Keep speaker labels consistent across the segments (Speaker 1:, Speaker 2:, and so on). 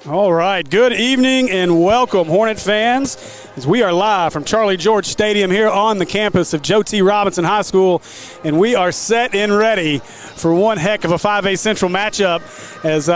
Speaker 1: All right, good evening and welcome, Hornet fans, as we are live from Charlie George Stadium here on the campus of Joe T. Robinson High School, and we are set and ready for one heck of a 5A Central matchup as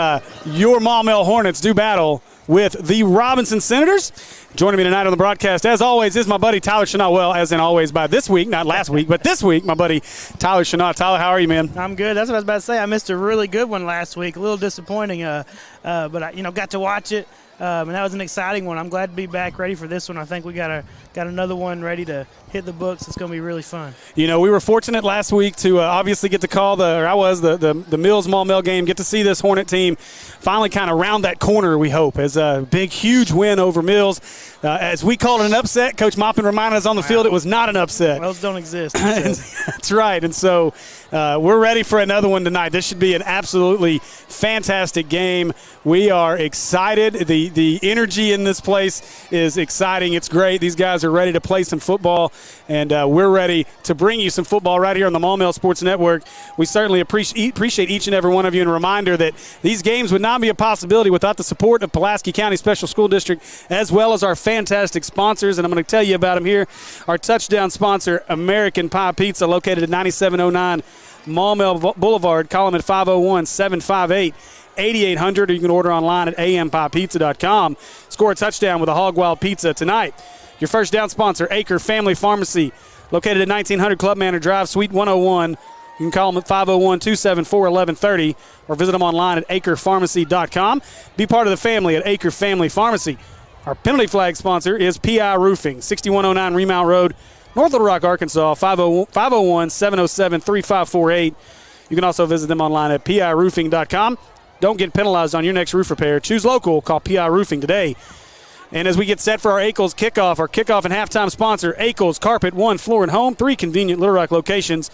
Speaker 1: your Maumelle Hornets do battle with the Robinson Senators. Joining me tonight on the broadcast, as always, is my buddy Tyler Chenault. Well, as in always by this week, not last week, but this week, my buddy Tyler Chenault. Tyler, how are you, man?
Speaker 2: I'm good. That's what I was about to say. I missed a really good one last week. A little disappointing, but I, got to watch it, and that was an exciting one. I'm glad to be back, ready for this one. I think we got another one ready to hit the books. It's going to be really fun. We
Speaker 1: were fortunate last week to obviously get to call the Mills Maumelle game, get to see this Hornet team finally kind of round that corner, we hope, as a big, huge win over Mills. As we called it an upset, Coach Moppin reminded us on the field it was not an upset.
Speaker 2: Those don't exist.
Speaker 1: That's right. And so we're ready for another one tonight. This should be an absolutely fantastic game. We are excited. The energy in this place is exciting. It's great. These guys are ready to play some football, and we're ready to bring you some football right here on the Maumelle Sports Network. We certainly appreciate each and every one of you, and a reminder that these games would not be a possibility without the support of Pulaski County Special School District, as well as our fantastic sponsors, and I'm going to tell you about them here. Our touchdown sponsor, American Pie Pizza, located at 9709 Maumelle Boulevard. Call them at 501-758-8800, or you can order online at ampiepizza.com. Score a touchdown with a Hog Wild Pizza tonight. Your first down sponsor, Acre Family Pharmacy, located at 1900 Club Manor Drive, Suite 101. You can call them at 501-274-1130 or visit them online at acrepharmacy.com. Be part of the family at Acre Family Pharmacy. Our penalty flag sponsor is PI Roofing, 6109 Remount Road, North Little Rock, Arkansas, 501-707-3548. You can also visit them online at piroofing.com. Don't get penalized on your next roof repair. Choose local. Call PI Roofing today. And as we get set for our Ackles kickoff, our kickoff and halftime sponsor, Ackles Carpet, One Floor and Home, 3 convenient Little Rock locations.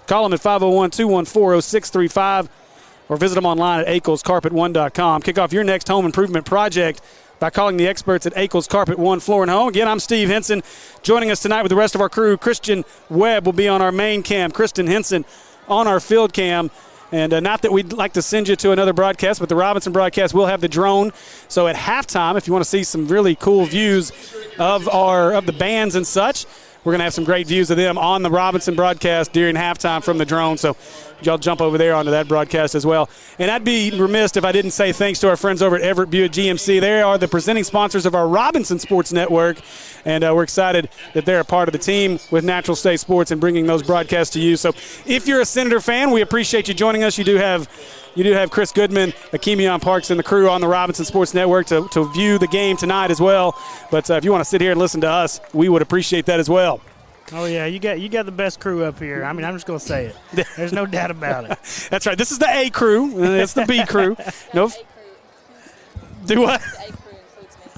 Speaker 1: Call them at 501-214-0635 or visit them online at AcklesCarpet1.com. Kick off your next home improvement project by calling the experts at Ackles Carpet, One Floor and Home. Again, I'm Steve Henson. Joining us tonight with the rest of our crew, Christian Webb will be on our main cam, Kristen Henson on our field cam. And not that we'd like to send you to another broadcast, but the Robinson broadcast will have the drone. So at halftime, if you want to see some really cool views of the bands and such, we're going to have some great views of them on the Robinson broadcast during halftime from the drone. So y'all jump over there onto that broadcast as well. And I'd be remiss if I didn't say thanks to our friends over at Everett Buick GMC. They are the presenting sponsors of our Robinson Sports Network, and we're excited that they're a part of the team with Natural State Sports and bringing those broadcasts to you. So if you're a Senator fan, we appreciate you joining us. You do have Chris Goodman, Akemion Parks, and the crew on the Robinson Sports Network to view the game tonight as well. But if you want to sit here and listen to us, we would appreciate that as well.
Speaker 2: Oh, yeah, you got the best crew up here. I mean, I'm just going to say it. There's no doubt about it.
Speaker 1: That's right. This is the A crew. It's the B crew. No. Do what?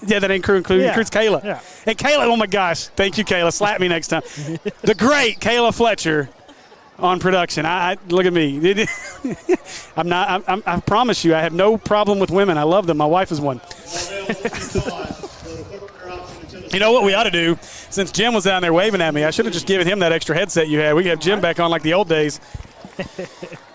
Speaker 1: Yeah, that ain't crew includes Kayla. Yeah. And Kayla, oh, my gosh. Thank you, Kayla. Slap me next time. The great Kayla Fletcher on production. I look at me. I promise you, I have no problem with women. I love them. My wife is one. You know what we ought to do? Since Jim was down there waving at me, I should have just given him that extra headset you had. We could have Jim back on like the old days.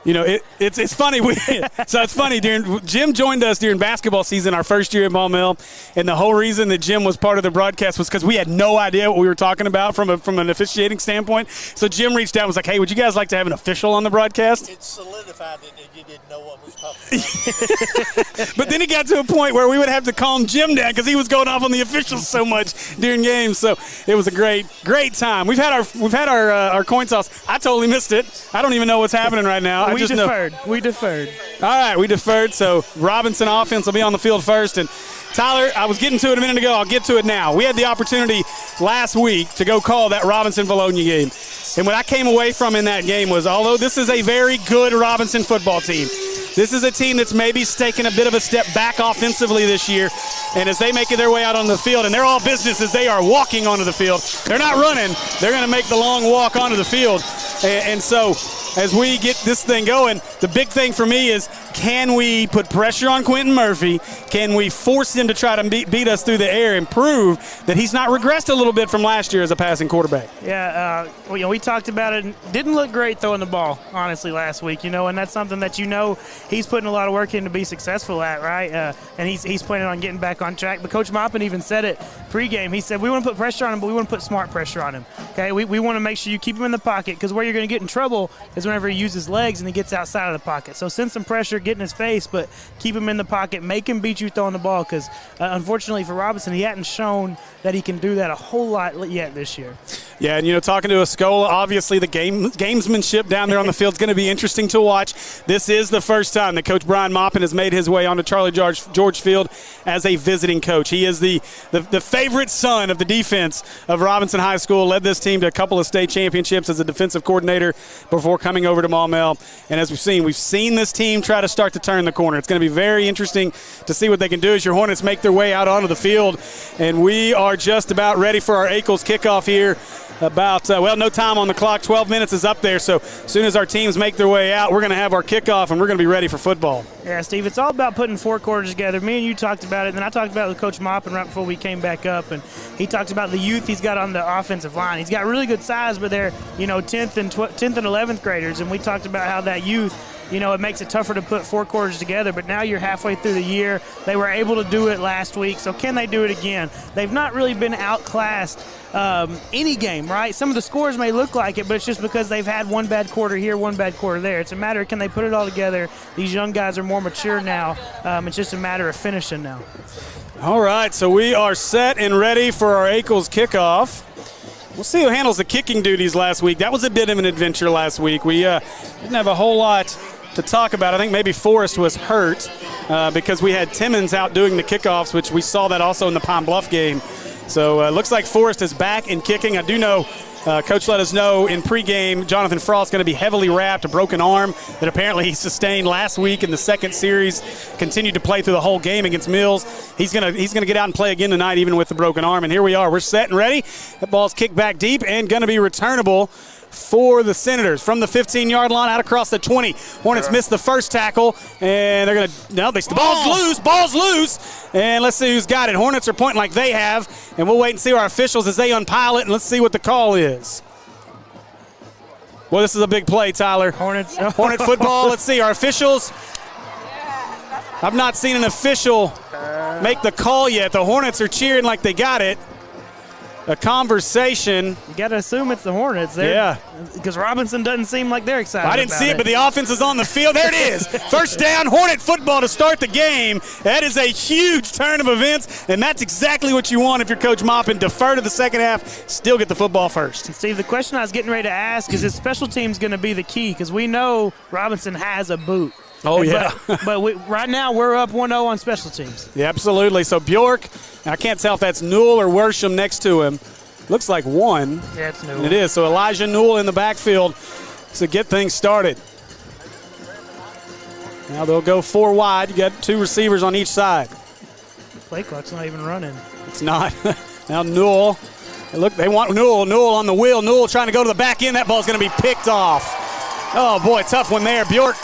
Speaker 1: It's funny. It's funny. Jim joined us during basketball season, our first year at Maumelle, and the whole reason that Jim was part of the broadcast was because we had no idea what we were talking about from an officiating standpoint. So Jim reached out and was like, "Hey, would you guys like to have an official on the broadcast?"
Speaker 3: It solidified that you didn't know what was talking about.
Speaker 1: But then it got to a point where we would have to calm Jim down because he was going off on the officials so much during games. So it was a great time. We've had our coin toss. I totally missed it. I don't even know what's happening right now.
Speaker 2: We deferred. All
Speaker 1: right, we deferred. So Robinson offense will be on the field first. And Tyler, I was getting to it a minute ago. I'll get to it now. We had the opportunity last week to go call that Robinson-Bologna game. And what I came away from in that game was, although this is a very good Robinson football team, this is a team that's maybe taken a bit of a step back offensively this year. And as they make their way out on the field, and they're all business as they are walking onto the field. They're not running. They're going to make the long walk onto the field. And so as we get this thing going, the big thing for me is can we put pressure on Quentin Murphy? Can we force him to try to beat us through the air and prove that he's not regressed a little bit from last year as a passing quarterback?
Speaker 2: Yeah, we talked about it. Didn't look great throwing the ball, honestly, last week, and that's something that he's putting a lot of work in to be successful at, right? And he's planning on getting back on track. But Coach Maupin even said it pregame. He said, we want to put pressure on him, but we want to put smart pressure on him, okay? We want to make sure you keep him in the pocket, because where you're going to get in trouble is whenever he uses legs and he gets outside of the pocket. So send some pressure, get in his face, but keep him in the pocket, make him beat you throwing the ball, because unfortunately for Robinson, he hadn't shown that he can do that a whole lot yet this year.
Speaker 1: Yeah, and talking to Escola, obviously the gamesmanship down there on the field is going to be interesting to watch. This is the first time that Coach Brian Maupin has made his way onto Charlie George Field as a visiting coach. He is the favorite son of the defense of Robinson High School, led this team to a couple of state championships as a defensive coordinator before coming over to Maumelle. And as we've seen this team try to start to turn the corner. It's going to be very interesting to see what they can do as your Hornets make their way out onto the field. And we are just about ready for our Ackles kickoff here. No time on the clock. 12 minutes is up there, so as soon as our teams make their way out, we're going to have our kickoff, and we're going to be ready for football.
Speaker 2: Yeah, Steve, it's all about putting four quarters together. Me and you talked about it, and then I talked about it with Coach Maupin right before we came back up, and he talked about the youth he's got on the offensive line. He's got really good size, but they're 10th and 11th graders, and we talked about how that youth, it makes it tougher to put four quarters together, but now you're halfway through the year. They were able to do it last week, so can they do it again? They've not really been outclassed any game, right? Some of the scores may look like it, but it's just because they've had one bad quarter here, one bad quarter there. It's a matter of can they put it all together. These young guys are more mature now. It's just a matter of finishing now.
Speaker 1: All right, so we are set and ready for our Ackles kickoff. We'll see who handles the kicking duties last week. That was a bit of an adventure last week. We didn't have a whole lot to talk about. I think maybe Forrest was hurt because we had Timmons out doing the kickoffs, which we saw that also in the Pine Bluff game. So it looks like Forrest is back in kicking. I do know Coach let us know in pregame Jonathan Frost going to be heavily wrapped, a broken arm that apparently he sustained last week in the second series, continued to play through the whole game against Mills. He's gonna get out and play again tonight even with the broken arm. And here we are. We're set and ready. That ball's kicked back deep and going to be returnable for the Senators from the 15-yard line out across the 20. Hornets missed the first tackle, and they're going to – no, ball's loose, and let's see who's got it. Hornets are pointing like they have, and we'll wait and see our officials as they unpile it, and let's see what the call is. Well, this is a big play, Tyler. Hornet football. Let's see. Our officials – I've not seen an official make the call yet. The Hornets are cheering like they got it. A conversation.
Speaker 2: You got to assume it's the Hornets there.
Speaker 1: Yeah.
Speaker 2: Because Robinson doesn't seem like they're excited.
Speaker 1: I didn't see it, but the offense is on the field. There it is. First down, Hornet football to start the game. That is a huge turn of events, and that's exactly what you want if you're Coach Maupin. Defer to the second half, still get the football first.
Speaker 2: And Steve, the question I was getting ready to ask is special teams going to be the key? Because we know Robinson has a boot.
Speaker 1: Oh, yeah.
Speaker 2: But right now we're up 1-0 on special teams.
Speaker 1: Yeah, absolutely. So Bjork, I can't tell if that's Newell or Worsham next to him. Looks like one.
Speaker 2: Yeah, it's Newell.
Speaker 1: And it is. So Elijah Newell in the backfield to get things started. Now they'll go 4 wide. You got 2 receivers on each side.
Speaker 2: Play clock's not even running.
Speaker 1: It's not. Now Newell. Look, they want Newell. Newell on the wheel. Newell trying to go to the back end. That ball's going to be picked off. Oh, boy, tough one there. Bjork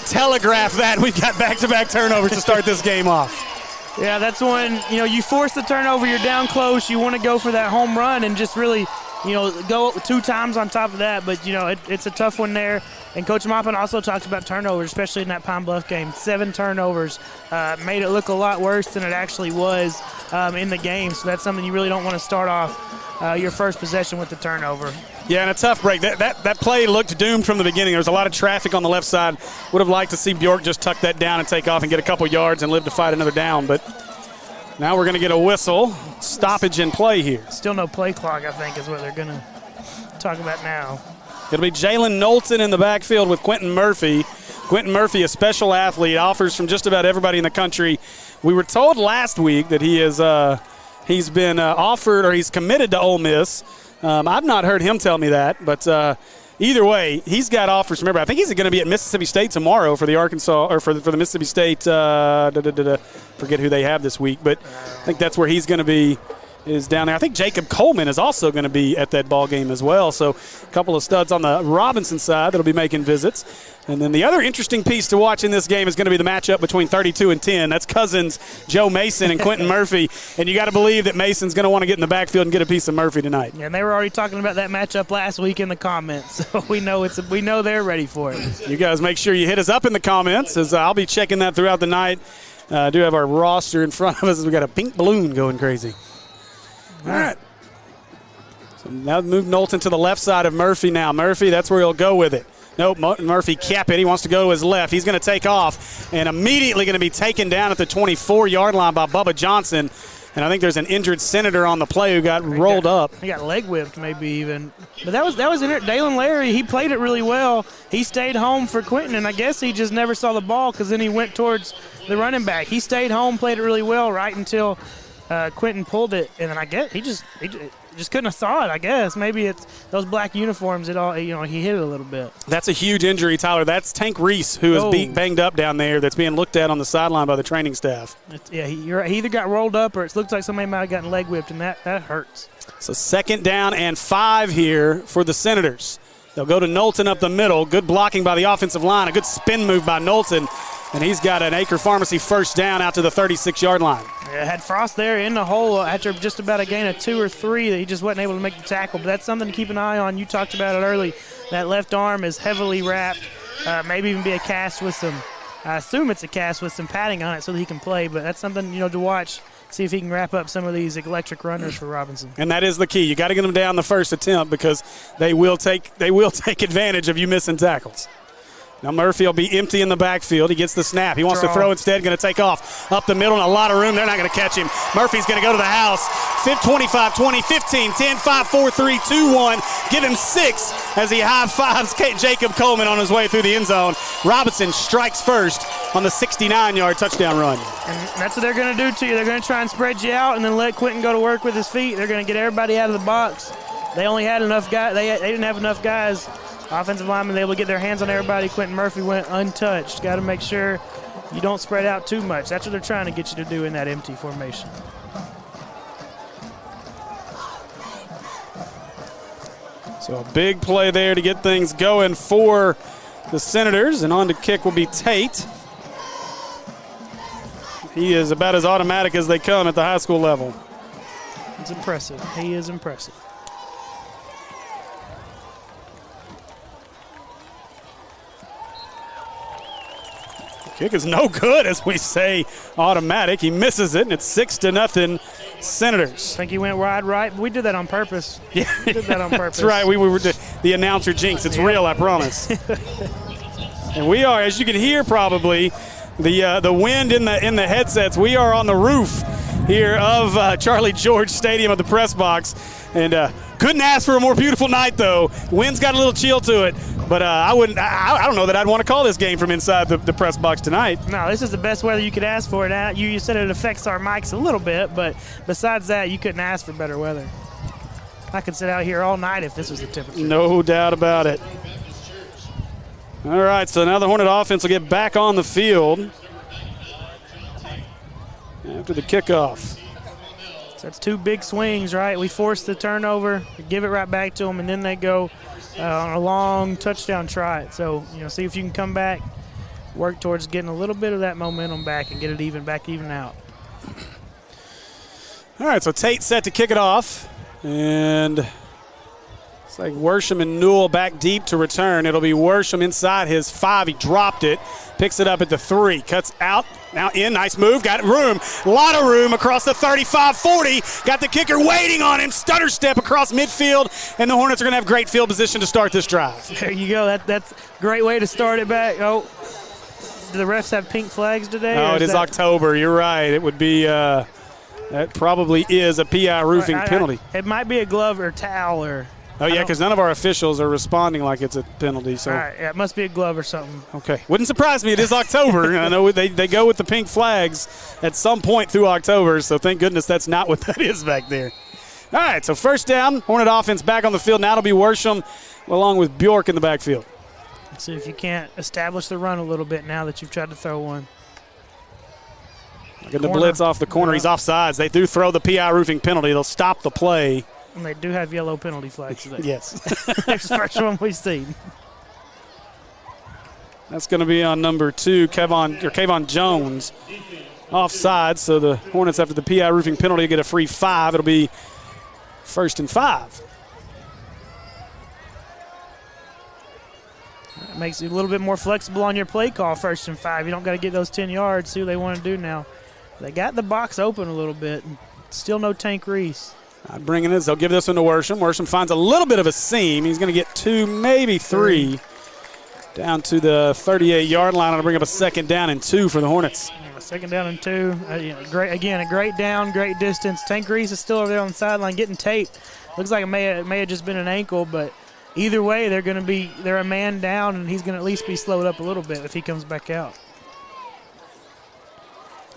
Speaker 1: telegraphed that. We've got back-to-back turnovers to start this game off.
Speaker 2: Yeah, that's when, you force the turnover, you're down close, you want to go for that home run and just really, go 2 times on top of that. But, it's a tough one there. And Coach Maupin also talked about turnovers, especially in that Pine Bluff game. 7 turnovers made it look a lot worse than it actually was in the game. So that's something you really don't want to start off your first possession with the turnover.
Speaker 1: Yeah, and a tough break. That play looked doomed from the beginning. There was a lot of traffic on the left side. Would have liked to see Bjork just tuck that down and take off and get a couple yards and live to fight another down. But now we're going to get a whistle. Stoppage in play here.
Speaker 2: Still no play clock, I think, is what they're going to talk about now.
Speaker 1: It'll be Jalen Knowlton in the backfield with Quentin Murphy. Quentin Murphy, a special athlete, offers from just about everybody in the country. We were told last week that he's been offered or he's committed to Ole Miss. I've not heard him tell me that, but either way, he's got offers from everybody. I think he's going to be at Mississippi State tomorrow for the Arkansas or for the Mississippi State. Forget who they have this week, but I think that's where he's going to be is down there. I think Jacob Coleman is also going to be at that ball game as well. So a couple of studs on the Robinson side that'll be making visits. And then the other interesting piece to watch in this game is going to be the matchup between 32 and 10. That's cousins Joe Mason and Quentin Murphy. And you got to believe that Mason's going to want to get in the backfield and get a piece of Murphy tonight.
Speaker 2: Yeah, and they were already talking about that matchup last week in the comments. So we know they're ready for it.
Speaker 1: You guys make sure you hit us up in the comments, as I'll be checking that throughout the night. I do have our roster in front of us. We got a pink balloon going crazy. All right. So now move Knowlton to the left side of Murphy now. Murphy, that's where he'll go with it. Nope, Murphy kept it. He wants to go to his left. He's going to take off and immediately going to be taken down at the 24-yard line by Bubba Johnson. And I think there's an injured Senator on the play who got rolled up.
Speaker 2: He got leg whipped maybe even. But that was Dalen Larry, he played it really well. He stayed home for Quentin, and I guess he just never saw the ball because then he went towards the running back. He stayed home, played it really well right until Quentin pulled it, and then I guess he just couldn't have saw it, I guess. Maybe it's those black uniforms, he hit it a little bit.
Speaker 1: That's a huge injury, Tyler. That's Tank Reese, who is banged up down there, that's being looked at on the sideline by the training staff.
Speaker 2: He either got rolled up or it looks like somebody might have gotten leg whipped, and that hurts.
Speaker 1: So 2nd down and 5 here for the Senators. They'll go to Knowlton up the middle. Good blocking by the offensive line. A good spin move by Knowlton. And he's got an Acre Pharmacy first down out to the 36-yard line.
Speaker 2: Yeah, had Frost there in the hole after just about a gain of 2 or 3 that he just wasn't able to make the tackle. But that's something to keep an eye on. You talked about it early. That left arm is heavily wrapped. Maybe even be a cast with some, I assume it's a cast with some padding on it so that he can play. But that's something, to watch. See if he can wrap up some of these electric runners for Robinson.
Speaker 1: And that is the key. You got to get them down the first attempt because they will take advantage of you missing tackles. Now Murphy will be empty in the backfield. He gets the snap. He wants to throw instead. Going to take off up the middle and a lot of room. They're not going to catch him. Murphy's going to go to the house. 25, 20, 15, 10, 5, 4, 3, 2, 1. Give him 6 as he high-fives Jacob Coleman on his way through the end zone. Robinson strikes first on the 69-yard touchdown run.
Speaker 2: And that's what they're going to do to you. They're going to try and spread you out and then let Quentin go to work with his feet. They're going to get everybody out of the box. They only had enough guys. They didn't have enough guys. Offensive linemen able to get their hands on everybody. Quentin Murphy went untouched. Got to make sure you don't spread out too much. That's what they're trying to get you to do in that empty formation.
Speaker 1: So a big play there to get things going for the Senators. And on to kick will be Tate. He is about as automatic as they come at the high school level.
Speaker 2: It's impressive. He is impressive.
Speaker 1: Kick is no good, as we say, automatic. He misses it, and it's 6-0 Senators.
Speaker 2: I think he went wide right, but we did that on purpose.
Speaker 1: Yeah,
Speaker 2: we did that on purpose.
Speaker 1: That's right. We were the announcer jinx. It's real, I promise. And we are, as you can hear probably, the wind in the headsets. We are on the roof here of Charlie George Stadium at the press box, and couldn't ask for a more beautiful night, though. Wind's got a little chill to it. But I don't know that I'd want to call this game from inside the press box tonight.
Speaker 2: No, this is the best weather you could ask for. You said it affects our mics a little bit, but besides that, you couldn't ask for better weather. I could sit out here all night if this was the temperature.
Speaker 1: No doubt about it. All right, so now the Hornet offense will get back on the field after the kickoff.
Speaker 2: So that's 2 big swings, right? We force the turnover, give it right back to them, and then they go on a long touchdown try. So, see if you can come back, work towards getting a little bit of that momentum back and get it even out.
Speaker 1: All right, so Tate set to kick it off. And it's like Worsham and Newell back deep to return. It'll be Worsham inside his 5. He dropped it, picks it up at the 3, cuts out. Now in, nice move, got room, a lot of room across the 35-40. Got the kicker waiting on him, stutter step across midfield, and the Hornets are going to have great field position to start this drive.
Speaker 2: There you go, that's a great way to start it back. Oh, do the refs have pink flags today?
Speaker 1: Oh, it is October, you're right. It would be, that probably is a PI roofing penalty.
Speaker 2: It might be a glove or towel or.
Speaker 1: Oh, yeah, because none of our officials are responding like it's a penalty. So.
Speaker 2: All right, yeah, it must be a glove or something.
Speaker 1: Okay. Wouldn't surprise me. It is October. I know they go with the pink flags at some point through October, so thank goodness that's not what that is back there. All right, so first down, Hornet offense back on the field. Now it'll be Worsham along with Bjork in the backfield.
Speaker 2: Let's see if you can't establish the run a little bit now that you've tried to throw one.
Speaker 1: Getting the blitz off the corner. He's offsides. They do throw the PI roofing penalty. They'll stop the play.
Speaker 2: And they do have yellow penalty flags today.
Speaker 1: Yes.
Speaker 2: That's the first one we've seen.
Speaker 1: That's going to be on number 2, Kayvon Jones. Offside, so the Hornets, after the PI roofing penalty, get a free 5. It'll be 1st and 5.
Speaker 2: It makes you a little bit more flexible on your play call, 1st and 5. You don't got to get those 10 yards. See what they want to do now. They got the box open a little bit. Still no Tank Reese.
Speaker 1: Bringing this, they'll give this one to Worsham. Worsham finds a little bit of a seam. He's going to get 2, maybe 3. Down to the 38-yard line. It'll bring up a 2nd down and 2 for the Hornets.
Speaker 2: 2nd down and 2. A great down, great distance. Tank Reese is still over there on the sideline getting taped. Looks like it may have just been an ankle, but either way, they're a man down, and he's going to at least be slowed up a little bit if he comes back out.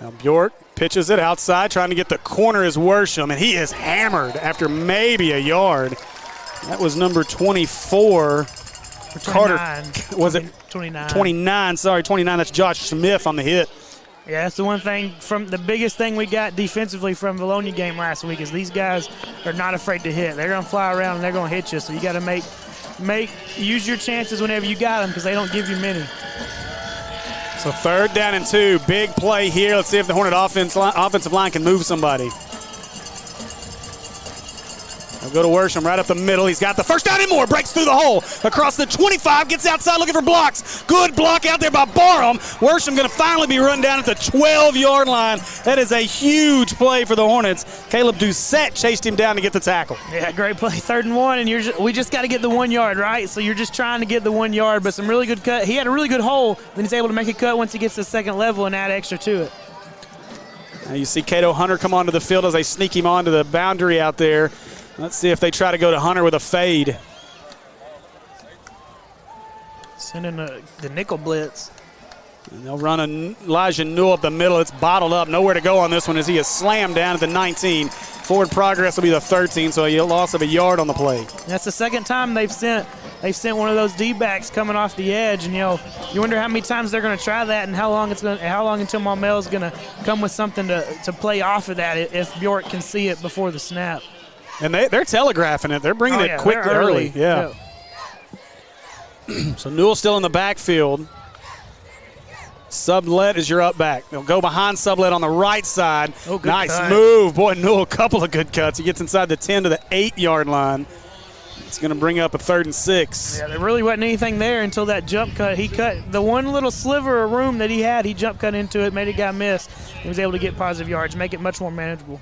Speaker 1: Now Bjork pitches it outside, trying to get the corner is Worsham, and he is hammered after maybe a yard. That was number 24. Carter, was it
Speaker 2: 29?
Speaker 1: 29, sorry, 29. That's Josh Smith on the hit.
Speaker 2: Yeah, that's the one thing the biggest thing we got defensively from the Bologna game last week is these guys are not afraid to hit. They're going to fly around and they're going to hit you, so you got to use your chances whenever you got them because they don't give you many.
Speaker 1: So 3rd down and 2, big play here. Let's see if the Hornet offensive line can move somebody. They'll go to Worsham right up the middle. He's got the 1st down and more. Breaks through the hole. Across the 25. Gets outside looking for blocks. Good block out there by Barham. Worsham going to finally be run down at the 12-yard line. That is a huge play for the Hornets. Caleb Doucette chased him down to get the tackle.
Speaker 2: Yeah, great play. 3rd and 1, and we just got to get the 1 yard, right? So you're just trying to get the 1 yard, but some really good cut. He had a really good hole. Then he's able to make a cut once he gets to the 2nd level and add extra to it.
Speaker 1: Now you see Cato Hunter come onto the field as they sneak him onto the boundary out there. Let's see if they try to go to Hunter with a fade.
Speaker 2: Sending the nickel blitz.
Speaker 1: And they'll run Elijah Newell up the middle. It's bottled up. Nowhere to go on this one as he is slammed down at the 19. Forward progress will be the 13, so a loss of a yard on the play.
Speaker 2: That's the 2nd time they've sent one of those D-backs coming off the edge, and you wonder how many times they're going to try that and how long until Maumelle is going to come with something to play off of that if Bjork can see it before the snap.
Speaker 1: And they're telegraphing it. They're bringing it quick early. Yeah. So Newell still in the backfield. Sublet is your up back. They'll go behind Sublet on the right side.
Speaker 2: Oh, good
Speaker 1: nice
Speaker 2: cut.
Speaker 1: move. Boy, Newell, a couple of good cuts. He gets inside the 10 to the 8-yard line. It's going to bring up a 3rd and 6.
Speaker 2: Yeah, there really wasn't anything there until that jump cut. He cut the one little sliver of room that he had. He jump cut into it, made a guy miss. He was able to get positive yards, make it much more manageable.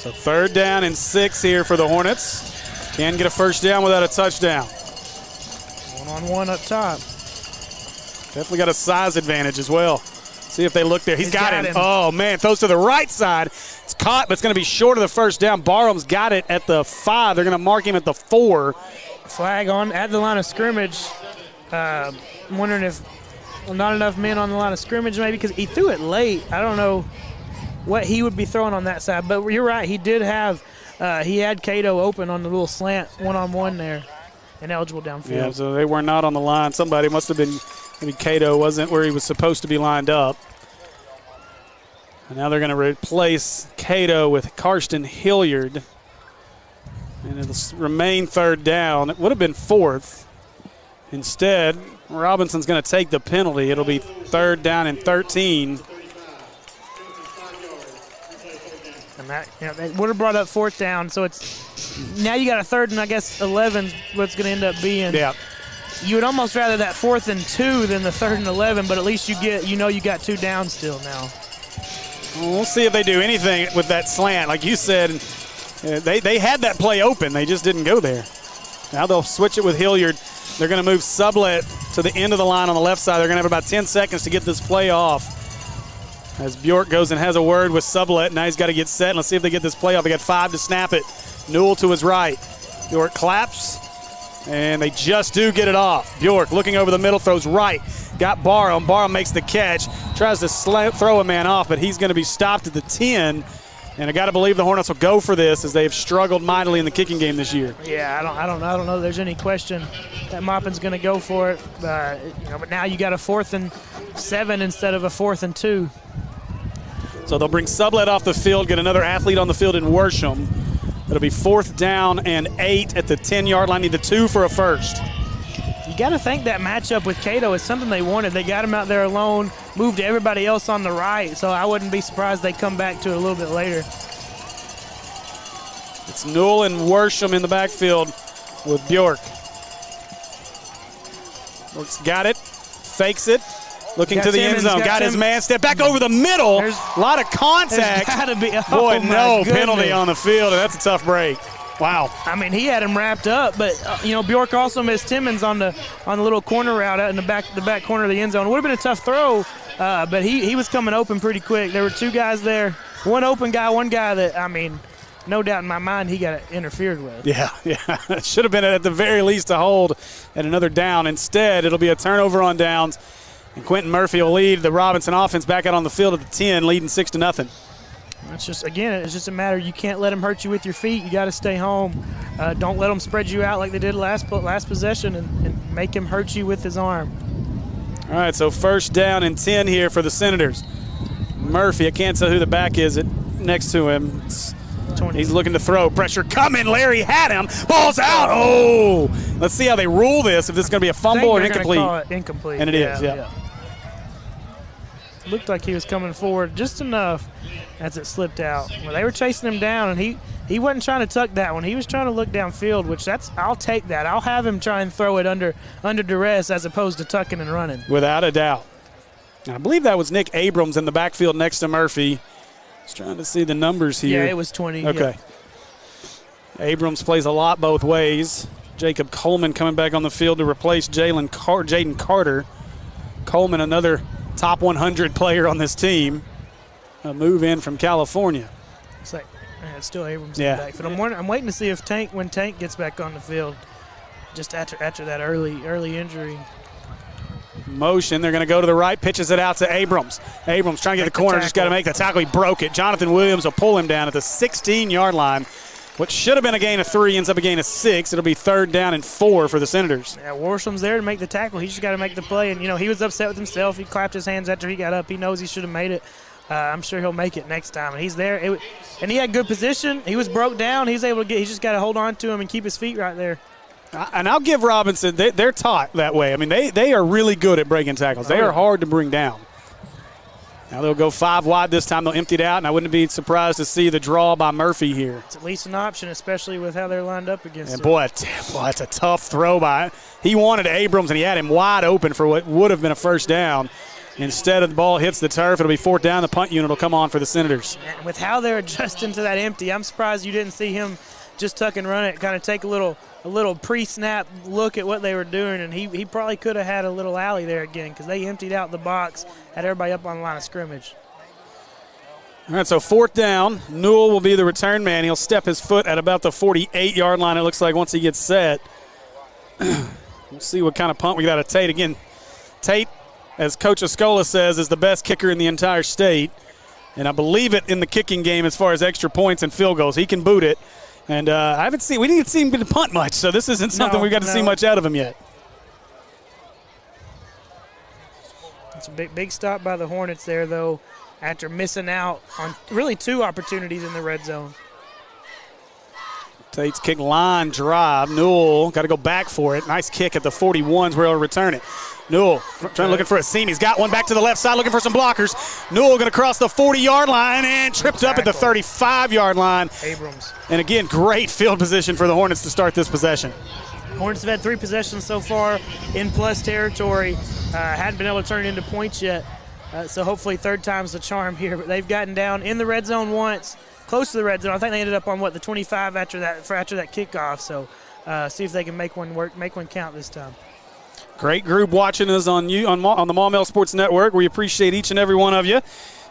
Speaker 1: So 3rd down and 6 here for the Hornets. Can get a 1st down without a touchdown.
Speaker 2: 1-on-1 up top.
Speaker 1: Definitely got a size advantage as well. See if they look there. He's got him. Oh, man, throws to the right side. It's caught, but it's going to be short of the 1st down. Barham's got it at the 5. They're going to mark him at the 4.
Speaker 2: Flag on at the line of scrimmage. I'm wondering if not enough men on the line of scrimmage maybe because he threw it late. I don't know what he would be throwing on that side. But you're right, he had Cato open on the little slant 1-on-1 there and eligible downfield.
Speaker 1: Yeah, so they were not on the line. Somebody must have been, maybe Cato wasn't where he was supposed to be lined up. And now they're going to replace Cato with Karsten Hilliard. And it'll remain 3rd down. It would have been 4th. Instead, Robinson's going to take the penalty. It'll be 3rd down and 13.
Speaker 2: And that, they would have brought up 4th down, so it's now you got a 3rd and I guess 11 what's going to end up being.
Speaker 1: Yeah.
Speaker 2: You would almost rather that 4th and 2 than the 3rd and 11, but at least you got 2 down still now.
Speaker 1: Well, we'll see if they do anything with that slant. Like you said, they had that play open. They just didn't go there. Now they'll switch it with Hilliard. They're going to move Sublet to the end of the line on the left side. They're going to have about 10 seconds to get this play off. As Bjork goes and has a word with Sublet. Now he's got to get set. Let's see if they get this play off. They got 5 to snap it. Newell to his right. Bjork claps, and they just do get it off. Bjork looking over the middle, throws right. Got Barham. Barham makes the catch. Tries to throw a man off, but he's going to be stopped at the 10. And I got to believe the Hornets will go for this as they've struggled mightily in the kicking game this year.
Speaker 2: Yeah, I don't know if there's any question that Maupin's going to go for it. But now you got a 4th and 7 instead of a 4th and 2.
Speaker 1: So they'll bring Sublette off the field, get another athlete on the field in Worsham. It'll be 4th down and 8 at the 10-yard line. Need the 2 for a first.
Speaker 2: You got to think that matchup with Cato is something they wanted. They got him out there alone, moved everybody else on the right, so I wouldn't be surprised they come back to it a little bit later.
Speaker 1: It's Newell and Worsham in the backfield with Bjork. Bjork's got it, fakes it, looking to the end zone. Got his man, step back over the middle. A lot of contact.
Speaker 2: There's got to be.
Speaker 1: Boy, no penalty on the field, and that's a tough break. Wow.
Speaker 2: I mean, he had him wrapped up, but Bjork also missed Timmons on the little corner route out in the back corner of the end zone. It would have been a tough throw, but he was coming open pretty quick. There were 2 guys there, one open guy, one guy that, I mean, no doubt in my mind he got interfered with.
Speaker 1: Yeah. It should have been at the very least a hold and another down. Instead, it'll be a turnover on downs, and Quentin Murphy will lead the Robinson offense back out on the field at the 10, leading 6-0.
Speaker 2: It's just a matter. You can't let them hurt you with your feet. You got to stay home. Don't let them spread you out like they did last possession and make him hurt you with his arm.
Speaker 1: All right, so 1st down and 10 here for the Senators. Murphy, I can't tell who the back is next to him. He's looking to throw. Pressure coming. Larry had him. Ball's out. Oh! Let's see how they rule this, if this is going to be a fumble or incomplete.
Speaker 2: Call it incomplete.
Speaker 1: And it is, yeah.
Speaker 2: Looked like he was coming forward just enough as it slipped out. Well, they were chasing him down, and he wasn't trying to tuck that one. He was trying to look downfield, which I'll take that. I'll have him try and throw it under duress as opposed to tucking and running.
Speaker 1: Without a doubt. And I believe that was Nick Abrams in the backfield next to Murphy. I was trying to see the numbers here.
Speaker 2: Yeah, it was 20.
Speaker 1: Okay.
Speaker 2: Yeah.
Speaker 1: Abrams plays a lot both ways. Jacob Coleman coming back on the field to replace Jaden Carter. Coleman, another top 100 player on this team. A move in from California.
Speaker 2: It's like, man, it's still Abrams in the backfield. I'm waiting to see if when Tank gets back on the field, just after that early injury.
Speaker 1: Motion, they're going to go to the right, pitches it out to Abrams. Abrams trying to get the corner, just got to make the tackle. He broke it. Jonathan Williams will pull him down at the 16-yard line. What should have been a gain of 3 ends up a gain of 6. It'll be 3rd down and 4 for the Senators.
Speaker 2: Yeah, Worsham's there to make the tackle. He just got to make the play. And, he was upset with himself. He clapped his hands after he got up. He knows he should have made it. I'm sure he'll make it next time. And he's there. And he had good position. He was broke down. He's able to he just got to hold on to him and keep his feet right there.
Speaker 1: And I'll give Robinson, they're taught that way. I mean, they are really good at breaking tackles. They are hard to bring down. Now they'll go 5 wide this time. They'll empty it out, and I wouldn't be surprised to see the draw by Murphy here.
Speaker 2: It's at least an option, especially with how they're lined up against
Speaker 1: him. Boy, it's a tough throw by. He wanted Abrams, and he had him wide open for what would have been a 1st down. Instead, the ball hits the turf. It'll be 4th down. The punt unit will come on for the Senators.
Speaker 2: And with how they're adjusting to that empty, I'm surprised you didn't see him just tuck and run it, kind of take a little pre-snap look at what they were doing, and he probably could have had a little alley there again because they emptied out the box, had everybody up on the line of scrimmage.
Speaker 1: All right, so 4th down. Newell will be the return man. He'll step his foot at about the 48-yard line, it looks like, once he gets set. We'll see what kind of punt we got at Tate. Again, Tate, as Coach Escola says, is the best kicker in the entire state, and I believe it in the kicking game as far as extra points and field goals. He can boot it. And we didn't see him to punt much, so this isn't something we've got to see much out of him yet.
Speaker 2: It's a big stop by the Hornets there, though, after missing out on really 2 opportunities in the red zone.
Speaker 1: Tate's kick line drive. Newell got to go back for it. Nice kick at the 41s where he'll return it. Newell looking for a seam. He's got one back to the left side looking for some blockers. Newell going to cross the 40-yard line and tripped up at the 35-yard line.
Speaker 2: Abrams.
Speaker 1: And again, great field position for the Hornets to start this possession.
Speaker 2: Hornets have had 3 possessions so far in plus territory. Hadn't been able to turn it into points yet. So hopefully 3rd time's the charm here. But they've gotten down in the red zone once, close to the red zone. I think they ended up on, the 25 after that kickoff. So see if they can make one work, make one count this time.
Speaker 1: Great group watching us on the Maumelle Sports Network. We appreciate each and every one of you.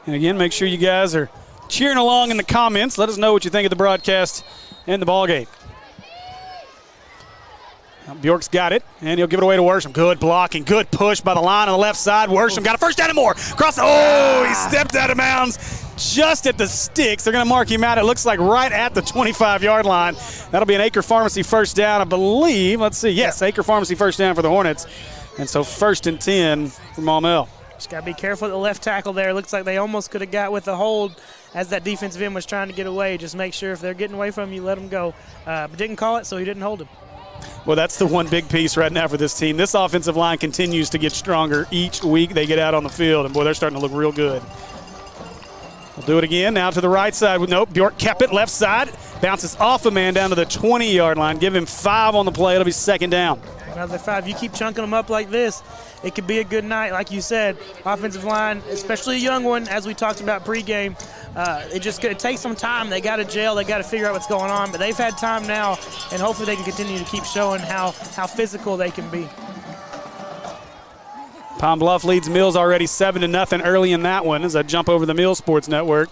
Speaker 1: And again, make sure you guys are cheering along in the comments. Let us know what you think of the broadcast and the ball game. Bjork's got it, and he'll give it away to Worsham. Good blocking, good push by the line on the left side. Worsham got a 1st down and more. He stepped out of bounds just at the sticks. They're going to mark him out, it looks like, right at the 25-yard line. That'll be an Acre Pharmacy first down, I believe. Let's see. Yes, Acre Pharmacy first down for the Hornets. And so 1st and 10 for Maumelle.
Speaker 2: Just got to be careful at the left tackle there. Looks like they almost could have got with the hold as that defensive end was trying to get away. Just make sure if they're getting away from you, let them go. But didn't call it, so he didn't hold him.
Speaker 1: Well, that's the one big piece right now for this team. This offensive line continues to get stronger each week they get out on the field, and, boy, they're starting to look real good. We'll do it again. Now to the right side. Nope, Bjork kept it left side. Bounces off a man down to the 20-yard line. Give him 5 on the play. It'll be 2nd down.
Speaker 2: Another 5. You keep chunking them up like this, it could be a good night. Like you said, offensive line, especially a young one, as we talked about pregame, it takes some time. They got to gel. They got to figure out what's going on. But they've had time now, and hopefully they can continue to keep showing how physical they can be.
Speaker 1: Palm Bluff leads Mills already 7-0 early in that one as I jump over the Mills Sports Network.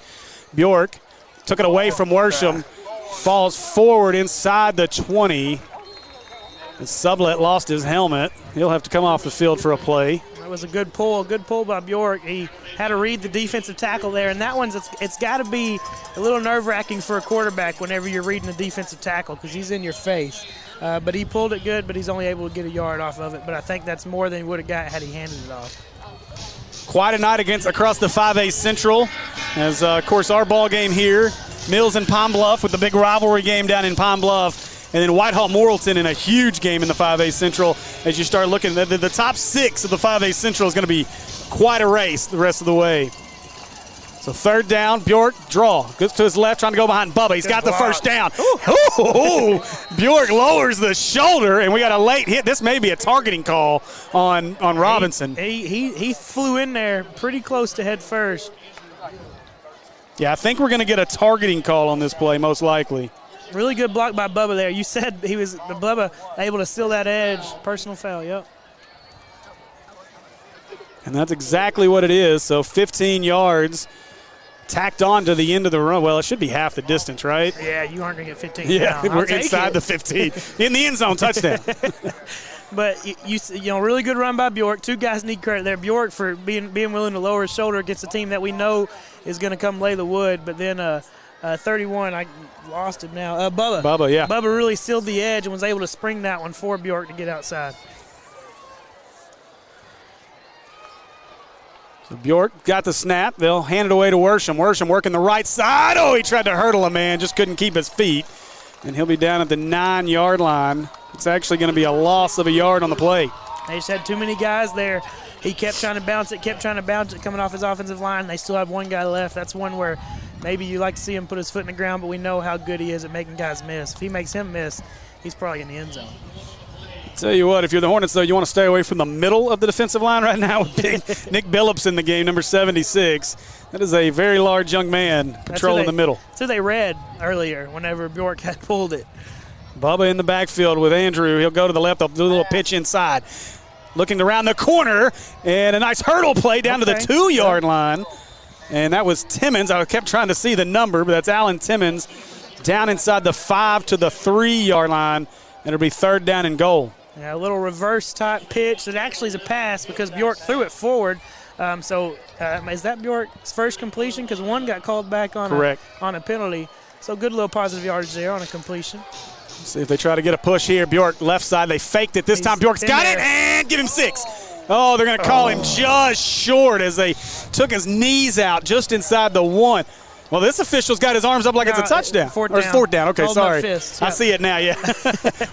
Speaker 1: Bjork took it away from Worsham, falls forward inside the 20. And Sublett lost his helmet. He'll have to come off the field for a play.
Speaker 2: That was a good pull by Bjork. He had to read the defensive tackle there, and that one's it's got to be a little nerve-wracking for a quarterback whenever you're reading the defensive tackle because he's in your face. But he pulled it good, but he's only able to get a yard off of it. But I think that's more than he would have got had he handed it off.
Speaker 1: Quite a night across the 5A Central. As, of course, our ball game here, Mills and Palm Bluff with the big rivalry game down in Palm Bluff. And then Whitehall-Morrilton in a huge game in the 5A Central. As you start looking, the top 6 of the 5A Central is going to be quite a race the rest of the way. So 3rd down, Bjork, draw. Goes to his left, trying to go behind Bubba. He's got the first down. Ooh. Bjork lowers the shoulder, and we got a late hit. This may be a targeting call on Robinson.
Speaker 2: He flew in there pretty close to head first.
Speaker 1: Yeah, I think we're going to get a targeting call on this play, most likely.
Speaker 2: Really good block by Bubba there. You said Bubba able to seal that edge. Personal foul, yep.
Speaker 1: And that's exactly what it is. So 15 yards tacked on to the end of the run. Well, it should be half the distance, right?
Speaker 2: Yeah, you aren't going to get 15
Speaker 1: Yeah,
Speaker 2: down.
Speaker 1: we're inside the 15. In the end zone, touchdown.
Speaker 2: But, you know, really good run by Bjork. 2 guys need credit there. Bjork for being willing to lower his shoulder against a team that we know is going to come lay the wood. But then 31, I lost it now. Bubba,
Speaker 1: yeah.
Speaker 2: Bubba really sealed the edge and was able to spring that one for Bjork to get outside.
Speaker 1: So Bjork got the snap. They'll hand it away to Worsham. Worsham working the right side. Oh, he tried to hurdle a man, just couldn't keep his feet. And he'll be down at the 9-yard line. It's actually going to be a loss of a yard on the play.
Speaker 2: They just had too many guys there. He kept trying to bounce it, coming off his offensive line. They still have 1 guy left. That's one where maybe you like to see him put his foot in the ground, but we know how good he is at making guys miss. If he makes him miss, he's probably in the end zone.
Speaker 1: Tell you what, if you're the Hornets, though, you want to stay away from the middle of the defensive line right now with big Nick Billups in the game, number 76. That is a very large young man patrolling the middle.
Speaker 2: That's who they read earlier whenever Bjork had pulled it.
Speaker 1: Bubba in the backfield with Andrew. He'll go to the left. They'll do a little pitch inside. Looking around the corner, and a nice hurdle play down to the 2-yard line. And that was Timmons. I kept trying to see the number, but that's Alan Timmons down inside the 5 to the 3-yard line. And it'll be 3rd down and goal.
Speaker 2: Yeah, a little reverse type pitch. It actually is a pass because Bjork threw it forward. Is that Bjork's first completion? Because one got called back on a penalty. So good little positive yardage there on a completion.
Speaker 1: See if they try to get a push here. Bjork left side. They faked it. This time Bjork's got it and give him 6. Oh, they're going to call him just short as they took his knees out just inside the 1. Well, this official's got his arms up like it's a touchdown.
Speaker 2: 4th down.
Speaker 1: Okay, sorry.
Speaker 2: Fist,
Speaker 1: I see it now, yeah.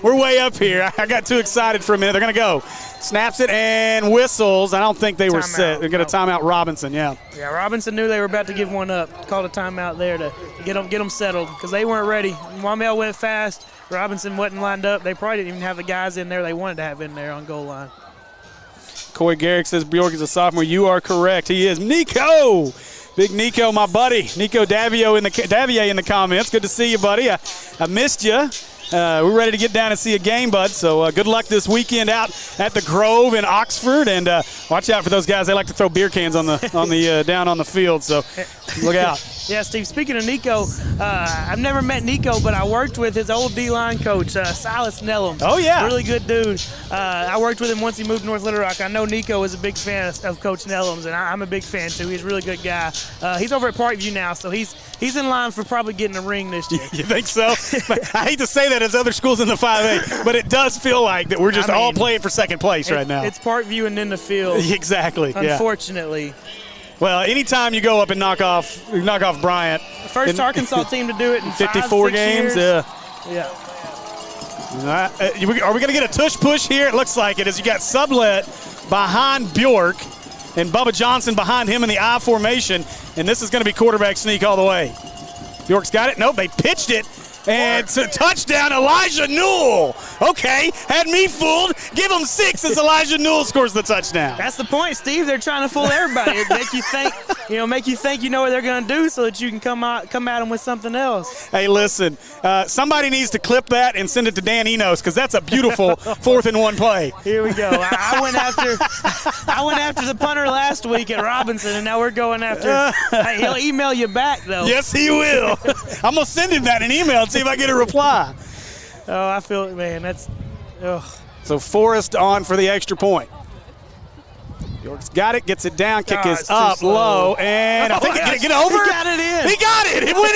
Speaker 1: We're way up here. I got too excited for a minute. They're going to go. Snaps it and whistles. I don't think they were set. They're going to timeout Robinson, yeah.
Speaker 2: Yeah, Robinson knew they were about to give one up. Called a timeout there to get them settled because they weren't ready. Maumelle went fast. Robinson wasn't lined up. They probably didn't even have the guys in there they wanted to have in there on goal line.
Speaker 1: Coy Garrick says Bjork is a sophomore. You are correct. He is. Nico! Big Nico, my buddy. Nico Davier in the comments. Good to see you, buddy. I missed you. We're ready to get down and see a game, bud. So good luck this weekend out at the Grove in Oxford. And watch out for those guys. They like to throw beer cans on the down on the field. So look out.
Speaker 2: Yeah, Steve, speaking of Nico, I've never met Nico, but I worked with his old D-line coach, Silas Nellum.
Speaker 1: Oh, yeah.
Speaker 2: Really good dude. I worked with him once he moved to North Little Rock. I know Nico is a big fan of Coach Nellum's, and I'm a big fan, too. He's a really good guy. He's over at Parkview now, so he's in line for probably getting a ring this year.
Speaker 1: You think so? I hate to say that as other schools in the 5A, but it does feel like that we're just all playing for second place right now.
Speaker 2: It's Parkview and then the field.
Speaker 1: Exactly.
Speaker 2: Unfortunately.
Speaker 1: Yeah. Well, anytime you go up and knock off Bryant.
Speaker 2: First Arkansas team to do it in
Speaker 1: 54 games.
Speaker 2: Years.
Speaker 1: Yeah. Are we going to get a tush push here? It looks like it. As you got Sublet behind Bjork and Bubba Johnson behind him in the I formation, and this is going to be quarterback sneak all the way. Bjork's got it. Nope, they pitched it. And it's a touchdown, Elijah Newell. Okay, had me fooled. Give him 6 as Elijah Newell scores the touchdown.
Speaker 2: That's the point, Steve. They're trying to fool everybody. Make you think you know what they're going to do so that you can come at them with something else.
Speaker 1: Hey, listen, somebody needs to clip that and send it to Dan Enos because that's a beautiful 4th and 1 play.
Speaker 2: Here we go. I went after the punter last week at Robinson, and now we're going after. Hey, he'll email you back though.
Speaker 1: Yes, he will. I'm gonna send him that in email. See if I get a reply.
Speaker 2: Oh, I feel it, man. That's. Ugh.
Speaker 1: So Forrest on for the extra point. York's got it, gets it down, kick is up low, and I think he get over.
Speaker 2: He got it in.
Speaker 1: He got it. It went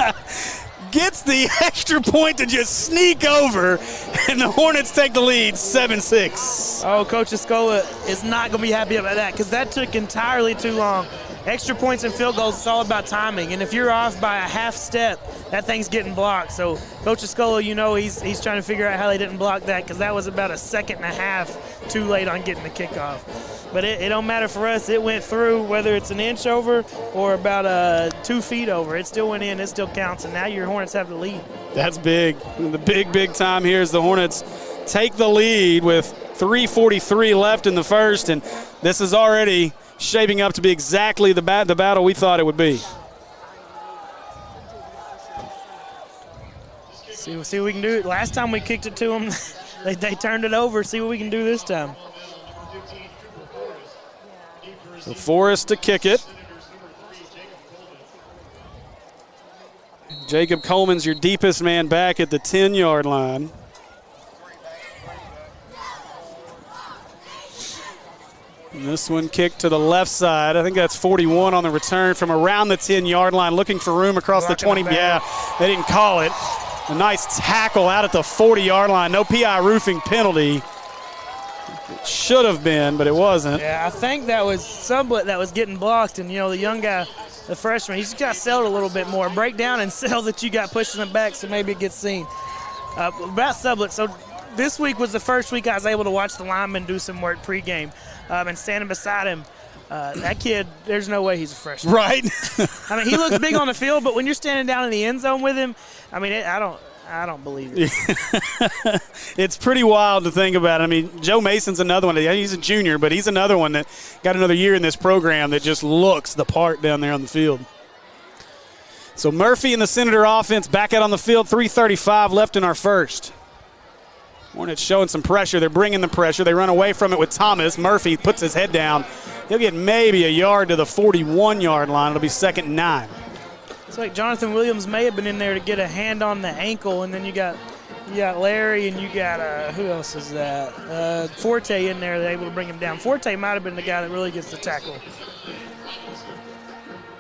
Speaker 1: in. Gets the extra point to just sneak over, and the Hornets take the lead 7-6.
Speaker 2: Oh, Coach Escola is not going to be happy about that because that took entirely too long. Extra points and field goals, it's all about timing. And if you're off by a half step, that thing's getting blocked. So Coach Escola, he's trying to figure out how they didn't block that because that was about a second and a half too late on getting the kickoff. But it don't matter for us. It went through, whether it's an inch over or about 2 feet over. It still went in. It still counts. And now your Hornets have the lead.
Speaker 1: That's big. The big time here is the Hornets take the lead with 3:43 left in the first. And this is already shaping up to be exactly the battle we thought it would be.
Speaker 2: See what we can do. Last time we kicked it to them, they turned it over. See what we can do this time.
Speaker 1: So Forrest to kick it. Jacob Coleman's your deepest man back at the 10-yard line. And this one kicked to the left side. I think that's 41 on the return from around the 10-yard line, looking for room across the 20. Yeah, they didn't call it. A nice tackle out at the 40-yard line. No PI roofing penalty. It should have been, but it wasn't.
Speaker 2: Yeah, I think that was Sublet that was getting blocked, and, the young guy, the freshman, he's got to sell it a little bit more. Break down and sell that you got pushing it back so maybe it gets seen. About Sublet, so this week was the first week I was able to watch the linemen do some work pregame. And standing beside him, that kid, there's no way he's a freshman.
Speaker 1: Right.
Speaker 2: I mean, he looks big on the field, but when you're standing down in the end zone with him, I mean, I don't believe it.
Speaker 1: It's pretty wild to think about. I mean, Joe Mason's another one. He's a junior, but he's another one that got another year in this program that just looks the part down there on the field. So Murphy and the Senator offense back out on the field, 3:35 left in our first. Hornets showing some pressure. They're bringing the pressure. They run away from it with Thomas. Murphy puts his head down. He'll get maybe a yard to the 41-yard line. It'll be 2nd and 9.
Speaker 2: It's like Jonathan Williams may have been in there to get a hand on the ankle, and then you got Larry, and you got who else is that? Forte in there. They're able to bring him down. Forte might have been the guy that really gets the tackle.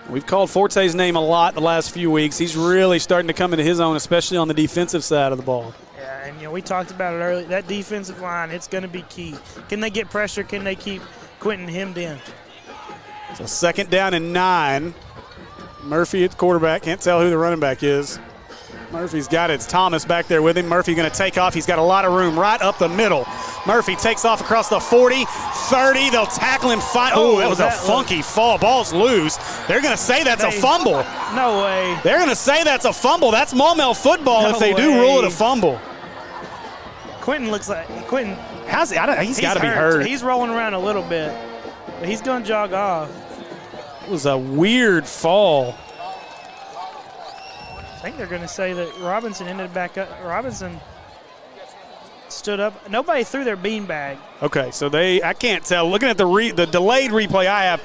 Speaker 1: We've called Forte's name a lot the last few weeks. He's really starting to come into his own, especially on the defensive side of the ball.
Speaker 2: Yeah, and we talked about it earlier. That defensive line, it's going to be key. Can they get pressure? Can they keep Quentin hemmed in?
Speaker 1: So 2nd down and 9. Murphy at quarterback. Can't tell who the running back is. Murphy's got it. It's Thomas back there with him. Murphy going to take off. He's got a lot of room right up the middle. Murphy takes off across the 40, 30. They'll tackle him. Oh, that was a funky fall. Ball's loose. They're going to say that's a fumble.
Speaker 2: No way.
Speaker 1: They're going to say that's a fumble. That's Maumelle football if they do rule it a fumble.
Speaker 2: Quentin looks like – Quentin –
Speaker 1: he's got to be hurt.
Speaker 2: He's rolling around a little bit, but he's going to jog off.
Speaker 1: It was a weird fall.
Speaker 2: I think they're going to say that Robinson ended back up. Robinson stood up. Nobody threw their beanbag.
Speaker 1: Okay, so I can't tell. Looking at the delayed replay I have,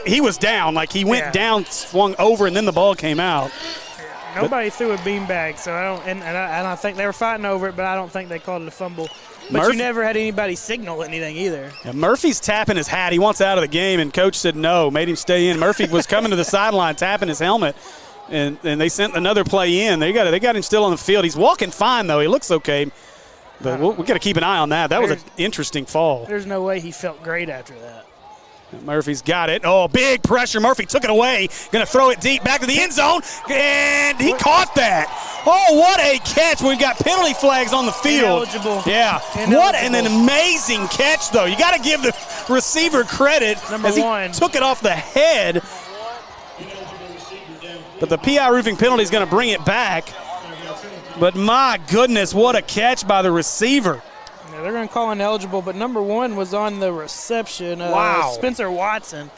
Speaker 1: he was down. Like he went down, swung over, and then the ball came out.
Speaker 2: Nobody threw a beanbag, so I don't. And I think they were fighting over it, but I don't think they called it a fumble. But you never had anybody signal anything either.
Speaker 1: Yeah, Murphy's tapping his hat. He wants out of the game, and coach said no, made him stay in. Murphy was coming to the sideline, tapping his helmet, and they sent another play in. They got him still on the field. He's walking fine though. He looks okay, but we got to keep an eye on that. That was an interesting fall.
Speaker 2: There's no way he felt great after that.
Speaker 1: Murphy's got it. Oh, big pressure. Murphy took it away. Going to throw it deep back to the end zone, and he caught that. Oh, what a catch. We've got penalty flags on the field.
Speaker 2: Ineligible.
Speaker 1: Yeah.
Speaker 2: Ineligible.
Speaker 1: What an amazing catch, though. You got to give the receiver credit
Speaker 2: Number
Speaker 1: as he
Speaker 2: one.
Speaker 1: took it off the head. But the PI roofing penalty is going to bring it back. But my goodness, what a catch by the receiver.
Speaker 2: Yeah, they're going to call ineligible, but number one was on the reception.
Speaker 1: Wow.
Speaker 2: Spencer Watson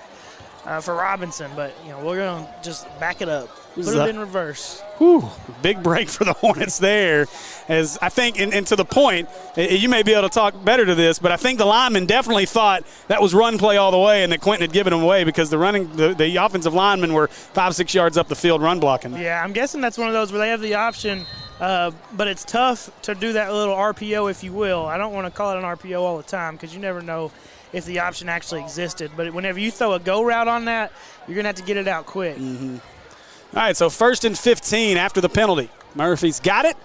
Speaker 2: for Robinson, but we're going to just back it up. Put
Speaker 1: Is
Speaker 2: it
Speaker 1: that-
Speaker 2: in reverse.
Speaker 1: Whew, big break for the Hornets there. As I think, and to the point, you may be able to talk better to this, but I think the lineman definitely thought that was run play all the way and that Quentin had given him away because the offensive linemen were 5-6 yards up the field run blocking.
Speaker 2: Yeah, I'm guessing that's one of those where they have the option, but it's tough to do that little RPO, if you will. I don't want to call it an RPO all the time because you never know if the option actually existed. But whenever you throw a go route on that, you're going to have to get it out quick.
Speaker 1: Mm-hmm. All right, so 1st and 15 after the penalty. Murphy's got it.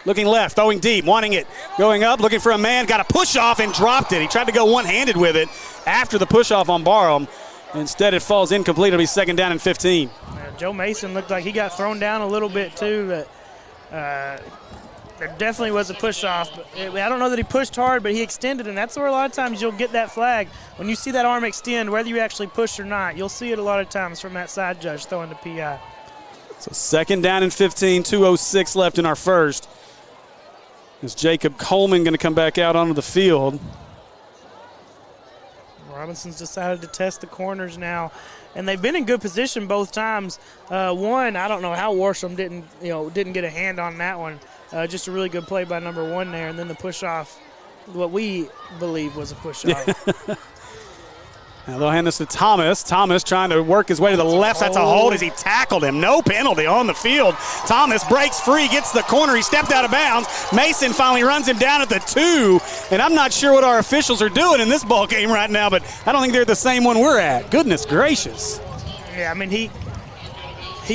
Speaker 1: Looking left, throwing deep, wanting it. Going up, looking for a man. Got a push-off and dropped it. He tried to go one-handed with it after the push-off on Barham. Instead, it falls incomplete. It'll be 2nd down and 15.
Speaker 2: Joe Mason looked like he got thrown down a little bit, too. But there definitely was a push-off. I don't know that he pushed hard, but he extended, and that's where a lot of times you'll get that flag. When you see that arm extend, whether you actually push or not, you'll see it a lot of times from that side judge throwing the PI.
Speaker 1: So 2nd down and 15, 2:06 left in our first. Is Jacob Coleman going to come back out onto the field?
Speaker 2: Robinson's decided to test the corners now, and they've been in good position both times. One, I don't know how Worsham didn't get a hand on that one. Just a really good play by number one there, and then the push off, what we believe was a push off.
Speaker 1: Now they'll hand this to Thomas. Thomas trying to work his way to the left. That's a hold as he tackled him. No penalty on the field. Thomas breaks free, gets the corner. He stepped out of bounds. Mason finally runs him down at the 2. And I'm not sure what our officials are doing in this ball game right now, but I don't think they're the same one we're at. Goodness gracious.
Speaker 2: Yeah, I mean, he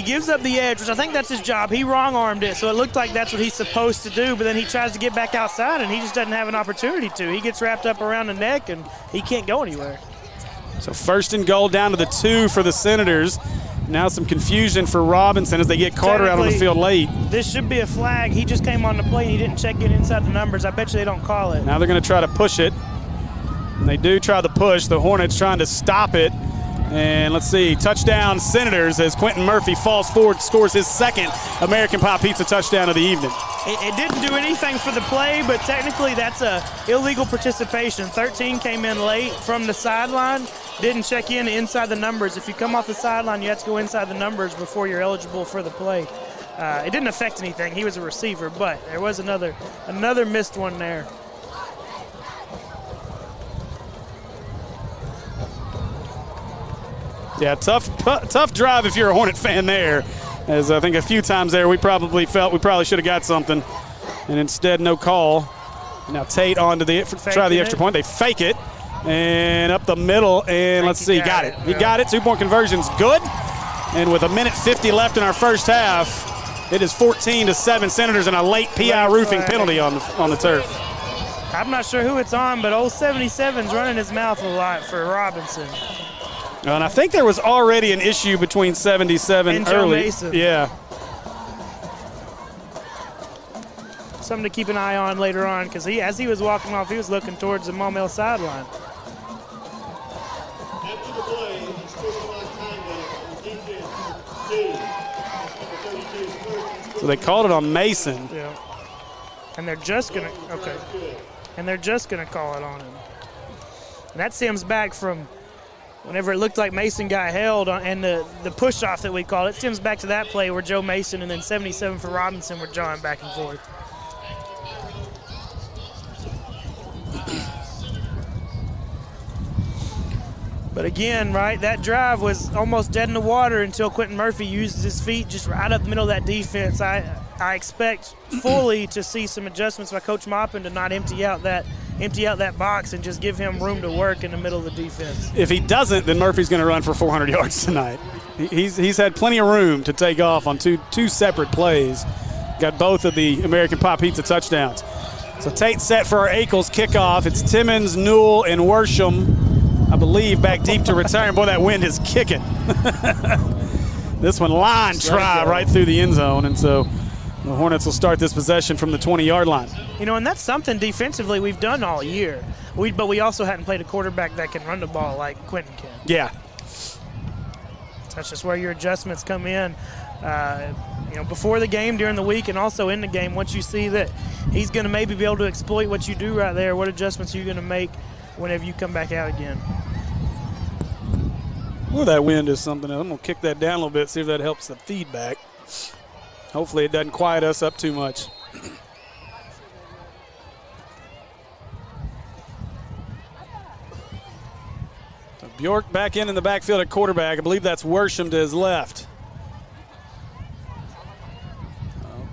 Speaker 2: gives up the edge, which I think that's his job. He wrong-armed it, so it looked like that's what he's supposed to do, but then he tries to get back outside, and he just doesn't have an opportunity to. He gets wrapped up around the neck, and he can't go anywhere.
Speaker 1: So 1st and goal down to the 2 for the Senators. Now some confusion for Robinson as they get Carter out on the field late.
Speaker 2: This should be a flag. He just came on the plate. He didn't check in inside the numbers. I bet you they don't call it.
Speaker 1: Now they're going to try to push it. And they do try the push. The Hornets trying to stop it. And let's see, touchdown Senators as Quentin Murphy falls forward, scores his 2nd American Pie Pizza touchdown of the evening.
Speaker 2: It didn't do anything for the play, but technically that's a illegal participation. 13 came in late from the sideline, didn't check in inside the numbers. If you come off the sideline, you have to go inside the numbers before you're eligible for the play. It didn't affect anything. He was a receiver, but there was another missed one there.
Speaker 1: Yeah, tough drive if you're a Hornet fan there. As I think a few times there we probably felt we probably should have got something. And instead, no call. Now Tate on to try the extra point. They fake it. And up the middle. And let's see, got it. He got it. 2-point conversion's good. And with 1:50 left in our first half, it is 14-7 Senators and a late PI roofing penalty on the turf.
Speaker 2: I'm not sure who it's on, but old 77's running his mouth a lot for Robinson.
Speaker 1: And I think there was already an issue between 77
Speaker 2: and
Speaker 1: early.
Speaker 2: Joe Mason.
Speaker 1: Yeah.
Speaker 2: Something to keep an eye on later on because as he was walking off, he was looking towards the Maumelle sideline.
Speaker 3: After the play, he scored on defense.
Speaker 1: So they called it on Mason.
Speaker 2: Yeah. And they're just gonna call it on him. And that stems back from whenever it looked like Mason got held and the push-off that we called, it stems back to that play where Joe Mason and then 77 for Robinson were jawing back and forth. But again, right, that drive was almost dead in the water until Quentin Murphy uses his feet just right up the middle of that defense. I expect fully to see some adjustments by Coach Maupin to not empty out that box and just give him room to work in the middle of the defense.
Speaker 1: If he doesn't, then Murphy's going to run for 400 yards tonight. He's had plenty of room to take off on two separate plays. Got both of the American Pie Pizza touchdowns. So Tate set for our Ackles kickoff. It's Timmons, Newell, and Worsham, I believe, back deep to return. Boy, that wind is kicking. This one line drive right through the end zone, and so the Hornets will start this possession from the 20-yard line.
Speaker 2: You know, and that's something defensively we've done all year. But we also hadn't played a quarterback that can run the ball like Quentin can.
Speaker 1: Yeah.
Speaker 2: That's just where your adjustments come in. Before the game, during the week, and also in the game. Once you see that he's going to maybe be able to exploit what you do right there, what adjustments are you going to make whenever you come back out again?
Speaker 1: Well, that wind is something else. I'm going to kick that down a little bit, see if that helps the feedback. Hopefully it doesn't quiet us up too much. So Bjork back in the backfield at quarterback. I believe that's Worsham to his left.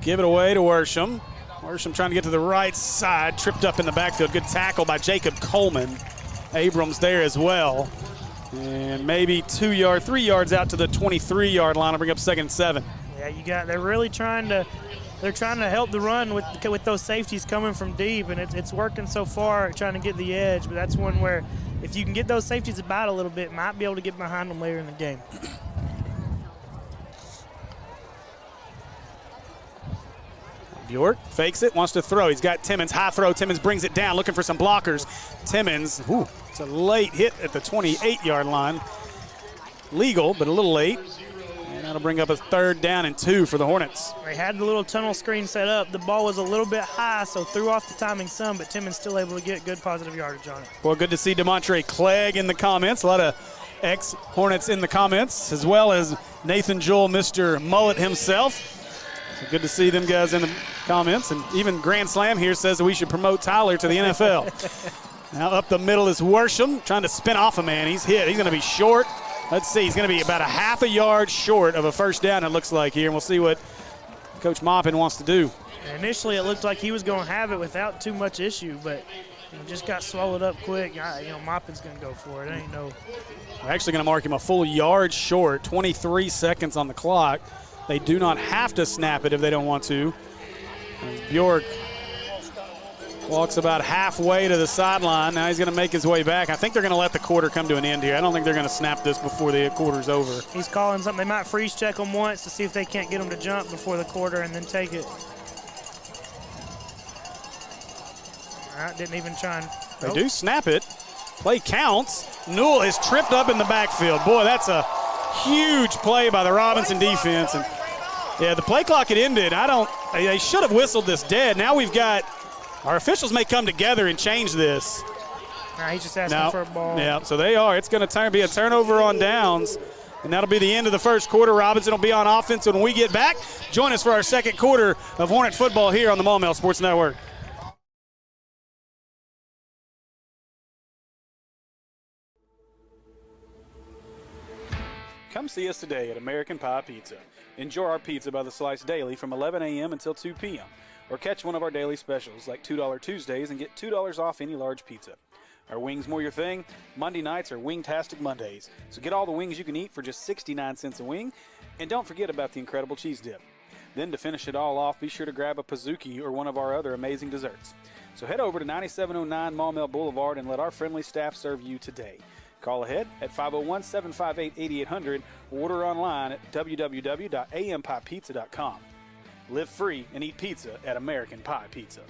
Speaker 1: Give it away to Worsham. Worsham trying to get to the right side, tripped up in the backfield. Good tackle by Jacob Coleman. Abrams there as well. And maybe 3 yards out to the 23-yard line. I'll bring up 2nd and 7.
Speaker 2: Yeah, they're really trying to help the run with those safeties coming from deep, and it's working so far, trying to get the edge. But that's one where if you can get those safeties about a little bit, might be able to get behind them later in the game.
Speaker 1: Bjork fakes it, wants to throw. He's got Timmons, high throw. Timmons brings it down, looking for some blockers. Timmons, it's a late hit at the 28-yard line. Legal, but a little late. And that'll bring up a 3rd down and 2 for the Hornets.
Speaker 2: They had the little tunnel screen set up. The ball was a little bit high, so threw off the timing some, but Timmons still able to get good positive yardage on it.
Speaker 1: Well, good to see DeMontre Clegg in the comments. A lot of ex-Hornets in the comments, as well as Nathan Joel, Mr. Mullet himself. So good to see them guys in the comments. And even Grand Slam here says that we should promote Tyler to the NFL. Now up the middle is Worsham, trying to spin off a man. He's hit. He's going to be short. Let's see. He's going to be about a half a yard short of a 1st down, it looks like here. And we'll see what Coach Maupin wants to do.
Speaker 2: Initially, it looked like he was going to have it without too much issue, but just got swallowed up quick. Maupin's going to go for it.
Speaker 1: We're actually going to mark him a full yard short, 23 seconds on the clock. They do not have to snap it if they don't want to. As Bjork walks about halfway to the sideline. Now he's going to make his way back. I think they're going to let the quarter come to an end here. I don't think they're going to snap this before the quarter's over.
Speaker 2: He's calling something. They might freeze check him once to see if they can't get him to jump before the quarter and then take it. All right, didn't even try and.
Speaker 1: They do snap it. Play counts. Newell is tripped up in the backfield. Boy, that's a huge play by the Robinson defense. And yeah, the play clock had ended. They should have whistled this dead. Now we've got, our officials may come together and change this.
Speaker 2: He's just asking for a ball.
Speaker 1: Yeah, so they are. It's going to be a turnover on downs, and that'll be the end of the 1st quarter. Robinson will be on offense when we get back. Join us for our 2nd quarter of Hornet football here on the Maumelle Sports Network. Come see us today at American Pie Pizza. Enjoy our pizza by the slice daily from 11 a.m. until 2 p.m. Or catch one of our daily specials like $2 Tuesdays and get $2 off any large pizza. Are wings more your thing? Monday nights are Wingtastic Mondays. So get all the wings you can eat for just 69 cents a wing. And don't forget about the incredible cheese dip. Then to finish it all off, be sure to grab a Pizookie or one of our other amazing desserts. So head over to 9709 Maumelle Boulevard and let our friendly staff serve you today. Call ahead at 501-758-8800 or order online at www.ampiepizza.com. Live free and eat pizza at American Pie Pizza.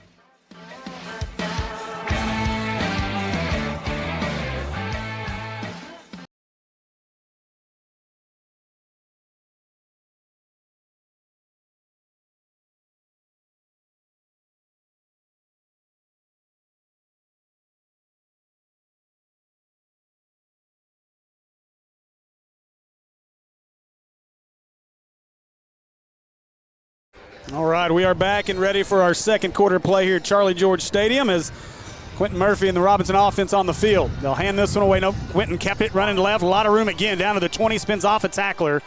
Speaker 1: All right, we are back and ready for our 2nd quarter play here at Charlie George Stadium as Quentin Murphy and the Robinson offense on the field. They'll hand this one away. No, Quentin kept it running left. A lot of room again. Down to the 20, spins off a tackler.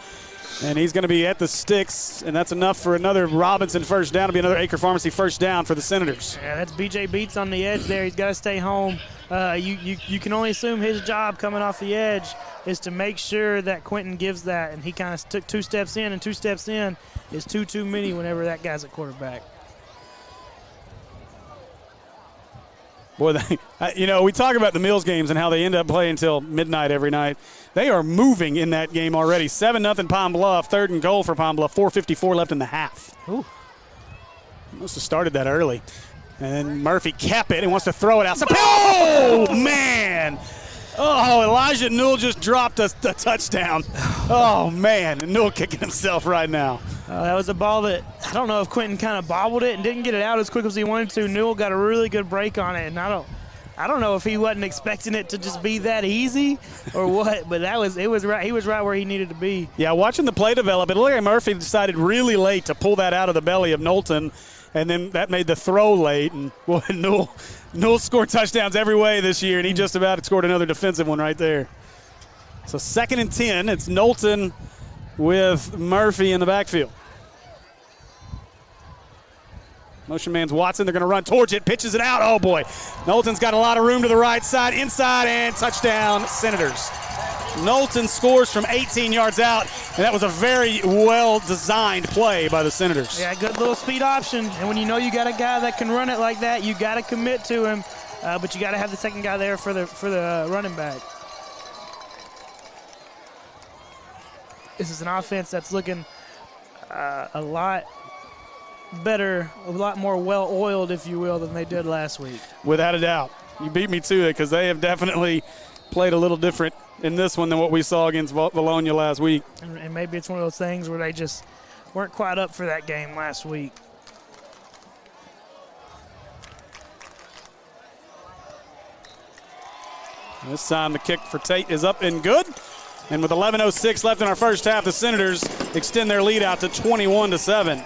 Speaker 1: And he's going to be at the sticks, and that's enough for another Robinson first down. It'll be another Acre Pharmacy first down for the Senators.
Speaker 2: Yeah, that's B.J. Beats on the edge there. He's got to stay home. You can only assume his job coming off the edge is to make sure that Quentin gives that, and he kind of took 2 steps in, and 2 steps in is too many whenever that guy's at quarterback.
Speaker 1: Boy, we talk about the Mills games and how they end up playing until midnight every night. They are moving in that game already. 7-0 Pine Bluff, 3rd and goal for Pine Bluff, 4:54 left in the half.
Speaker 2: Ooh.
Speaker 1: Must have started that early. And Murphy kept it and wants to throw it out. Oh, man. Oh, Elijah Newell just dropped a touchdown. Oh, man. And Newell kicking himself right now.
Speaker 2: That was a ball that I don't know if Quentin kind of bobbled it and didn't get it out as quick as he wanted to. Newell got a really good break on it, and I don't know if he wasn't expecting it to just be that easy or what, but it was right. He was right where he needed to be.
Speaker 1: Yeah, watching the play develop, it looked like Murphy decided really late to pull that out of the belly of Knowlton, and then that made the throw late. And boy, Newell scored touchdowns every way this year, and he just about scored another defensive one right there. So 2nd and 10. It's Knowlton with Murphy in the backfield. Motion man's Watson. They're going to run towards it. Pitches it out. Oh, boy. Knowlton's got a lot of room to the right side. Inside, and touchdown, Senators. Knowlton scores from 18 yards out, and that was a very well-designed play by the Senators.
Speaker 2: Yeah, good little speed option. And when you know you got a guy that can run it like that, you got to commit to him. But you got to have the second guy there for the running back. This is an offense that's looking a lot better, a lot more well-oiled, if you will, than they did last week.
Speaker 1: Without a doubt. You beat me to it because they have definitely played a little different in this one than what we saw against Bologna last week.
Speaker 2: And maybe it's one of those things where they just weren't quite up for that game last week.
Speaker 1: This time the kick for Tate is up and good. And with 11:06 left in our first half, the Senators extend their lead out to 21-7.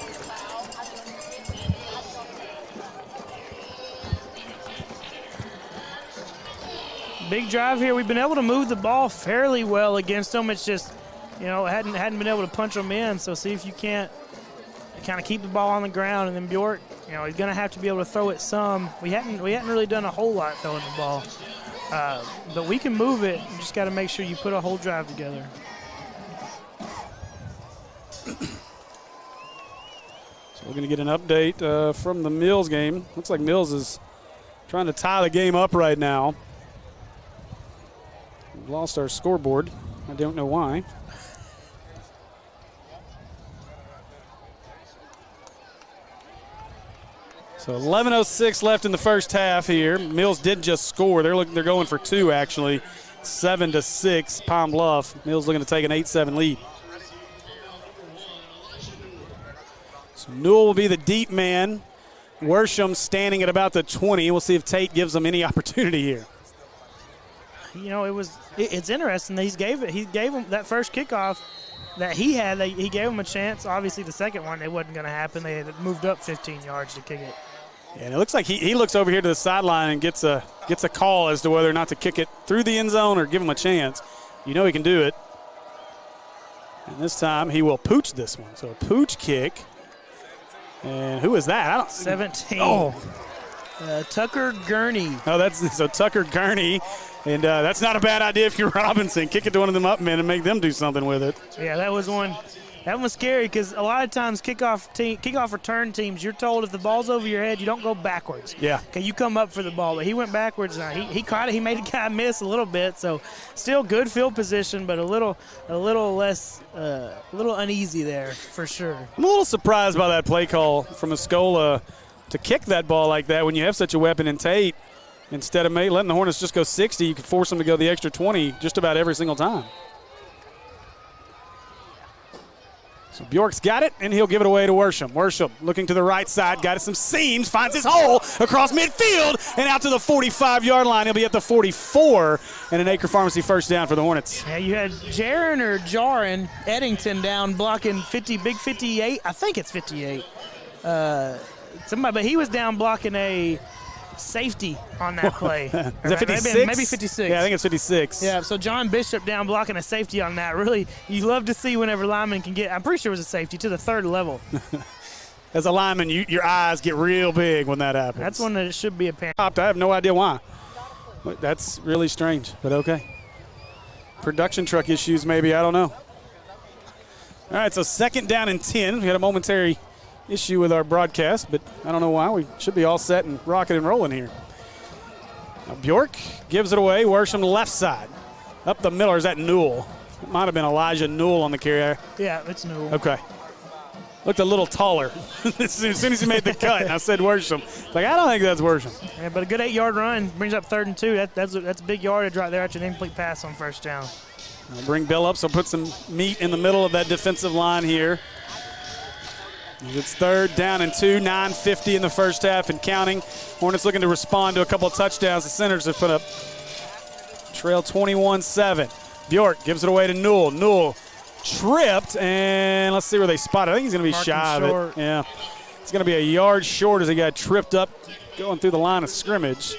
Speaker 2: Big drive here. We've been able to move the ball fairly well against them. It's just, hadn't been able to punch them in. So see if you can't kind of keep the ball on the ground. And then Bjork, he's going to have to be able to throw it some. We hadn't really done a whole lot throwing the ball. But we can move it. You just got to make sure you put a whole drive together.
Speaker 1: So we're going to get an update from the Mills game. Looks like Mills is trying to tie the game up right now. We've lost our scoreboard. I don't know why. So 11:06 left in the first half here. Mills did just score. They're going for 2 actually. 7-6 Pine Bluff. Mills looking to take an 8-7 lead. So Newell will be the deep man. Worsham standing at about the 20. We'll see if Tate gives them any opportunity here.
Speaker 2: It's interesting. He gave him that first kickoff that he had. He gave him a chance. Obviously, the second one, it wasn't going to happen. They had moved up 15 yards to kick it.
Speaker 1: Yeah, and it looks like he looks over here to the sideline and gets a call as to whether or not to kick it through the end zone or give him a chance. He can do it. And this time he will pooch this one. So a pooch kick. And who is that?
Speaker 2: 17.
Speaker 1: Oh.
Speaker 2: Tucker Gurney.
Speaker 1: Oh, so Tucker Gurney. And that's not a bad idea if you're Robinson. Kick it to one of them up men and make them do something with it.
Speaker 2: Yeah, that was one. That was scary because a lot of times kickoff return teams, you're told if the ball's over your head, you don't go backwards.
Speaker 1: Yeah.
Speaker 2: Okay, you come up for the ball. But he went backwards. He caught it. He made a guy miss a little bit. So still good field position, but a little less, a little uneasy there for sure.
Speaker 1: I'm a little surprised by that play call from Escola to kick that ball like that when you have such a weapon in Tate. Instead of letting the Hornets just go 60, you could force them to go the extra 20 just about every single time. So Bjork's got it, and he'll give it away to Worsham. Worsham looking to the right side, got some seams, finds his hole across midfield, and out to the 45-yard line. He'll be at the 44, and an Acre Pharmacy first down for the Hornets.
Speaker 2: Yeah, you had Jaron Eddington down blocking big 58. I think it's 58. But he was down blocking a safety on that play.
Speaker 1: Is that 56?
Speaker 2: Maybe 56.
Speaker 1: Yeah, I think it's 56.
Speaker 2: Yeah, so John Bishop down blocking a safety on that. Really, you love to see whenever linemen can get, I'm pretty sure it was a safety, to the third level.
Speaker 1: As a lineman, your eyes get real big when that happens.
Speaker 2: That's one that it should be a pan.
Speaker 1: I have no idea why. That's really strange, but okay. Production truck issues, maybe. I don't know. All right, so 2nd down and 10. We had a momentary issue with our broadcast, but I don't know why. We should be all set and rocking and rolling here. Now Bjork gives it away. Worsham left side. Up the middle. Is that Newell? It might have been Elijah Newell on the carry.
Speaker 2: Yeah, it's Newell.
Speaker 1: Okay. Looked a little taller as soon as he made the cut. And I said Worsham. Like, I don't think that's Worsham.
Speaker 2: Yeah, but a good 8-yard run brings up 3rd and 2. That's a big yardage right there after an incomplete pass on 1st down.
Speaker 1: I'll bring Bill up, so put some meat in the middle of that defensive line here. It's 3rd down and 2, 9:50 in the first half and counting. Hornets looking to respond to a couple of touchdowns the Senators have put up. Trail 21-7. Bjork gives it away to Newell. Newell tripped, and let's see where they spot it. I think he's going to be shy of it. Yeah. It's going to be a yard short as he got tripped up going through the line of scrimmage.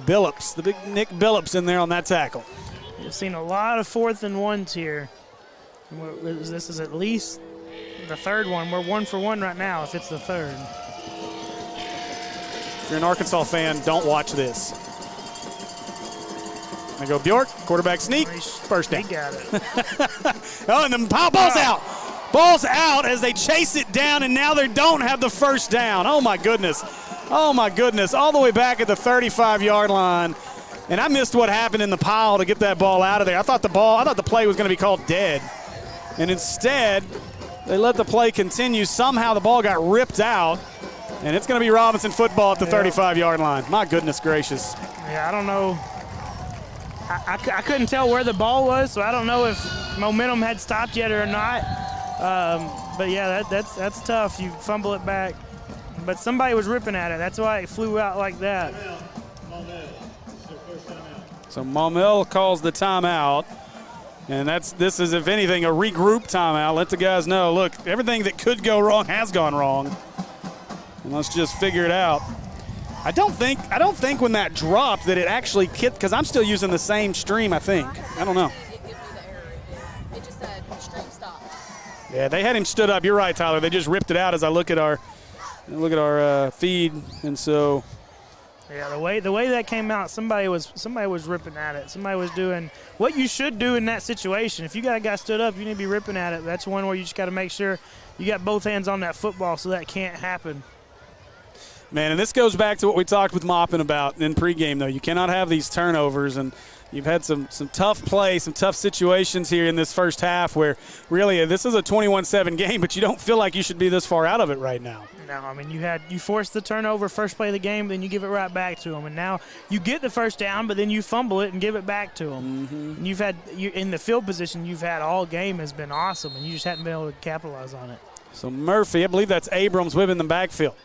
Speaker 1: Billups, the big Nick Billups in there on that tackle.
Speaker 2: You've seen a lot of 4th and 1s here. This is at least the 3rd one. We're 1 for 1 right now if it's the 3rd.
Speaker 1: If you're an Arkansas fan, don't watch this. There go Bjork, quarterback sneak, first down.
Speaker 2: He got it.
Speaker 1: Oh, and the ball's out. Ball's out as they chase it down, and now they don't have the first down. Oh, my goodness. Oh, my goodness. All the way back at the 35-yard line. And I missed what happened in the pile to get that ball out of there. I thought the play was going to be called dead. And instead, they let the play continue. Somehow the ball got ripped out, and it's going to be Robinson football at the 35-yard line. My goodness gracious.
Speaker 2: Yeah, I don't know. I couldn't tell where the ball was, so I don't know if momentum had stopped yet or not. But, yeah, that's tough. You fumble it back. But somebody was ripping at it. That's why it flew out like that.
Speaker 1: So Maumelle calls the timeout. And this is, if anything, a regroup timeout. Let the guys know, look, everything that could go wrong has gone wrong. And let's just figure it out. I don't think when that dropped that it actually hit, because I'm still using the same stream, I think. I don't know.
Speaker 4: It gave me the error. It just said stream stopped.
Speaker 1: Yeah, they had him stood up. You're right, Tyler. They just ripped it out as I look at our feed, and so.
Speaker 2: Yeah, the way that came out, somebody was ripping at it. Somebody was doing what you should do in that situation. If you got a guy stood up, you need to be ripping at it. That's one where you just got to make sure you got both hands on that football so that can't happen.
Speaker 1: Man, and this goes back to what we talked with Moppin about in pregame, though. You cannot have these turnovers, and you've had some tough play, some tough situations here in this first half where really this is a 21-7 game, but you don't feel like you should be this far out of it right now.
Speaker 2: No, I mean, you forced the turnover first play of the game, then you give it right back to them. And now you get the first down, but then you fumble it and give it back to them. Mm-hmm. And in the field position you've had all game has been awesome, and you just hadn't been able to capitalize on it.
Speaker 1: So Murphy, I believe that's Abrams whipping the backfield.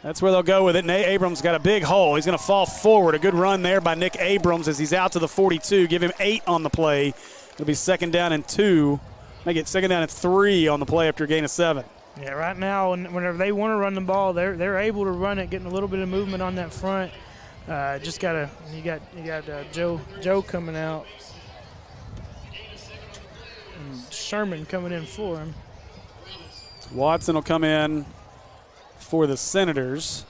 Speaker 1: That's where they'll go with it. And Abrams got a big hole. He's going to fall forward. A good run there by Nick Abrams as he's out to the 42. Give him 8 on the play. It'll be 2nd down and 2. Make it 2nd down and 3 on the play after a gain of 7.
Speaker 2: Yeah, right now, whenever they want to run the ball, they're able to run it, getting a little bit of movement on that front. You got Joe coming out, and Sherman coming in for him.
Speaker 1: Watson will come in for the Senators.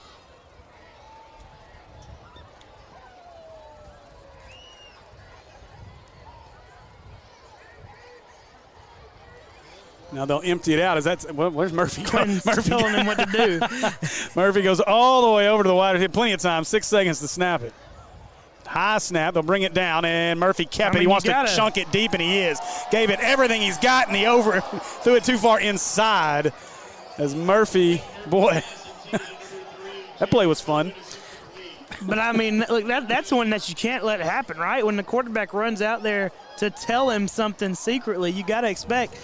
Speaker 1: Now they'll empty it out. Where's Murphy going?
Speaker 2: Murphy telling him what to do.
Speaker 1: Murphy goes all the way over to the wide. Had plenty of time, 6 seconds to snap it. High snap. They'll bring it down, and Murphy kept it. He wants to chunk it deep, and he is. Gave it everything he's got, and he threw it too far inside. As Murphy, boy, that play was fun.
Speaker 2: But, I mean, look, that's one that you can't let happen, right? When the quarterback runs out there to tell him something secretly, you got to expect,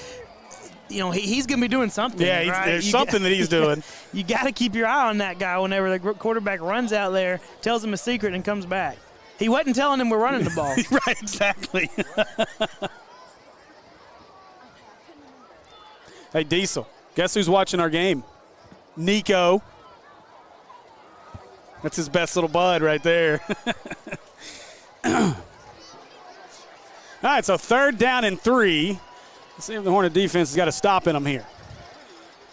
Speaker 2: he's going to be doing something.
Speaker 1: Yeah,
Speaker 2: right?
Speaker 1: There's something that he's doing.
Speaker 2: You got to keep your eye on that guy whenever the quarterback runs out there, tells him a secret, and comes back. He wasn't telling him we're running the ball.
Speaker 1: Right, exactly. Hey, Diesel, guess who's watching our game? Nico. That's his best little bud right there. All right, so 3rd down and 3. Let's see if the Hornet defense has got a stop in them here.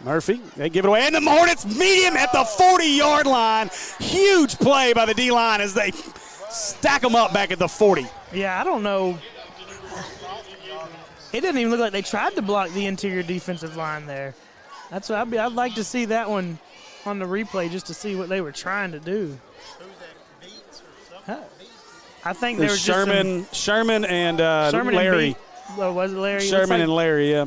Speaker 1: Murphy, they give it away, and the Hornets meet him at the 40-yard line. Huge play by the D-line as they stack them up back at the 40.
Speaker 2: Yeah, I don't know. It didn't even look like they tried to block the interior defensive line there. That's what I'd like to see that one on the replay just to see what they were trying to do. I think they were
Speaker 1: Sherman and
Speaker 2: Sherman
Speaker 1: Larry.
Speaker 2: And was it Larry?
Speaker 1: Sherman and Larry, yeah.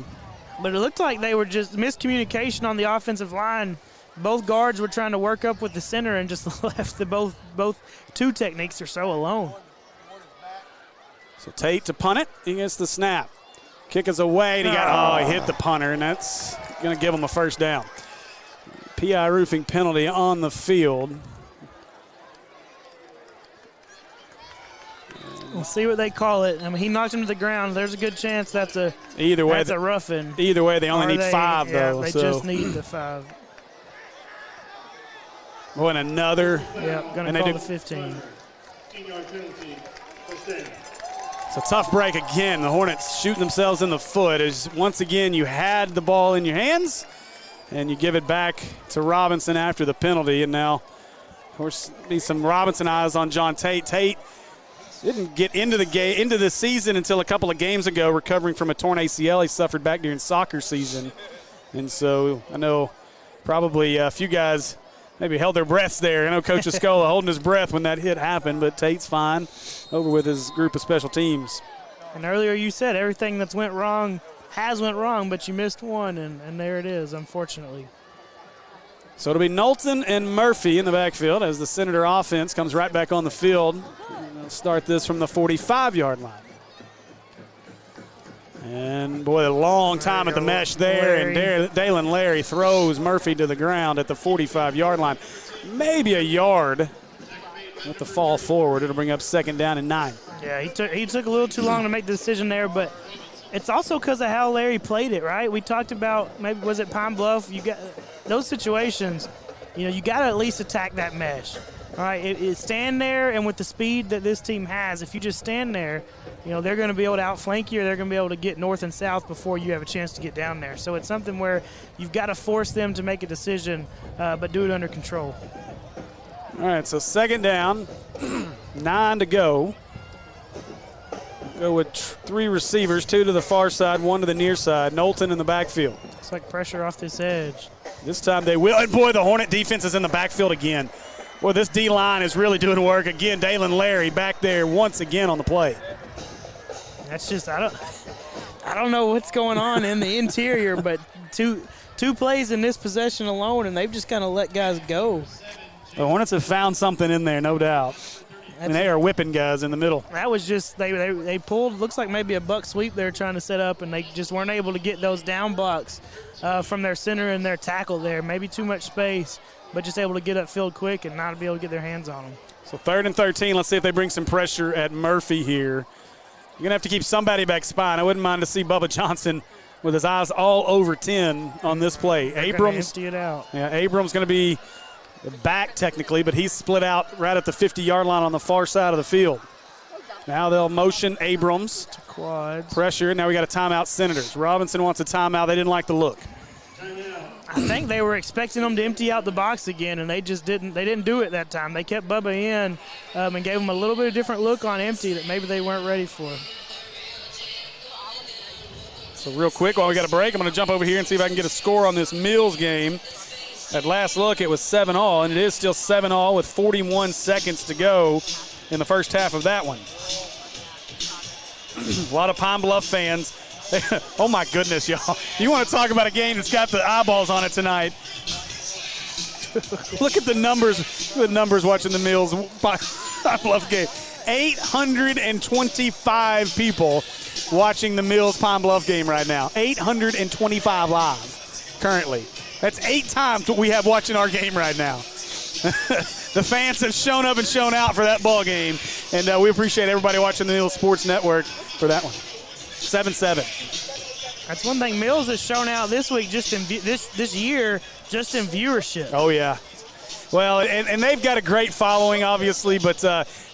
Speaker 2: But it looked like they were just miscommunication on the offensive line. Both guards were trying to work up with the center and just left the both two techniques or so alone.
Speaker 1: So Tate to punt it. He gets the snap. Kick is away, and he hit the punter, and that's going to give him a 1st down. PI roofing penalty on the field.
Speaker 2: We'll see what they call it. I mean, he knocked him to the ground. There's a good chance that's a roughing.
Speaker 1: Either way, they only need 5, though.
Speaker 2: They just need the 5.
Speaker 1: Oh, and another.
Speaker 2: Yeah, going to call the 15.
Speaker 1: It's a tough break again. The Hornets shooting themselves in the foot as once again you had the ball in your hands and you give it back to Robinson after the penalty. And now, of course, need some Robinson eyes on John Tate. Tate didn't get into the season until a couple of games ago, recovering from a torn ACL he suffered back during soccer season. And so I know probably a few guys maybe held their breaths there. I know Coach Escola holding his breath when that hit happened, but Tate's fine over with his group of special teams.
Speaker 2: And earlier you said everything that's went wrong has went wrong, but you missed one, and there it is, unfortunately.
Speaker 1: So it'll be Knowlton and Murphy in the backfield as the Senator offense comes right back on the field. They'll start this from the 45-yard line. And, boy, a long time at the mesh there, and Dalen Larry throws Murphy to the ground at the 45-yard line. Maybe a yard with the fall forward. It'll bring up 2nd down and 9.
Speaker 2: Yeah, he took a little too long to make the decision there, but it's also because of how Larry played it, right? We talked about, maybe was it Pine Bluff? You got those situations, you got to at least attack that mesh. All right, it stand there, and with the speed that this team has, if you just stand there, they're going to be able to outflank you, or they're going to be able to get north and south before you have a chance to get down there. So it's something where you've got to force them to make a decision, but do it under control.
Speaker 1: All right, so 2nd down, 9 to go. Go with 3 receivers, 2 to the far side, 1 to the near side. Knowlton in the backfield.
Speaker 2: It's like pressure off this edge.
Speaker 1: This time they will. And, boy, the Hornet defense is in the backfield again. Boy, this D-line is really doing work. Again, Dalen Larry back there once again on the play.
Speaker 2: That's just, I don't know what's going on in the interior, but two plays in this possession alone, and they've just kind of let guys go.
Speaker 1: The Hornets have found something in there, no doubt. And they are whipping guys in the middle.
Speaker 2: That was just, they pulled, looks like maybe a buck sweep they were trying to set up, and they just weren't able to get those down blocks from their center and their tackle there. Maybe too much space, but just able to get upfield quick and not be able to get their hands on them.
Speaker 1: So 3rd and 13. Let's see if they bring some pressure at Murphy here. You're going to have to keep somebody back spine. I wouldn't mind to see Bubba Johnson with his eyes all over 10 on this play. Abrams,
Speaker 2: empty it out.
Speaker 1: Yeah, Abrams going to be the back technically, but he's split out right at the 50-yard line on the far side of the field. Now they'll motion Abrams.
Speaker 2: To quads.
Speaker 1: Pressure. Now we got a timeout, Senators. Robinson wants a timeout. They didn't like the look.
Speaker 2: I think they were expecting them to empty out the box again, and they just didn't. They didn't do it that time. They kept Bubba in and gave him a little bit of different look on empty that maybe they weren't ready for.
Speaker 1: So real quick, while we got a break, I'm going to jump over here and see if I can get a score on this Mills game. At last look, it was 7-all, and it is still 7-all with 41 seconds to go in the first half of that one. A lot of Pine Bluff fans. Oh, my goodness, y'all. You want to talk about a game that's got the eyeballs on it tonight. Look at the numbers watching the Mills Pine Bluff game. 825 people watching the Mills Pine Bluff game right now. 825 live currently. That's 8 times what we have watching our game right now. The fans have shown up and shown out for that ball game, and we appreciate everybody watching the Mills Sports Network for that one. 7-7.
Speaker 2: That's one thing Mills has shown out this week, just in this year, just in viewership.
Speaker 1: Oh, yeah. Well, and they've got a great following, obviously, but,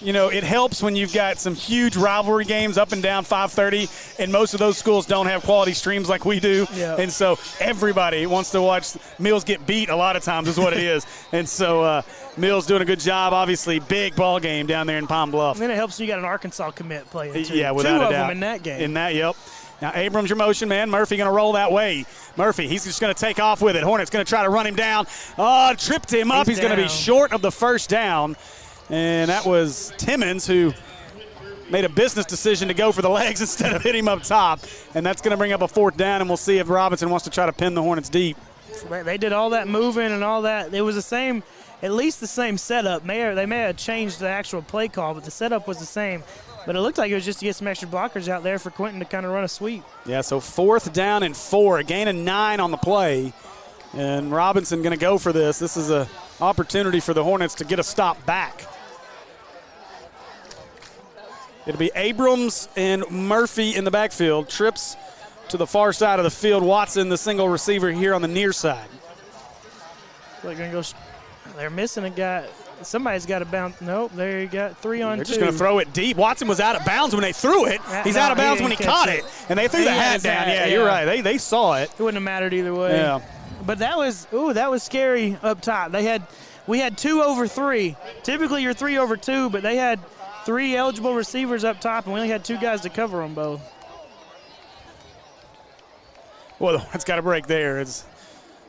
Speaker 1: it helps when you've got some huge rivalry games up and down 530, and most of those schools don't have quality streams like we do.
Speaker 2: Yeah.
Speaker 1: And so everybody wants to watch Mills get beat a lot of times is what it is. And so Mills doing a good job, obviously. Big ball game down there in Palm Bluff.
Speaker 2: And then it helps you got an Arkansas commit playing, too.
Speaker 1: Yeah, without
Speaker 2: Two
Speaker 1: a
Speaker 2: of
Speaker 1: doubt.
Speaker 2: them in that game.
Speaker 1: Yep. Now, Abrams, your motion man. Murphy going to roll that way. Murphy, he's just going to take off with it. Hornets going to try to run him down. Oh, tripped him up. He's going to be short of the first down. And that was Timmons who made a business decision to go for the legs instead of hit him up top. And that's going to bring up a 4th down, and we'll see if Robinson wants to try to pin the Hornets deep.
Speaker 2: They did all that moving and all that. It was the same, at least the same setup. They may have changed the actual play call, but the setup was the same. But it looked like it was just to get some extra blockers out there for Quentin to kind of run a sweep.
Speaker 1: Yeah, so 4th down and 4, a gain of 9 on the play. And Robinson going to go for this. This is an opportunity for the Hornets to get a stop back. It'll be Abrams and Murphy in the backfield. Trips to the far side of the field. Watson, the single receiver here on the near side.
Speaker 2: They're going to go. They're missing a guy. Somebody's got to bounce. Nope, there you got 3 on 2.
Speaker 1: They're just going to throw it deep. Watson was out of bounds when they threw it. He's out of bounds when he caught it. And they threw the hat down. Yeah, you're right. They saw it.
Speaker 2: It wouldn't have mattered either way.
Speaker 1: Yeah.
Speaker 2: But that was scary up top. We had 2 over 3. Typically you're 3 over 2, but they had 3 eligible receivers up top, and we only had 2 guys to cover them both.
Speaker 1: Well, it's got a break there. It's,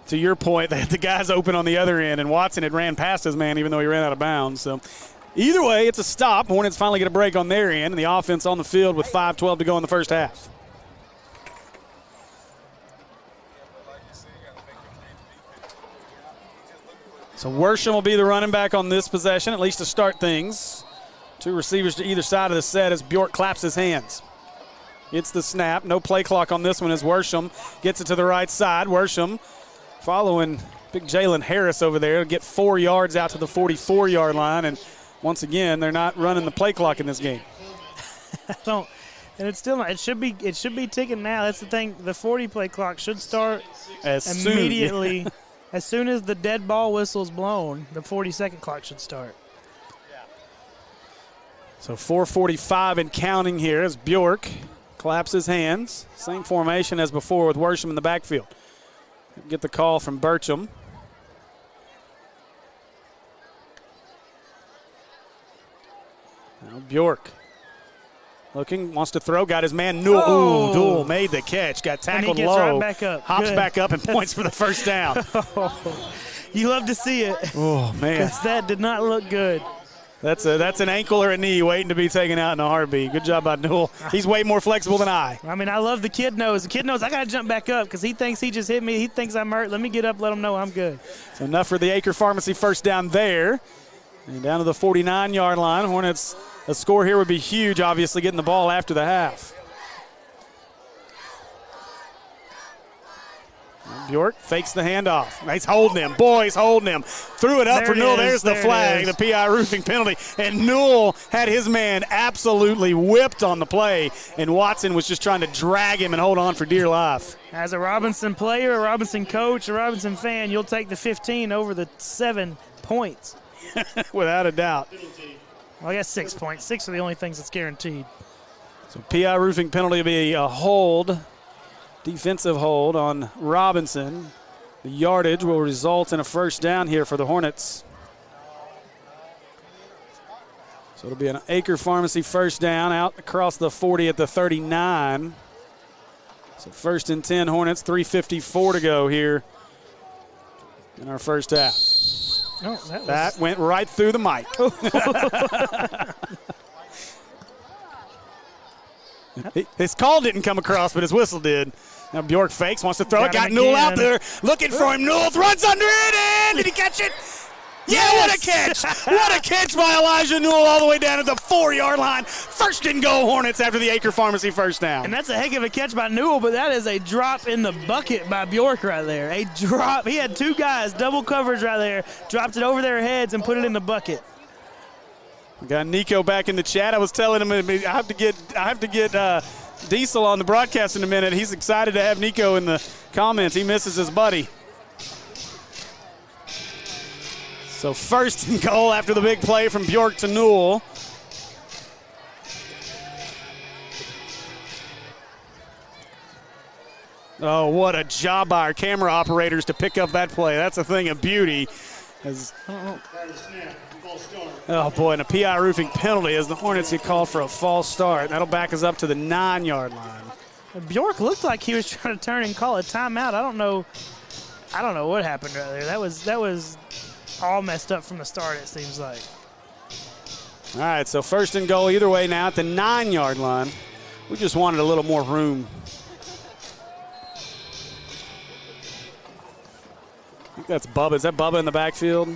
Speaker 1: to your point, they had the guys open on the other end, and Watson had ran past his man even though he ran out of bounds. So either way, it's a stop. Hornets finally get a break on their end, and the offense on the field with 5:12 to go in the first half. So Worsham will be the running back on this possession, at least to start things. 2 receivers to either side of the set as Bjork claps his hands. It's the snap. No play clock on this one as Worsham gets it to the right side. Worsham following big Jalen Harris over there to get 4 yards out to the 44-yard line. And once again, they're not running the play clock in this game.
Speaker 2: And it's still not. It should be ticking now. That's the thing. The 40 play clock should start immediately. As soon as the dead ball whistle is blown, the 40-second clock should start.
Speaker 1: So 4:45 and counting here as Bjork claps his hands. Same formation as before with Worsham in the backfield. Get the call from Burcham. Now Bjork looking, wants to throw, got his man Newell.
Speaker 2: Oh.
Speaker 1: Ooh, Newell made the catch, got tackled
Speaker 2: and he gets
Speaker 1: low.
Speaker 2: right back up.
Speaker 1: Hops
Speaker 2: Good.
Speaker 1: back up and points for the first down.
Speaker 2: You love to see it.
Speaker 1: Oh, man.
Speaker 2: Because that did not look good.
Speaker 1: That's an ankle or a knee waiting to be taken out in a heartbeat. Good job by Newell. He's way more flexible than I.
Speaker 2: I mean, I love the kid knows. The kid knows I got to jump back up because he thinks he just hit me. He thinks I'm hurt. Let me get up, let him know I'm good.
Speaker 1: So enough for the Acre Pharmacy first down there. And down to the 49-yard line. Hornets, a score here would be huge, obviously, getting the ball after the half. Bjork fakes the handoff. He's holding him. Boy, he's holding him. Threw it up for Newell. There's the flag, the PI roofing penalty. And Newell had his man absolutely whipped on the play, and Watson was just trying to drag him and hold on for dear life.
Speaker 2: As a Robinson player, a Robinson coach, a Robinson fan, you'll take the 15 over the 7 points.
Speaker 1: Without a doubt.
Speaker 2: Well, I guess 6 points. 6 are the only things that's guaranteed.
Speaker 1: So PI roofing penalty will be a hold. Defensive hold on Robinson. The yardage will result in a first down here for the Hornets. So it'll be an Acre Pharmacy first down out across the 40 at the 39. So 1st and 10 Hornets, 3:54 to go here in our first half.
Speaker 2: No,
Speaker 1: that went right through the mic. His call didn't come across, but his whistle did. Now Bjork fakes, wants to throw it. Got Newell out there looking for him. Newell runs under it, and did he catch it? Yeah, yes! What a catch. What a catch by Elijah Newell all the way down at the 4-yard line. 1st and goal Hornets after the Acre Pharmacy first down.
Speaker 2: And that's a heck of a catch by Newell, but that is a drop in the bucket by Bjork right there. A drop. He had 2 guys, double coverage right there, dropped it over their heads and put it in the bucket.
Speaker 1: We got Nico back in the chat. I was telling him I have to get Diesel on the broadcast in a minute. He's excited to have Nico in the comments. He misses his buddy. So first and goal after the big play from Bjork to Newell. Oh, what a job by our camera operators to pick up that play. That's a thing of beauty. Oh, boy, and a PI roofing penalty as the Hornets get called for a false start. That'll back us up to the 9-yard line.
Speaker 2: Bjork looked like he was trying to turn and call a timeout. I don't know what happened right there. That was all messed up from the start, it seems like.
Speaker 1: All right, so first and goal either way now at the 9-yard line. We just wanted a little more room. I think that's Bubba. Is that Bubba in the backfield?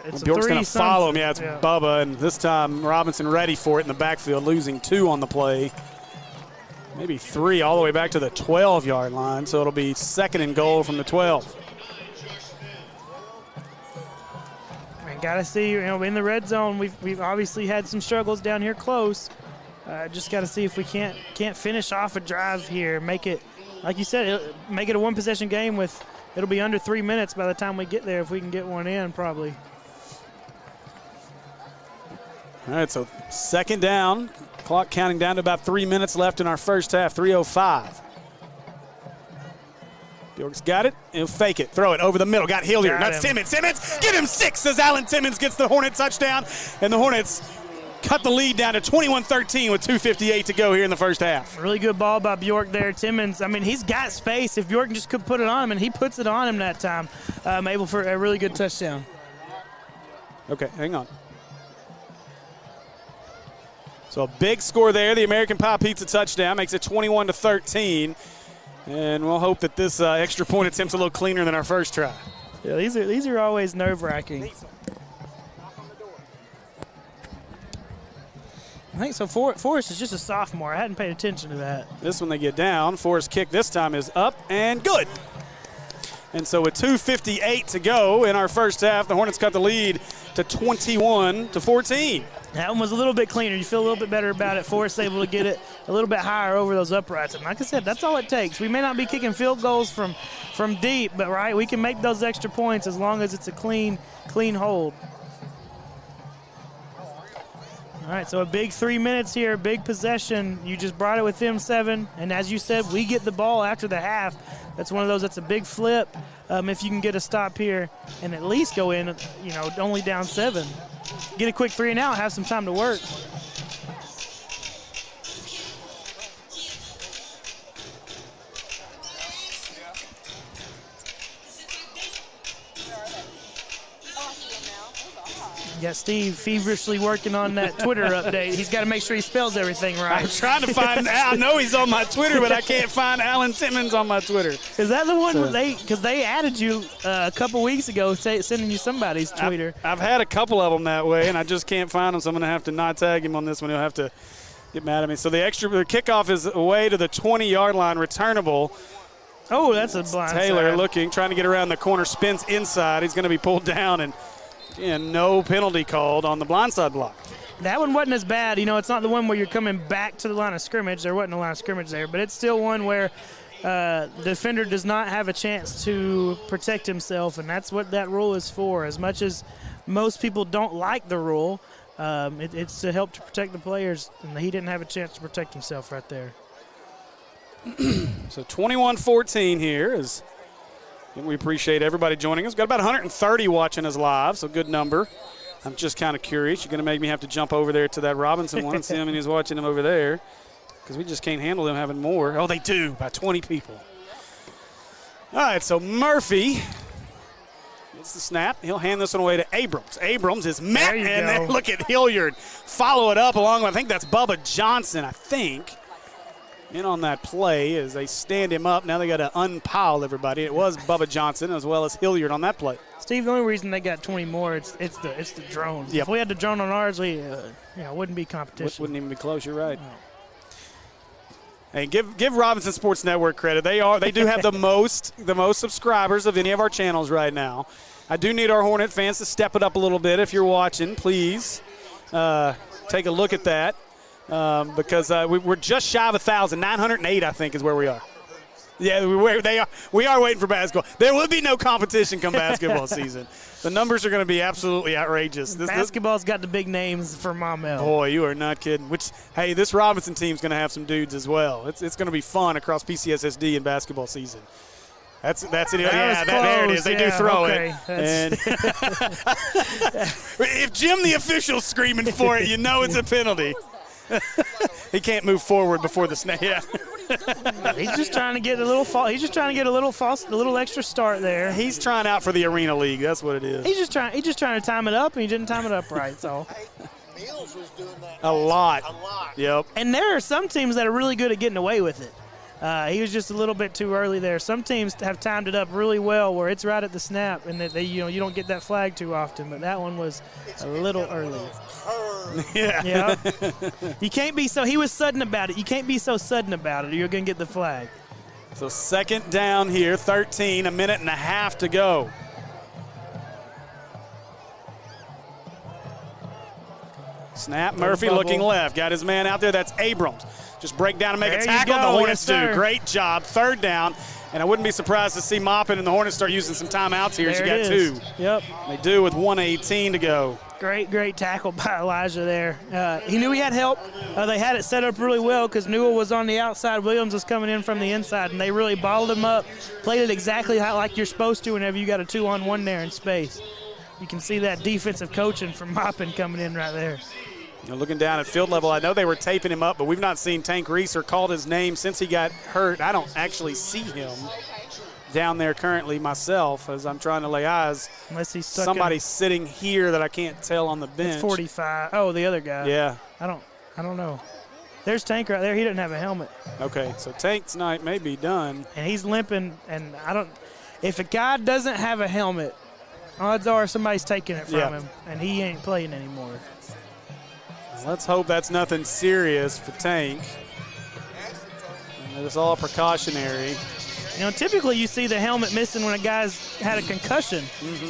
Speaker 2: It's
Speaker 1: Bjork's going to follow him. Yeah, it's
Speaker 2: yeah.
Speaker 1: Bubba, and this time Robinson ready for it in the backfield, losing 2 on the play. Maybe 3 all the way back to the 12-yard line, so it'll be second and goal from the 12.
Speaker 2: And got to see, in the red zone, we've obviously had some struggles down here close. Just got to see if we can't finish off a drive here, make it, like you said, make it a one-possession game with. It'll be under 3 minutes by the time we get there if we can get one in, probably.
Speaker 1: All right, so second down. Clock counting down to about 3 minutes left in our first half, 3:05. Bjork's got it. He'll fake it. Throw it over the middle. Got Hilliard. That's Timmons. Timmons, give him 6 as Alan Timmons gets the Hornet touchdown. And the Hornets cut the lead down to 21-13 with 2:58 to go here in the first half.
Speaker 2: Really good ball by Bjork there. Timmons, he's got space. If Bjork just could put it on him, and he puts it on him that time, able for a really good touchdown.
Speaker 1: Okay, hang on. So a big score there. The American Pie Pizza touchdown makes it 21-13. And we'll hope that this extra point attempt's a little cleaner than our first try.
Speaker 2: Yeah, these are always nerve-wracking. I think so. Forrest is just a sophomore. I hadn't paid attention to that.
Speaker 1: This one they get down. Forrest's kick this time is up and good. And so with 2:58 to go in our first half, the Hornets cut the lead to 21-14.
Speaker 2: That one was a little bit cleaner. You feel a little bit better about it. Forrest able to get it a little bit higher over those uprights. And like I said, that's all it takes. We may not be kicking field goals from deep, but right, we can make those extra points as long as it's a clean hold. All right, so a big 3 minutes here, big possession. You just brought it with them 7, and as you said, we get the ball after the half. That's one of those that's a big flip if you can get a stop here and at least go in, only down 7. Get a quick 3 and out, have some time to work. You got Steve feverishly working on that Twitter update. He's got to make sure he spells everything right.
Speaker 1: I'm trying to find I know he's on my Twitter, but I can't find Alan Timmons on my Twitter.
Speaker 2: Is that the one because they added you a couple weeks ago, sending you somebody's Twitter?
Speaker 1: I've had a couple of them that way, and I just can't find them, so I'm going to have to not tag him on this one. He'll have to get mad at me. So the kickoff is away to the 20-yard line, returnable.
Speaker 2: Oh, that's a blind
Speaker 1: Taylor
Speaker 2: side.
Speaker 1: looking, trying to get around the corner, spins inside. He's going to be pulled down, and no penalty called on the blindside block.
Speaker 2: That one wasn't as bad. It's not the one where you're coming back to the line of scrimmage. There wasn't a line of scrimmage there, but it's still one where the defender does not have a chance to protect himself, and that's what that rule is for. As much as most people don't like the rule, it's to help to protect the players, and he didn't have a chance to protect himself right there.
Speaker 1: So 21-14 here is. And we appreciate everybody joining us. Got about 130 watching us live, so good number. I'm just kind of curious. You're going to make me have to jump over there to that Robinson one and see how many is watching them over there, because we just can't handle them having more. Oh, they do, by 20 people. All right, so Murphy gets the snap. He'll hand this one away to Abrams. Abrams is met, and then look at Hilliard. Follow it up along with, I think that's Bubba Johnson, I think. In on that play as they stand him up. Now they got to unpile everybody. It was Bubba Johnson as well as Hilliard on that play.
Speaker 2: Steve, the only reason they got 20 more, it's the drones.
Speaker 1: Yep.
Speaker 2: If we had the drone on ours, we wouldn't be competition.
Speaker 1: Wouldn't even be close. You're right. No. Hey, give Robinson Sports Network credit. They do have the most subscribers of any of our channels right now. I do need our Hornet fans to step it up a little bit. If you're watching, please take a look at that. Because we're just shy of 1,000. 908, I think, is where we are. Yeah, we are waiting for basketball. There will be no competition come basketball season. The numbers are going to be absolutely outrageous.
Speaker 2: Basketball's got the big names for Maumelle.
Speaker 1: Boy, you are not kidding. Hey, this Robinson team's going to have some dudes as well. It's going to be fun across PCSSD in basketball season. That's it. There it is. They do throw it. And if Jim the official's screaming for it, you know it's a penalty. He can't move forward before the snap. Yeah.
Speaker 2: He's just trying to get a little. He's just trying to get a little extra start there.
Speaker 1: He's trying out for the Arena League. That's what it is.
Speaker 2: He's just trying to time it up, and he didn't time it up right. So.
Speaker 3: Mills was doing that.
Speaker 1: A lot. Yep.
Speaker 2: And there are some teams that are really good at getting away with it. He was just a little bit too early there. Some teams have timed it up really well, where it's right at the snap, and that you don't get that flag too often. But that one was a little early. Yeah. You can't be so. He was sudden about it. You can't be so sudden about it, or you're gonna get the flag.
Speaker 1: So second down here, 13, a minute and a half to go. Snap, Murphy looking left. Got his man out there. That's Abrams. Just break down and make a tackle. The Hornets do. Great job. Third down. And I wouldn't be surprised to see Maupin and the Hornets start using some timeouts here as you got two.
Speaker 2: Yep.
Speaker 1: They do with 1:18 to go.
Speaker 2: Great tackle by Elijah there. He knew he had help. They had it set up really well because Newell was on the outside. Williams was coming in from the inside, and they really balled him up, played it exactly like you're supposed to whenever you got a 2-on-1 there in space. You can see that defensive coaching from Maupin coming in right there.
Speaker 1: Looking down at field level, I know they were taping him up, but we've not seen Tank Reese or called his name since he got hurt. I don't actually see him down there currently myself as I'm trying to lay eyes.
Speaker 2: Unless he's stuck
Speaker 1: somebody sitting here that I can't tell on the bench.
Speaker 2: It's 45. Oh, the other guy.
Speaker 1: Yeah.
Speaker 2: I don't know. There's Tank right there. He doesn't have a helmet.
Speaker 1: Okay, so Tank's night may be done.
Speaker 2: And he's limping, and if a guy doesn't have a helmet, odds are somebody's taking it from him, and he ain't playing anymore.
Speaker 1: Let's hope that's nothing serious for Tank. And it's all precautionary.
Speaker 2: Typically you see the helmet missing when a guy's had a concussion.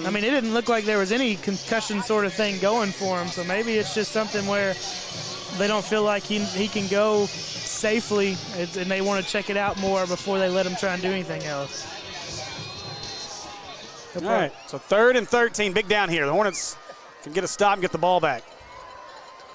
Speaker 2: I mean, it didn't look like there was any concussion sort of thing going for him, so maybe it's just something where they don't feel like he can go safely, and they want to check it out more before they let him try and do anything else.
Speaker 1: All right, so 3rd and 13, big down here. The Hornets can get a stop and get the ball back.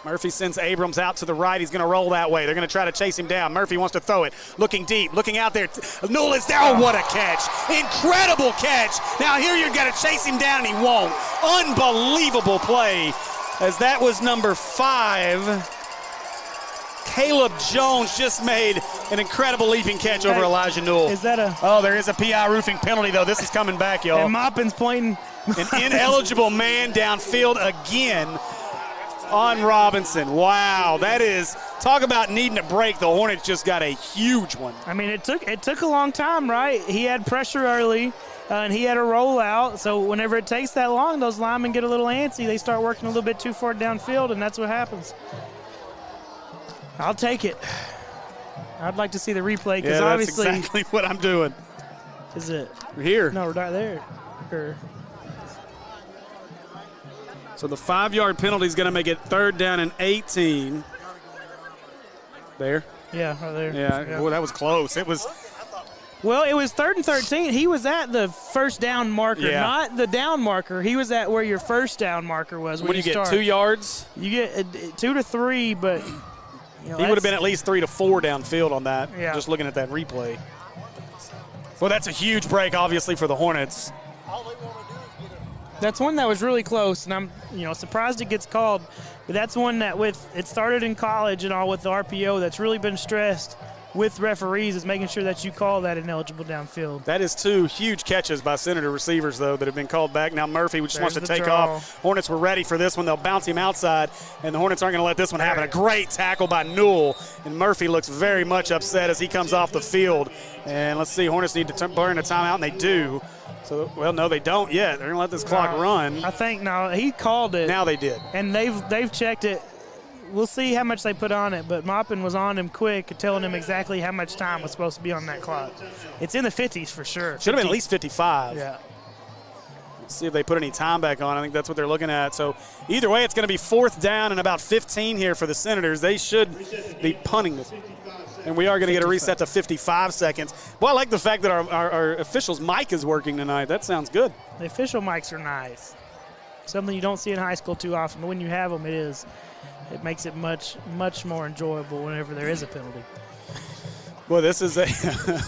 Speaker 1: Murphy sends Abrams out to the right. He's going to roll that way. They're going to try to chase him down. Murphy wants to throw it. Looking deep, looking out there. Newell is there. Oh, what a catch. Incredible catch. Now here you're going to chase him down, and he won't. Unbelievable play, as that was number 5. Caleb Jones just made an incredible leaping catch over Elijah Newell.
Speaker 2: Is that
Speaker 1: Oh, there is a PI roofing penalty, though. This is coming back, y'all.
Speaker 2: And Maupin's pointing.
Speaker 1: An ineligible man downfield again on Robinson. Wow, that is, talk about needing a break. The Hornets just got a huge one.
Speaker 2: I mean, it took a long time, right? He had pressure early, and he had a rollout. So whenever it takes that long, those linemen get a little antsy. They start working a little bit too far downfield, and that's what happens. I'll take it. I'd like to see the replay because obviously.
Speaker 1: That's exactly what I'm doing.
Speaker 2: Is it?
Speaker 1: Here.
Speaker 2: No, right there.
Speaker 1: So the 5-yard penalty is going to make it 3rd down and 18. There.
Speaker 2: Yeah, right there.
Speaker 1: Yeah. Well, that was close. It was
Speaker 2: 3rd and 13. He was at the first down marker, not the down marker. He was at where your first down marker was.
Speaker 1: What do you get, 2 yards?
Speaker 2: You get 2 to 3, but
Speaker 1: he would have been at least 3 to 4 downfield on that, just looking at that replay. Well, that's a huge break, obviously, for the Hornets.
Speaker 2: That's one that was really close, and I'm surprised it gets called. But that's one that it started in college and all with the RPO that's really been stressed with referees is making sure that you call that ineligible downfield.
Speaker 1: That is 2 huge catches by Senator receivers, though, that have been called back. Now Murphy just wants to take off. Hornets were ready for this one. They'll bounce him outside, and the Hornets aren't going to let this one happen. A great tackle by Newell, and Murphy looks very much upset as he comes off the field. And let's see, Hornets need to burn a timeout, and they do. So, well, no, they don't yet. They're going to let this clock run.
Speaker 2: I think, he called it.
Speaker 1: Now they did.
Speaker 2: And they've checked it. We'll see how much they put on it, but Maupin was on him quick, telling him exactly how much time was supposed to be on that clock. It's in the 50s for sure.
Speaker 1: Should have been at least 55.
Speaker 2: Yeah.
Speaker 1: Let's see if they put any time back on. I think that's what they're looking at. So either way, it's going to be 4th down and about 15 here for the Senators. They should be punting this. And we are going to get a reset to 55 seconds. Well, I like the fact that our official's mic is working tonight. That sounds good.
Speaker 2: The official mics are nice. Something you don't see in high school too often, but when you have them, it makes it much, much more enjoyable whenever there is a penalty.
Speaker 1: Well, this is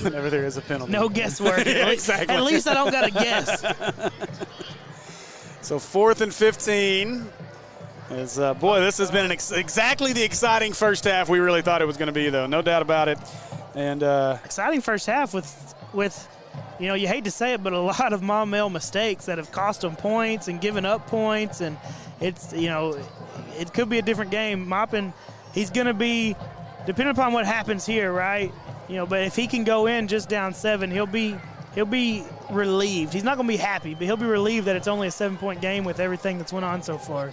Speaker 1: whenever there is a penalty.
Speaker 2: No guesswork.
Speaker 1: Yeah, exactly.
Speaker 2: At least I don't got to guess.
Speaker 1: So 4th and 15. Boy, this has been exactly the exciting first half we really thought it was going to be, though. No doubt about it. And
Speaker 2: exciting first half with you hate to say it, but a lot of Maumelle mistakes that have cost them points and given up points. And it's, it could be a different game. Maupin, he's going to be, depending upon what happens here, right? But if he can go in just down 7, he'll be relieved. He's not going to be happy, but he'll be relieved that it's only a 7-point game with everything that's went on so far.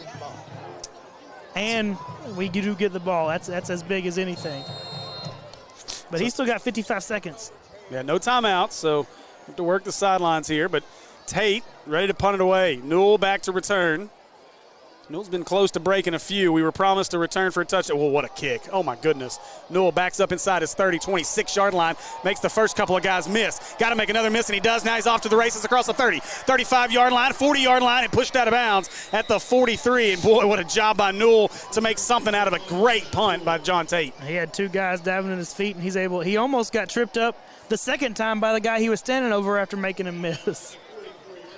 Speaker 2: And we do get the ball. That's as big as anything. But he's still got 55 seconds.
Speaker 1: Yeah, no timeouts, so we have to work the sidelines here. But Tate ready to punt it away. Newell back to return. Newell's been close to breaking a few. We were promised a return for a touchdown. Well, what a kick. Oh, my goodness. Newell backs up inside his 30, 26-yard line. Makes the first couple of guys miss. Got to make another miss, and he does. Now he's off to the races across the 30, 35-yard line, 40-yard line, and pushed out of bounds at the 43. And, boy, what a job by Newell to make something out of a great punt by John Tate.
Speaker 2: He had 2 guys diving at his feet, and he almost got tripped up the second time by the guy he was standing over after making him miss.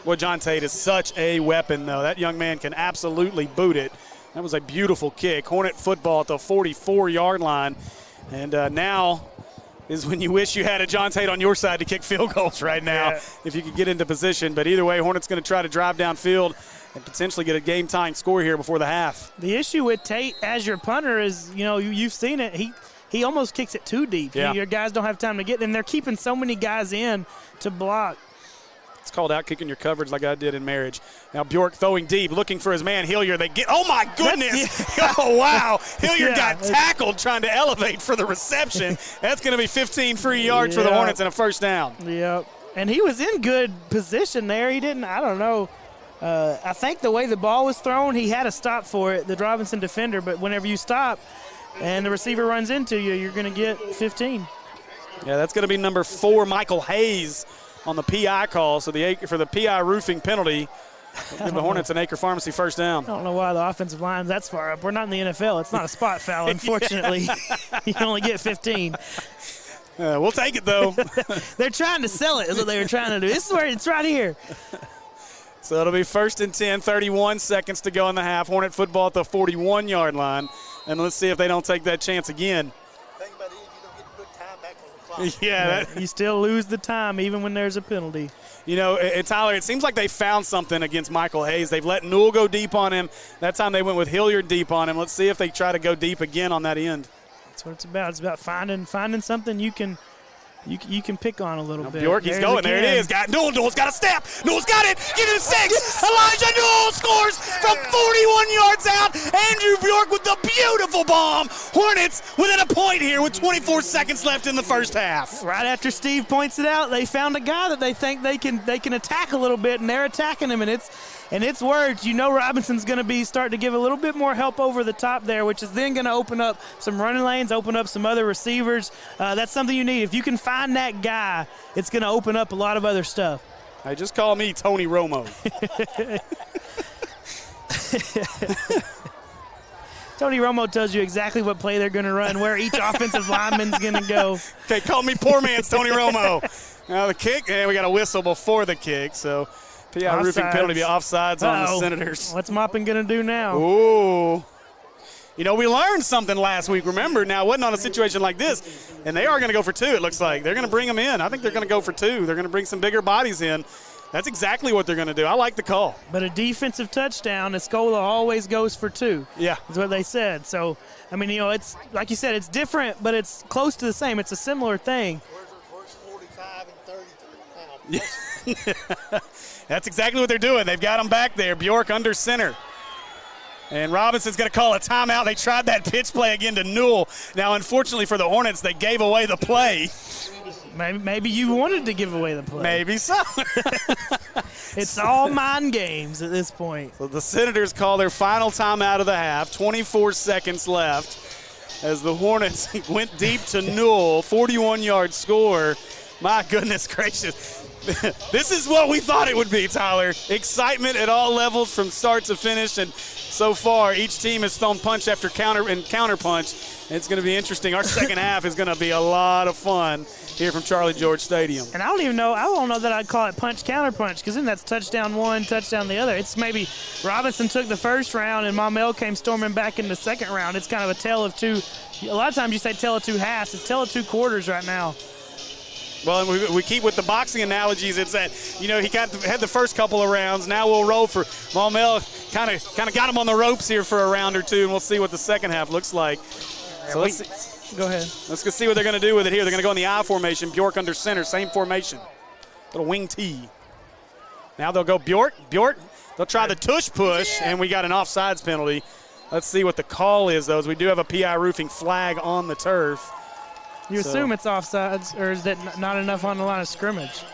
Speaker 1: Well, John Tate is such a weapon, though. That young man can absolutely boot it. That was a beautiful kick. Hornet football at the 44-yard line. And now is when you wish you had a John Tate on your side to kick field goals right now, if you could get into position. But either way, Hornets going to try to drive downfield and potentially get a game-tying score here before the half.
Speaker 2: The issue with Tate as your punter is, you've seen it. He almost kicks it too deep.
Speaker 1: Yeah.
Speaker 2: Your guys don't have time to get in. They're keeping so many guys in to block.
Speaker 1: It's called out kicking your coverage like I did in marriage. Now Bjork throwing deep, looking for his man Hilliard. Oh, my goodness. Oh, wow. Hilliard got tackled trying to elevate for the reception. That's going to be 15 free yards for the Hornets and a first down.
Speaker 2: Yep. And he was in good position there. I don't know. I think the way the ball was thrown, he had a stop for it, the Robinson defender. But whenever you stop and the receiver runs into you, you're going to get 15.
Speaker 1: Yeah, that's going to be number 4, Michael Hayes, on the PI call. So for the PI roofing penalty, give the Hornets an Acre Pharmacy first down.
Speaker 2: I don't know why the offensive line's that's far up. We're not in the NFL. It's not a spot foul, unfortunately. You can only get 15.
Speaker 1: We'll take it, though.
Speaker 2: They're trying to sell it is what they were trying to do. This is where it's right here.
Speaker 1: So it'll be 1st and 10, 31 seconds to go in the half. Hornet football at the 41-yard line. And let's see if they don't take that chance again.
Speaker 3: Think about it, you don't get to put time back on the clock.
Speaker 1: Yeah.
Speaker 2: You still lose the time even when there's a penalty.
Speaker 1: Tyler, it seems like they found something against Michael Hayes. They've let Newell go deep on him. That time they went with Hilliard deep on him. Let's see if they try to go deep again on that end.
Speaker 2: That's what it's about. It's about finding something you can pick on a little bit.
Speaker 1: Bjork, he's going. There it is. Newell's got a step. Newell's got it. Give him 6. Elijah Newell scores from 41 yards out. Andrew Bjork with the beautiful bomb. Hornets within a point here with 24 seconds left in the first half.
Speaker 2: Right after Steve points it out, they found a guy that they think they can attack a little bit, and they're attacking him, and it's words. Robinson's going to be starting to give a little bit more help over the top there, which is then going to open up some running lanes, open up some other receivers. That's something you need. If you can find that guy, it's going to open up a lot of other stuff.
Speaker 1: Hey, just call me Tony Romo.
Speaker 2: Tony Romo tells you exactly what play they're going to run, where each offensive lineman's going to go.
Speaker 1: Okay, call me poor man's Tony Romo. Now the kick, we got a whistle before the kick, so PI roofing penalty be offsides on the Senators.
Speaker 2: What's Maupin going to do now?
Speaker 1: Ooh. We learned something last week. Remember, now it wasn't on a situation like this, and they are going to go for 2, it looks like. They're going to bring them in. I think they're going to go for 2. They're going to bring some bigger bodies in. That's exactly what they're going to do. I like the call.
Speaker 2: But a defensive touchdown, Escola always goes for 2.
Speaker 1: Yeah.
Speaker 2: That's what they said. So, it's like you said, it's different, but it's close to the same. It's a similar thing.
Speaker 3: Where's 45 and 33 now?
Speaker 1: That's exactly what they're doing. They've got them back there. Bjork under center. And Robinson's going to call a timeout. They tried that pitch play again to Newell. Now, unfortunately for the Hornets, they gave away the play.
Speaker 2: Maybe you wanted to give away the play.
Speaker 1: Maybe so.
Speaker 2: It's all mind games at this point.
Speaker 1: So the Senators call their final timeout of the half. 24 seconds left. as the Hornets went deep to Newell, 41-yard score. My goodness gracious. This is what we thought it would be, Tyler. Excitement at all levels from start to finish, and so far each team has thrown punch after counter and counter punch. It's going to be interesting. Our second half is going to be a lot of fun here from Charlie George Stadium.
Speaker 2: And I don't know that I'd call it punch counter punch, because then that's touchdown one, touchdown the other. It's maybe Robinson took the first round and Maumelle came storming back in the second round. It's kind of a tale of two. A lot of times you say tale of two halves. It's tale of two quarters right now.
Speaker 1: Well, we keep with the boxing analogies. It's that, he had the first couple of rounds. Now we'll roll for Maumelle. Kind of got him on the ropes here for a round or two, and we'll see what the second half looks like. So let's see.
Speaker 2: Go ahead.
Speaker 1: Let's go see what they're going to do with it here. They're going to go in the I formation. Bjork under center, same formation. Little wing T. Now they'll go Bjork. They'll try the tush push, and we got an offsides penalty. Let's see what the call is, though, as we do have a PI roofing flag on the turf.
Speaker 2: You assume it's offsides, or is that not enough on the line of scrimmage?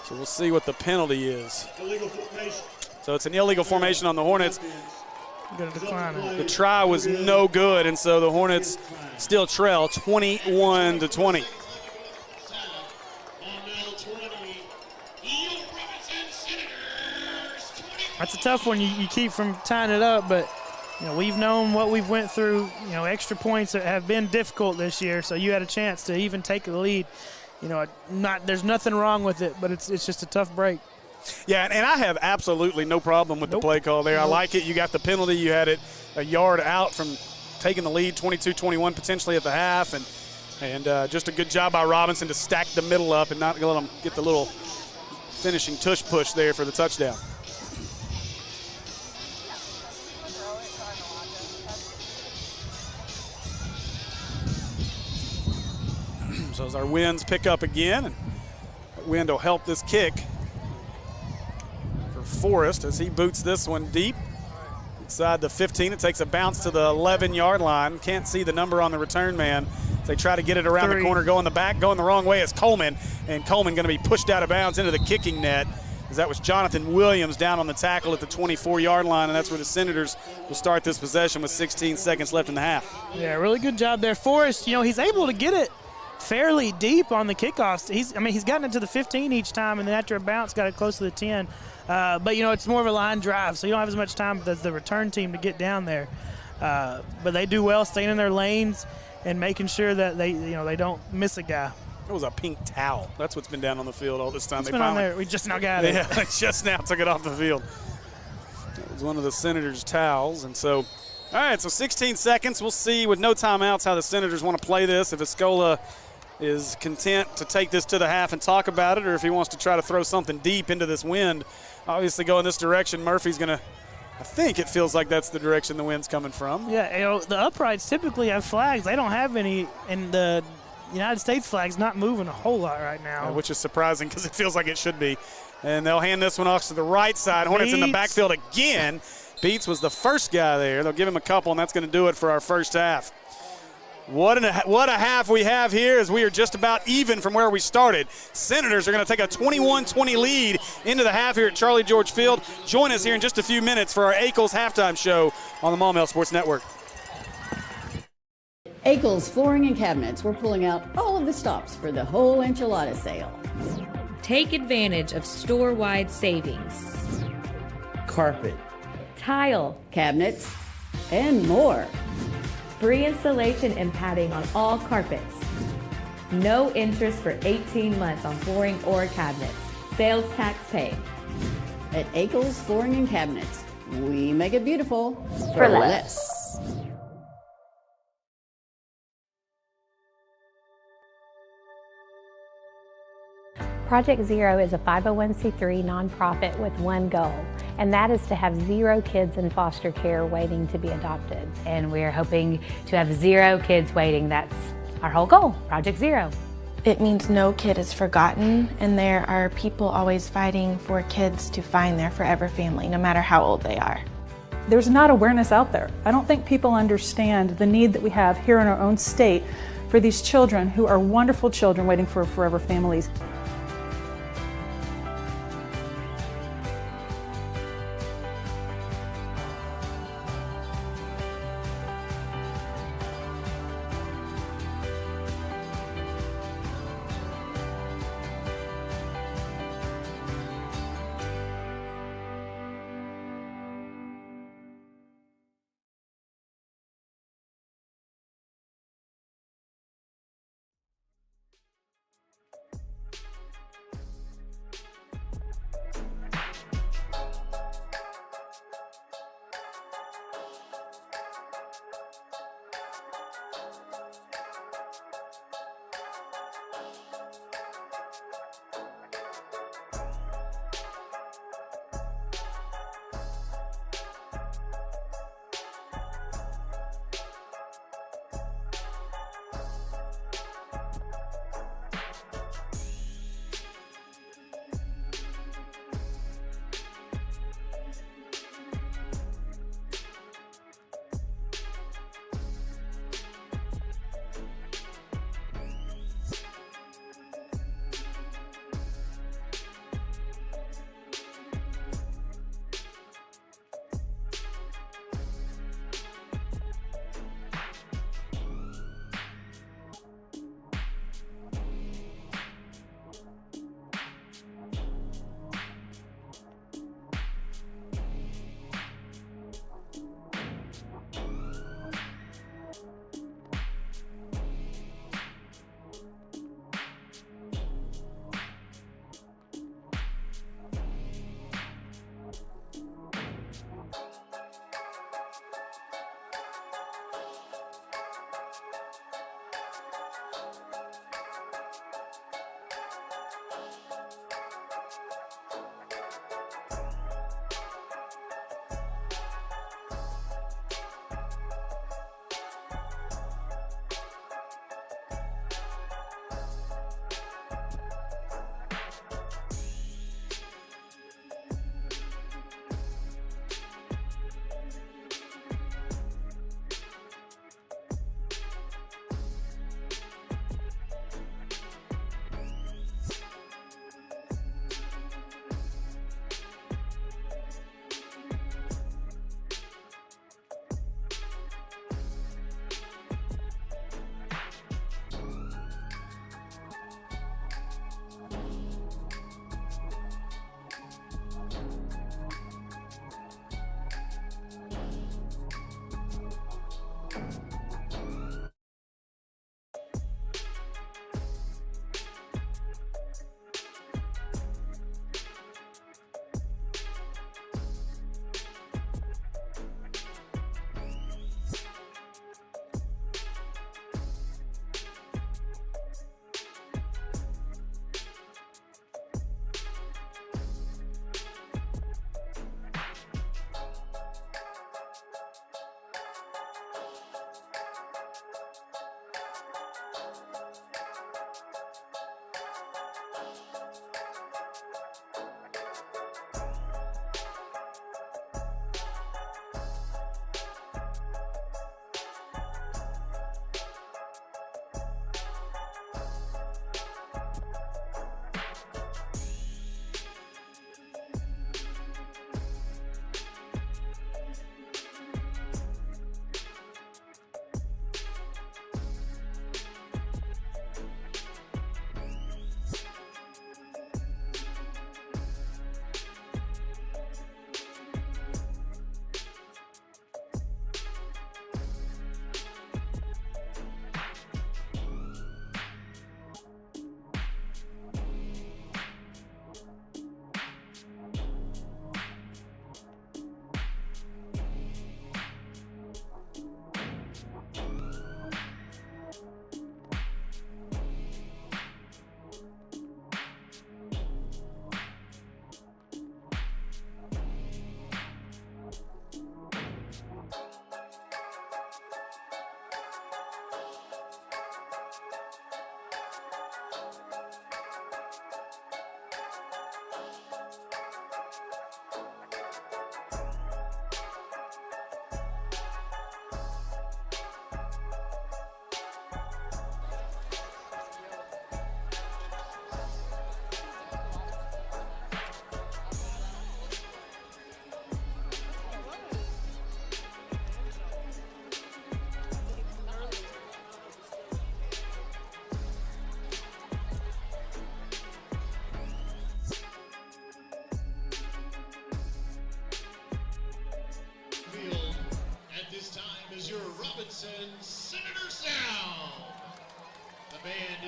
Speaker 1: So we'll see what the penalty is. So it's an illegal formation on the Hornets.
Speaker 2: Going to decline it.
Speaker 1: The try was no good, and so the Hornets still trail 21-20.
Speaker 2: That's a tough one. You keep from tying it up, but we've known what we've went through. Extra points have been difficult this year, so you had a chance to even take the lead. There's nothing wrong with it, but it's just a tough break.
Speaker 1: Yeah, and I have absolutely no problem with the play call there. I like it. You got the penalty. You had it a yard out from taking the lead, 22-21 potentially at the half, and just a good job by Robinson to stack the middle up and not let them get the little finishing tush push there for the touchdown. So as our winds pick up again, and that wind will help this kick for Forrest as he boots this one deep inside the 15. It takes a bounce to the 11-yard line. Can't see the number on the return man. They try to get it around the corner, going the back, going the wrong way is Coleman, and Coleman going to be pushed out of bounds into the kicking net, as that was Jonathan Williams down on the tackle at the 24-yard line, and that's where the Senators will start this possession with 16 seconds left in the half.
Speaker 2: Yeah, really good job there. Forrest, he's able to get it fairly deep on the kickoffs. He's gotten it to the 15 each time, and then after a bounce got it close to the 10. But it's more of a line drive, so you don't have as much time as the return team to get down there. But they do well staying in their lanes and making sure that they don't miss a guy.
Speaker 1: It was a pink towel. That's what's been down on the field all this time.
Speaker 2: It's been on there. We just now got it.
Speaker 1: Yeah, just now took it off the field. It was one of the Senators' towels, and so. All right, so 16 seconds. We'll see with no timeouts how the Senators want to play this. If Escola is content to take this to the half and talk about it, or if he wants to try to throw something deep into this wind. Obviously go in this direction. Murphy's going to, I think it feels like that's the direction the wind's coming from.
Speaker 2: Yeah, the uprights typically have flags. They don't have any, and the United States flag's not moving a whole lot right now.
Speaker 1: Yeah, which is surprising because it feels like it should be. And they'll hand this one off to the right side. Hornets in the backfield again. Beats was the first guy there. They'll give him a couple, and that's going to do it for our first half. What a half we have here, as we are just about even from where we started. Senators are going to take a 21-20 lead into the half here at Charlie George Field. Join us here in just a few minutes for our Akel's halftime show on the Maumelle Sports Network.
Speaker 5: Akel's Flooring and Cabinets, we're pulling out all of the stops for the whole enchilada sale.
Speaker 6: Take advantage of store-wide savings.
Speaker 7: Carpet,
Speaker 6: Tile,
Speaker 5: Cabinets, and more.
Speaker 6: free installation and padding on all carpets. No interest for 18 months on flooring or cabinets. Sales tax paid.
Speaker 5: At Akel's Flooring and Cabinets, we make it beautiful
Speaker 6: For less.
Speaker 8: Project Zero is a 501c3 nonprofit with one goal, and that is to have 0 kids in foster care waiting to be adopted.
Speaker 9: And we're hoping to have 0 kids waiting. That's our whole goal, Project Zero.
Speaker 10: It means no kid is forgotten, and there are people always fighting for kids to find their forever family, no matter how old they are.
Speaker 11: There's not awareness out there. I don't think people understand the need that we have here in our own state for these children who are wonderful children waiting for forever families.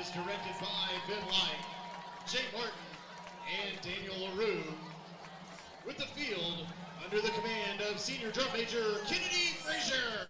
Speaker 12: is corrected by Ben Light, Jay Martin, and Daniel LaRue. With the field under the command of Senior Drum Major Kennedy Frazier.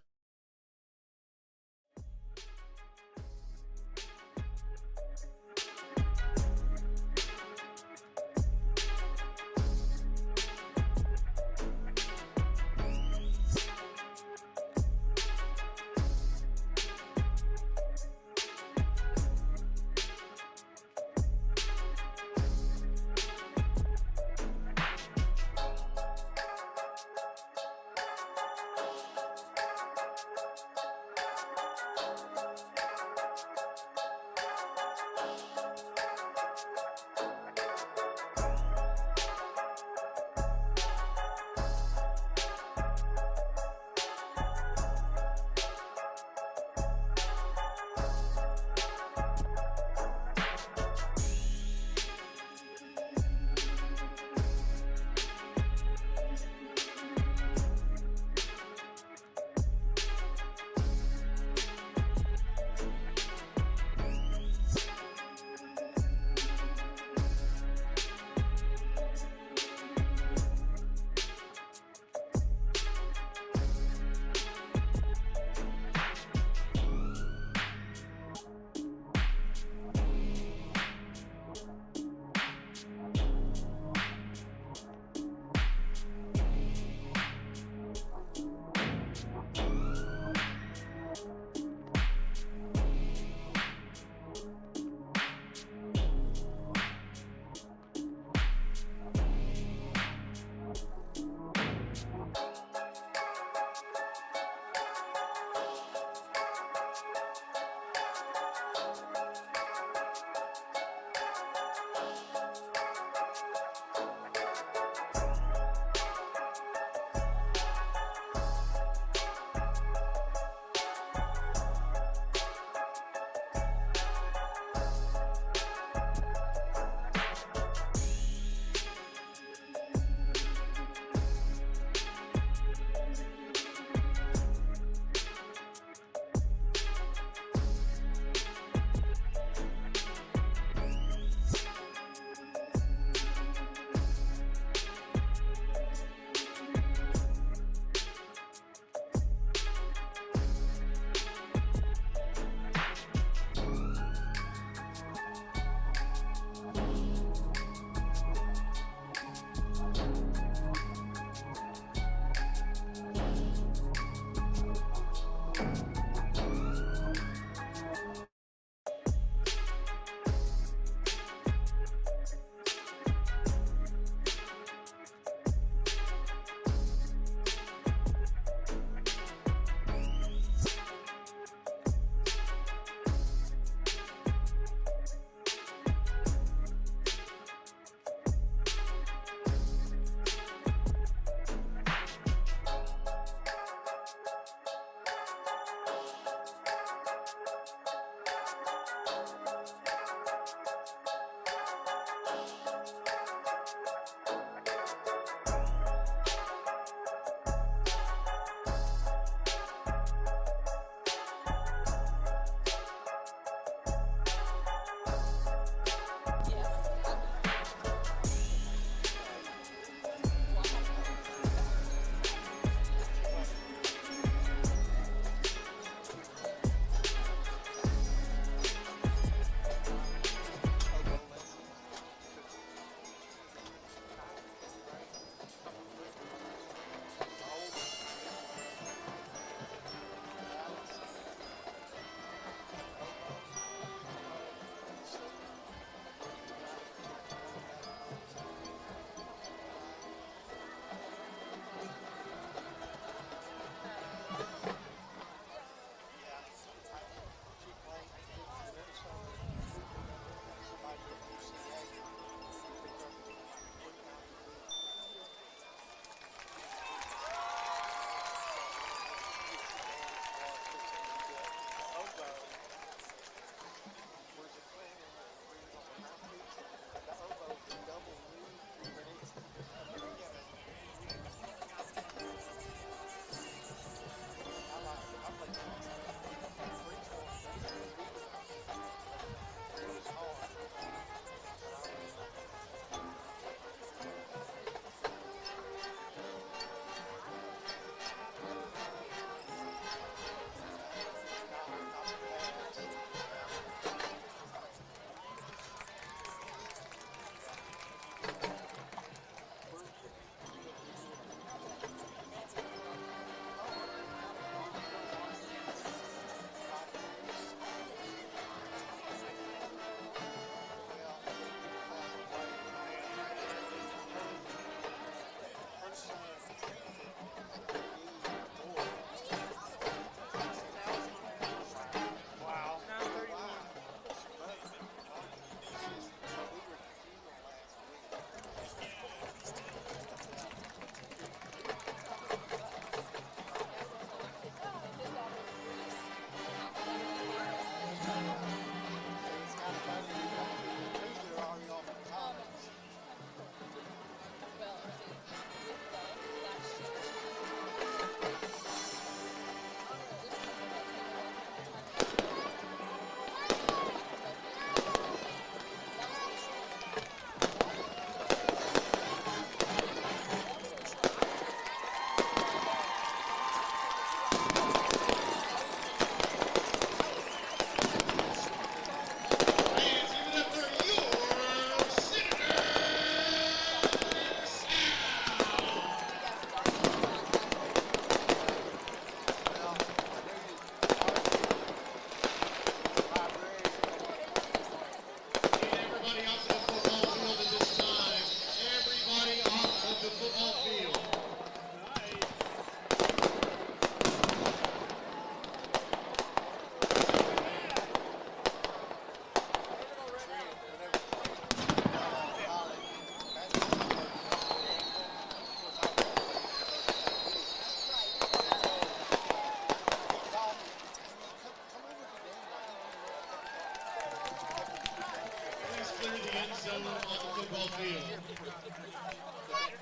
Speaker 12: zone on the football field.
Speaker 3: I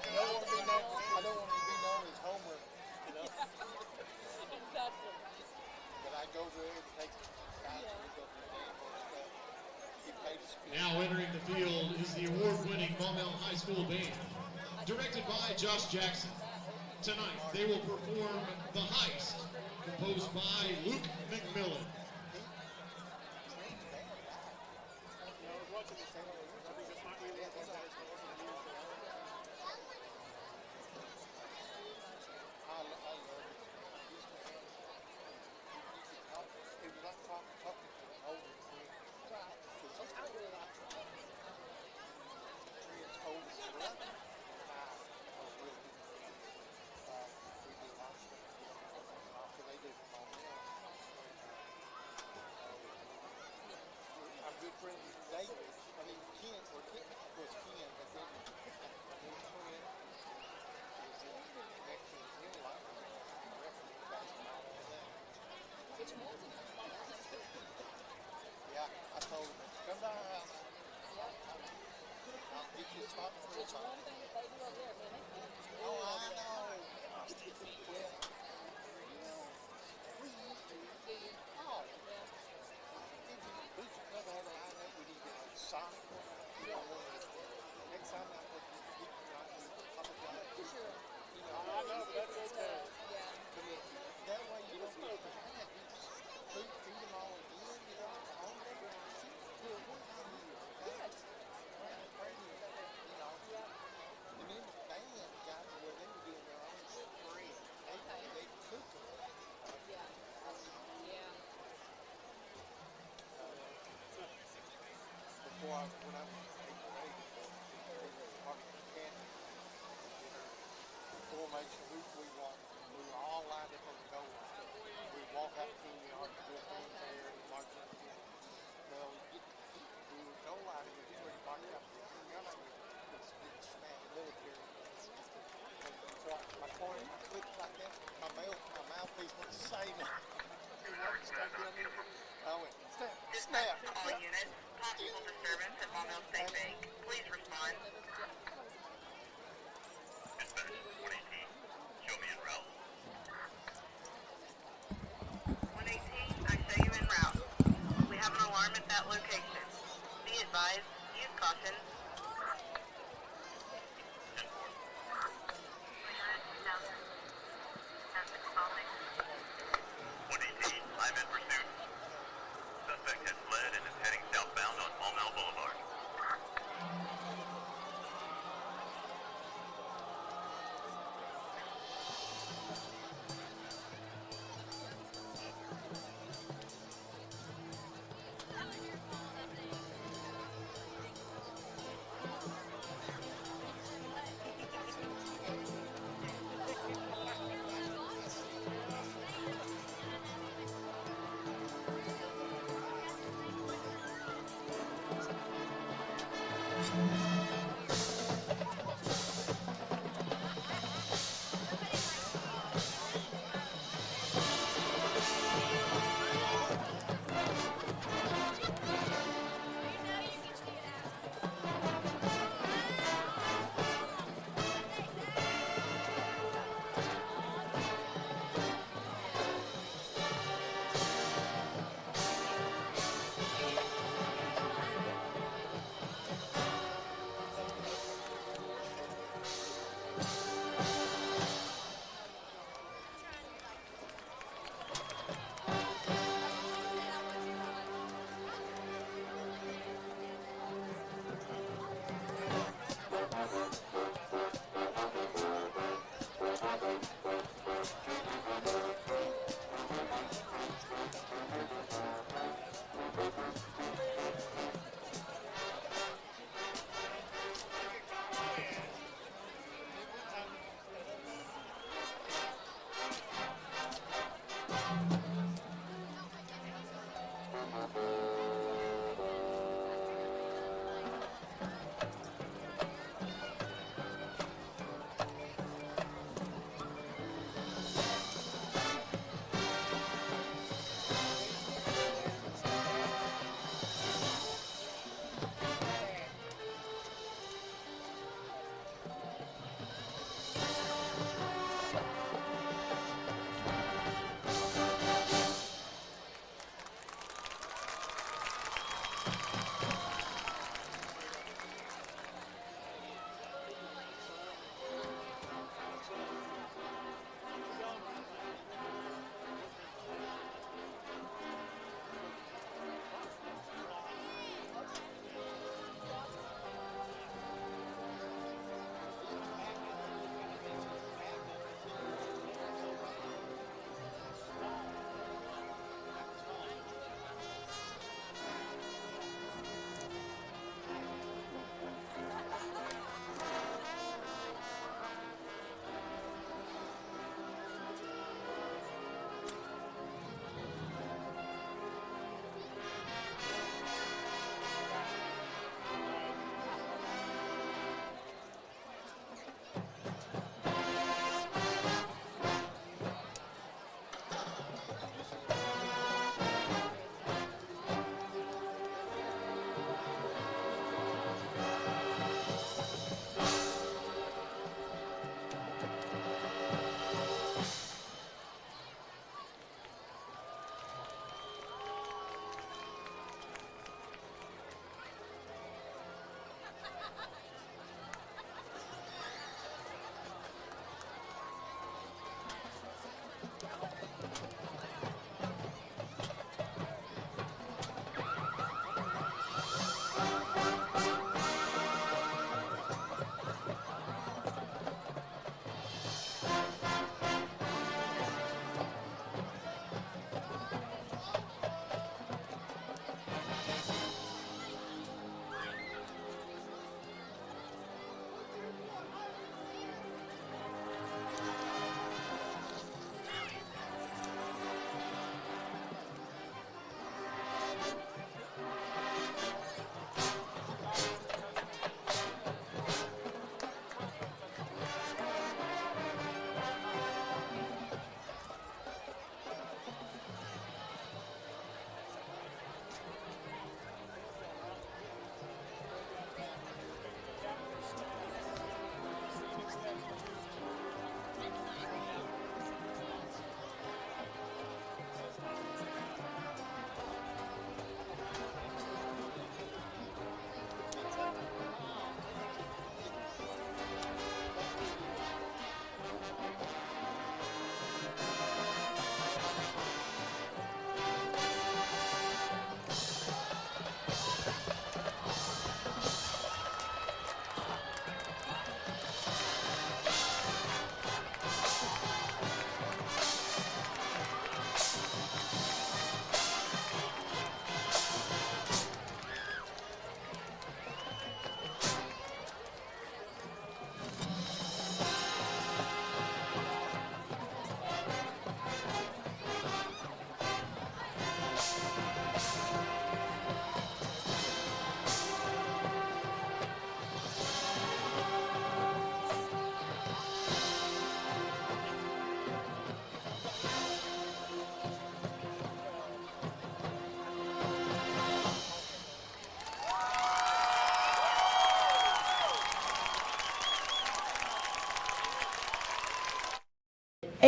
Speaker 3: don't want to be known as Homer, you know.
Speaker 4: Exactly.
Speaker 3: But I go there and take guys and we go to the game and get paid to speak.
Speaker 12: Now entering the field is the award-winning Maumelle High School Band, directed by Josh Jackson. Tonight, they will perform The Heist, composed by Luke McMillan.
Speaker 3: I'm good friends with David. I mean, Ken, or Ken, of course, Ken, but then his friend was in next to his life, referee basketball all that.
Speaker 4: Which one's it?
Speaker 3: Yeah, I told him, come down our house. I'll get you a spot for
Speaker 4: Which one thing that they do over there, man, they feel
Speaker 3: oh, I know. Well, we used to.
Speaker 4: Do you?
Speaker 3: Oh,
Speaker 4: Yeah.
Speaker 3: Boots and Club had a line up. We didn't get on sock. Next time I put the people out in the public life.
Speaker 4: Sure.
Speaker 3: You know,
Speaker 4: I know, but that's okay. Yeah.
Speaker 3: That way you don't get the feed them all again, you know, on the yeah, just you know. And then the band got to where they were doing their own spread. They cook them.
Speaker 4: Yeah. Yeah.
Speaker 3: When I was in 8th grade, Martin Cannon, formation, we were all lined up on the goal line. We walk out to the yard to do a fanfare and march in again. Well, we were goal line and we were getting ready to march out to the yard. It's snap military. So my corner flipped like that. My mouthpiece went sailing. It wasn't stuck down there. I went, snap.
Speaker 13: All units, possible disturbance at Maumelle State Bank. Please respond. Dispatch 118, show me en route. 118, I show you en route. We have an alarm at that location. Be advised, use caution. 118, I'm in pursuit. Suspect has fled and is heading southbound on Maumelle Boulevard.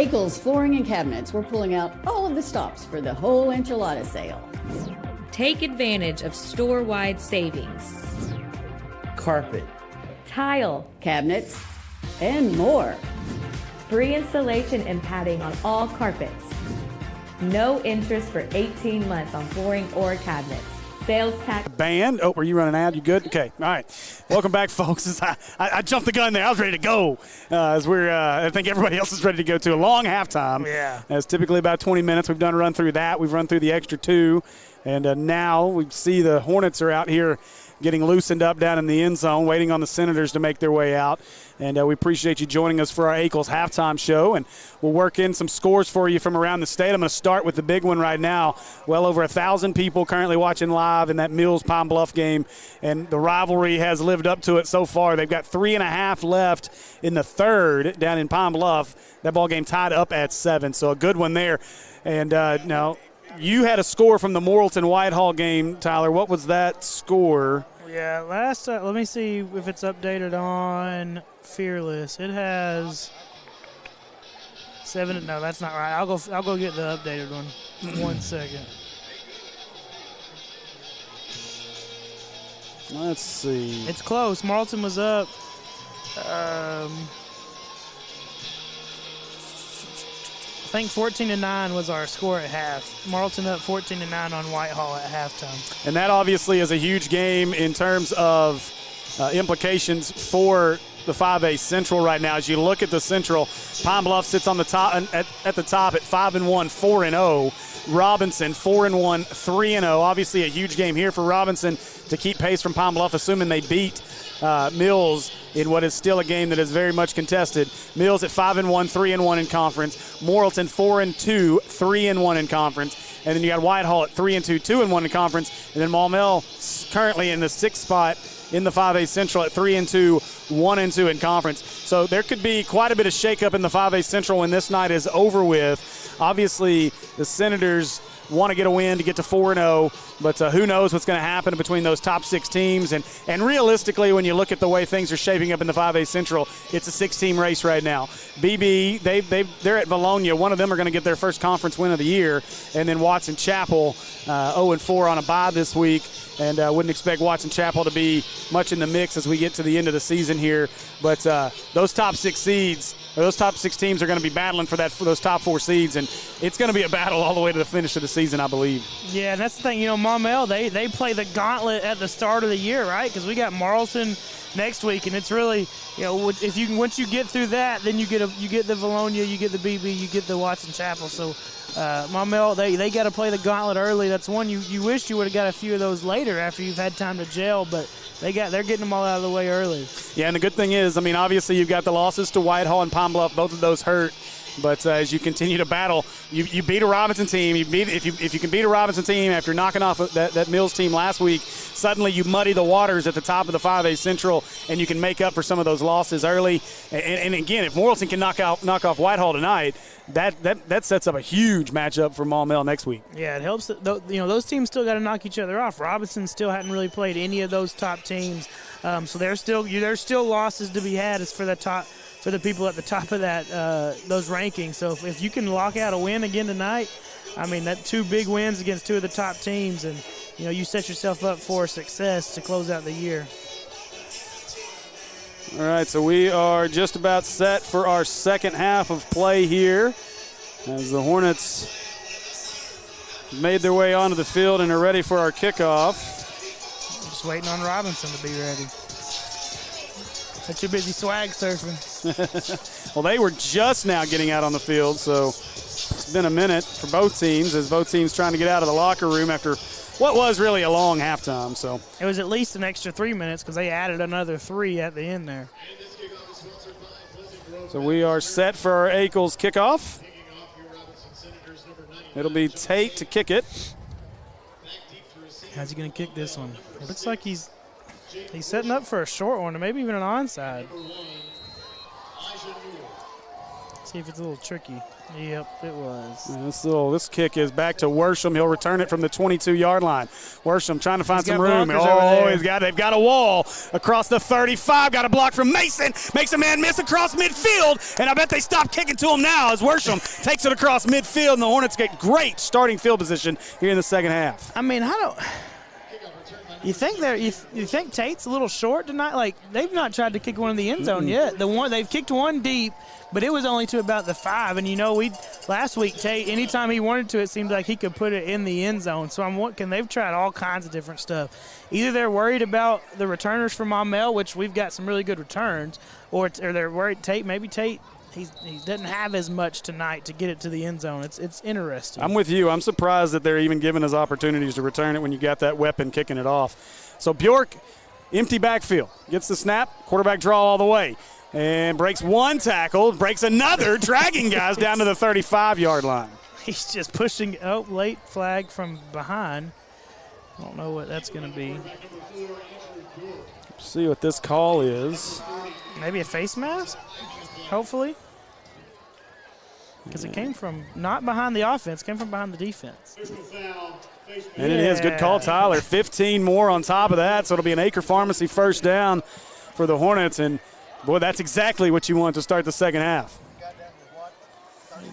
Speaker 5: Akel's Flooring and Cabinets, we're pulling out all of the stops for the whole enchilada sale.
Speaker 6: Take advantage of store-wide savings.
Speaker 7: Carpet,
Speaker 6: Tile,
Speaker 5: Cabinets, and more.
Speaker 6: free installation and padding on all carpets. No interest for 18 months on flooring or cabinets. Sales tax.
Speaker 1: Band. Oh, were you running out? You good? Okay. All right. Welcome back, folks. I jumped the gun there. I was ready to go. As I think everybody else is ready to go to a long halftime.
Speaker 2: Yeah.
Speaker 1: It's typically about 20 minutes. We've done a run through that. We've run through the extra 2. And now we see the Hornets are out here getting loosened up down in the end zone, waiting on the Senators to make their way out. And we appreciate you joining us for our Akel's halftime show. And we'll work in some scores for you from around the state. I'm going to start with the big one right now. Well over 1,000 people currently watching live in that Mills-Pine Bluff game. And the rivalry has lived up to it so far. They've got 3.5 left in the third down in Pine Bluff. That ball game tied up at 7. So a good one there. And now you had a score from the Morrilton-Whitehall game, Tyler. What was that score?
Speaker 2: Yeah, let me see if it's updated on Fearless. It has 7. No, that's not right. I'll go get the updated one. 1 second.
Speaker 1: Let's see.
Speaker 2: It's close. Morrilton was up. I think 14-9 was our score at half. Morrilton up 14-9 on Whitehall at halftime.
Speaker 1: And that obviously is a huge game in terms of implications for the 5A Central right now. As you look at the Central, Pine Bluff sits on the top at the top at 5-1, 4-0. Robinson 4-1, 3-0. Obviously a huge game here for Robinson to keep pace from Pine Bluff, assuming they beat Mills in what is still a game that is very much contested. Mills at 5-1, 3-1 in conference. Morrilton 4-2, 3-1 in conference. And then you got Whitehall at 3-2, 2-1 in conference. And then Maumelle currently in the 6th spot in the 5A Central at 3-2, 1-2 in conference. So there could be quite a bit of shakeup in the 5A Central when this night is over with. Obviously, the Senators want to get a win to get to 4-0, but who knows what's going to happen between those top 6 teams. And realistically, when you look at the way things are shaping up in the 5A Central, it's a 6-team race right now. BB, they're at Valonia. One of them are going to get their first conference win of the year, and then Watson Chapel 0-4 on a bye this week. And wouldn't expect Watson Chapel to be much in the mix as we get to the end of the season here. But those top 6 seeds, or those top 6 teams are going to be battling for those top 4 seeds, and it's going to be a battle all the way to the finish of the season, I believe.
Speaker 2: Yeah, and that's the thing. Maumelle, they play the gauntlet at the start of the year, right? Because we got Morrilton next week, and it's really, once you get through that, then you get the Valonia, you get the BB, you get the Watson Chapel. So Maumelle, they got to play the gauntlet early. That's one you wish you would have got a few of those later after you've had time to gel, but they're getting them all out of the way early.
Speaker 1: Yeah, and the good thing is, obviously you've got the losses to Whitehall and Pine Bluff. Both of those hurt. But as you continue to battle, you beat a Robinson team. If you can beat a Robinson team after knocking off that Mills team last week, suddenly you muddy the waters at the top of the 5A Central, and you can make up for some of those losses early. And again, if Morrilton can knock off Whitehall tonight, that sets up a huge matchup for Maumelle next week.
Speaker 2: Yeah, it helps. Those teams still got to knock each other off. Robinson still hadn't really played any of those top teams, so there's still losses to be had as for the people at the top of those rankings. So if you can lock out a win again tonight, that 2 big wins against 2 of the top teams, and you set yourself up for success to close out the year.
Speaker 1: All right, so we are just about set for our second half of play here as the Hornets made their way onto the field and are ready for our kickoff.
Speaker 2: Just waiting on Robinson to be ready. But you're busy swag surfing.
Speaker 1: Well, they were just now getting out on the field, so it's been a minute for both teams as both teams trying to get out of the locker room after what was really a long halftime. So
Speaker 2: it was at least an extra 3 minutes because they added another 3 at the end there.
Speaker 1: So we are set for our Akel's kickoff. It'll be Tate to kick it.
Speaker 2: How's he going to kick this one? It looks like he's setting up for a short one or maybe even an onside. See if it's a little tricky. Yep, it was.
Speaker 1: This kick is back to Worsham. He'll return it from the 22-yard line. Worsham trying to find some room. They've got a wall across the 35. Got a block from Mason. Makes a man miss across midfield. And I bet they stop kicking to him now as Worsham takes it across midfield. And the Hornets get great starting field position here in the second half.
Speaker 2: I mean, you think Tate's a little short tonight? Like, they've not tried to kick one in the end zone yet. They've kicked one deep, but it was only to about the 5. And last week Tate, anytime he wanted to, it seemed like he could put it in the end zone. So they've tried all kinds of different stuff. Either they're worried about the returners from Maumelle, which we've got some really good returns, or they're worried Tate. Maybe Tate. He doesn't have as much tonight to get it to the end zone. It's interesting.
Speaker 1: I'm with you. I'm surprised that they're even giving us opportunities to return it when you got that weapon kicking it off. So Bjork, empty backfield, gets the snap, quarterback draw all the way, and breaks one tackle, breaks another, dragging guys down to the 35-yard line.
Speaker 2: He's just pushing. Oh, late flag from behind. I don't know what that's going to be.
Speaker 1: See what this call is.
Speaker 2: Maybe a face mask? Hopefully. Because it came from not behind the offense, came from behind the defense.
Speaker 1: And it is. Good call, Tyler. 15 more on top of that, so it'll be an Acre Pharmacy first down for the Hornets. And, boy, that's exactly what you want to start the second half.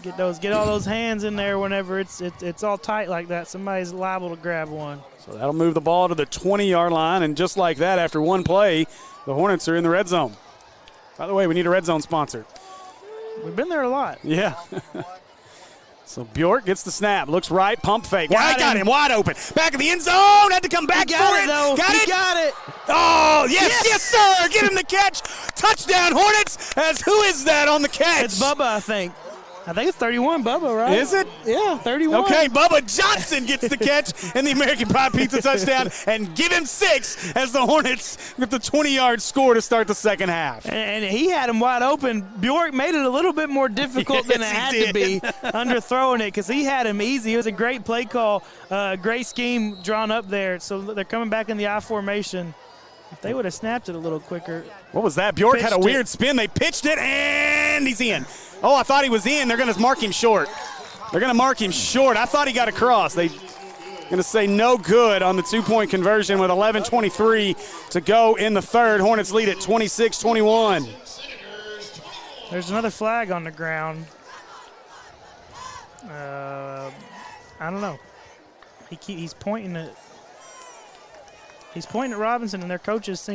Speaker 2: Get all those hands in there whenever it's all tight like that. Somebody's liable to grab one.
Speaker 1: So that'll move the ball to the 20-yard line, and just like that, after one play, the Hornets are in the red zone. By the way, we need a red zone sponsor.
Speaker 2: We've been there a lot.
Speaker 1: Yeah. So Bjork gets the snap, looks right, pump fake. Got him wide open. Back of the end zone, had to come back for it.
Speaker 2: Though.
Speaker 1: Got it. Oh, yes, sir. Get him the catch. Touchdown, Hornets. Who is that on the catch?
Speaker 2: It's Bubba, I think. I think it's 31, Bubba, right?
Speaker 1: Is it?
Speaker 2: Yeah, 31.
Speaker 1: Okay, Bubba Johnson gets the catch and the American Pie Pizza touchdown, and give him 6 as the Hornets get the 20-yard score to start the second half.
Speaker 2: And he had him wide open. Bjork made it a little bit more difficult than it had to be underthrowing it because he had him easy. It was a great play call, great scheme drawn up there. So they're coming back in the I formation. If they would have snapped it a little quicker.
Speaker 1: What was that? Bjork had a weird spin. They pitched it, and he's in. Oh, I thought he was in. They're going to mark him short. I thought he got across. They're going to say no good on the two-point conversion with 11:23 to go in the third. Hornets lead at 26-21.
Speaker 2: There's another flag on the ground. I don't know. He's pointing at Robinson, and their coaches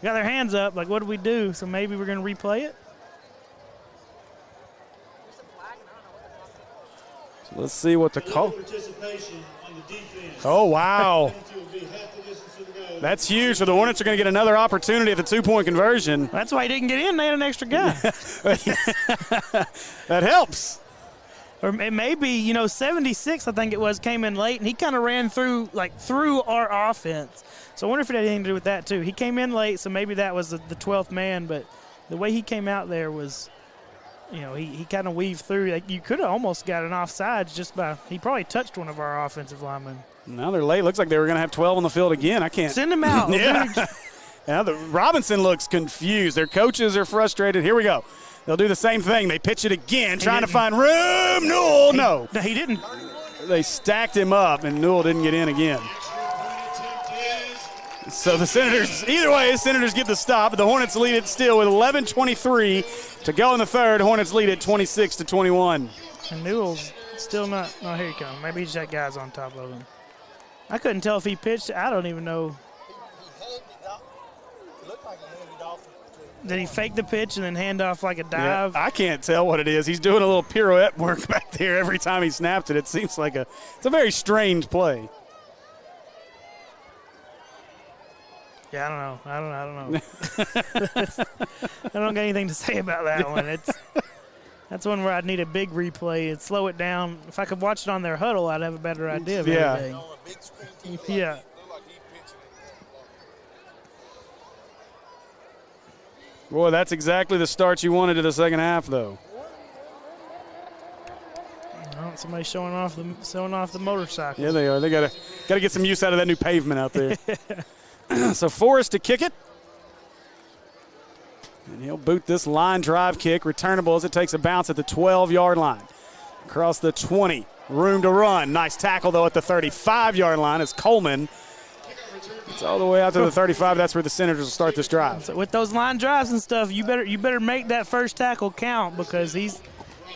Speaker 2: got their hands up. Like, what do we do? So maybe we're going to replay it.
Speaker 1: So let's see what the call. Oh, wow. That's huge. So the Hornets are going to get another opportunity at the two-point conversion.
Speaker 2: That's why he didn't get in. They had an extra guy.
Speaker 1: That helps.
Speaker 2: Or it may be, 76, I think it was, came in late, and he kind of ran through our offense. So I wonder if it had anything to do with that, too. He came in late, so maybe that was the 12th man, but the way he came out there was, he kind of weaved through. Like, you could have almost got an offsides just by – he probably touched one of our offensive linemen.
Speaker 1: Now they're late. Looks like they were going to have 12 on the field again. I can't –
Speaker 2: send them out.
Speaker 1: Yeah. Now Robinson looks confused. Their coaches are frustrated. Here we go. They'll do the same thing. They pitch it again, trying to find room. Newell, no.
Speaker 2: He didn't.
Speaker 1: They stacked him up, and Newell didn't get in again. So the Senators, either way, the Senators get the stop. The Hornets lead it still with 11:23 to go in the third. Hornets lead it 26-21.
Speaker 2: And Newell's still not. Oh, here he comes. Maybe he just had guys on top of him. I couldn't tell if he pitched. I don't even know. Did he fake the pitch and then hand off like a dive?
Speaker 1: Yeah, I can't tell what it is. He's doing a little pirouette work back there every time he snaps it. It seems like it's a very strange play.
Speaker 2: Yeah, I don't know. I don't got anything to say about that one. That's one where I'd need a big replay and slow it down. If I could watch it on their huddle, I'd have a better idea of everything. Yeah.
Speaker 1: Boy, that's exactly the start you wanted to the second half, though.
Speaker 2: Well, somebody's showing off the motorcycle.
Speaker 1: Yeah, they are. They gotta get some use out of that new pavement out there. So Forrest to kick it. And he'll boot this line drive kick, returnable as it takes a bounce at the 12-yard line. Across the 20, room to run. Nice tackle, though, at the 35-yard line as Coleman. It's all the way out to the 35. That's where the Senators will start this drive.
Speaker 2: So with those line drives and stuff, you better make that first tackle count, because if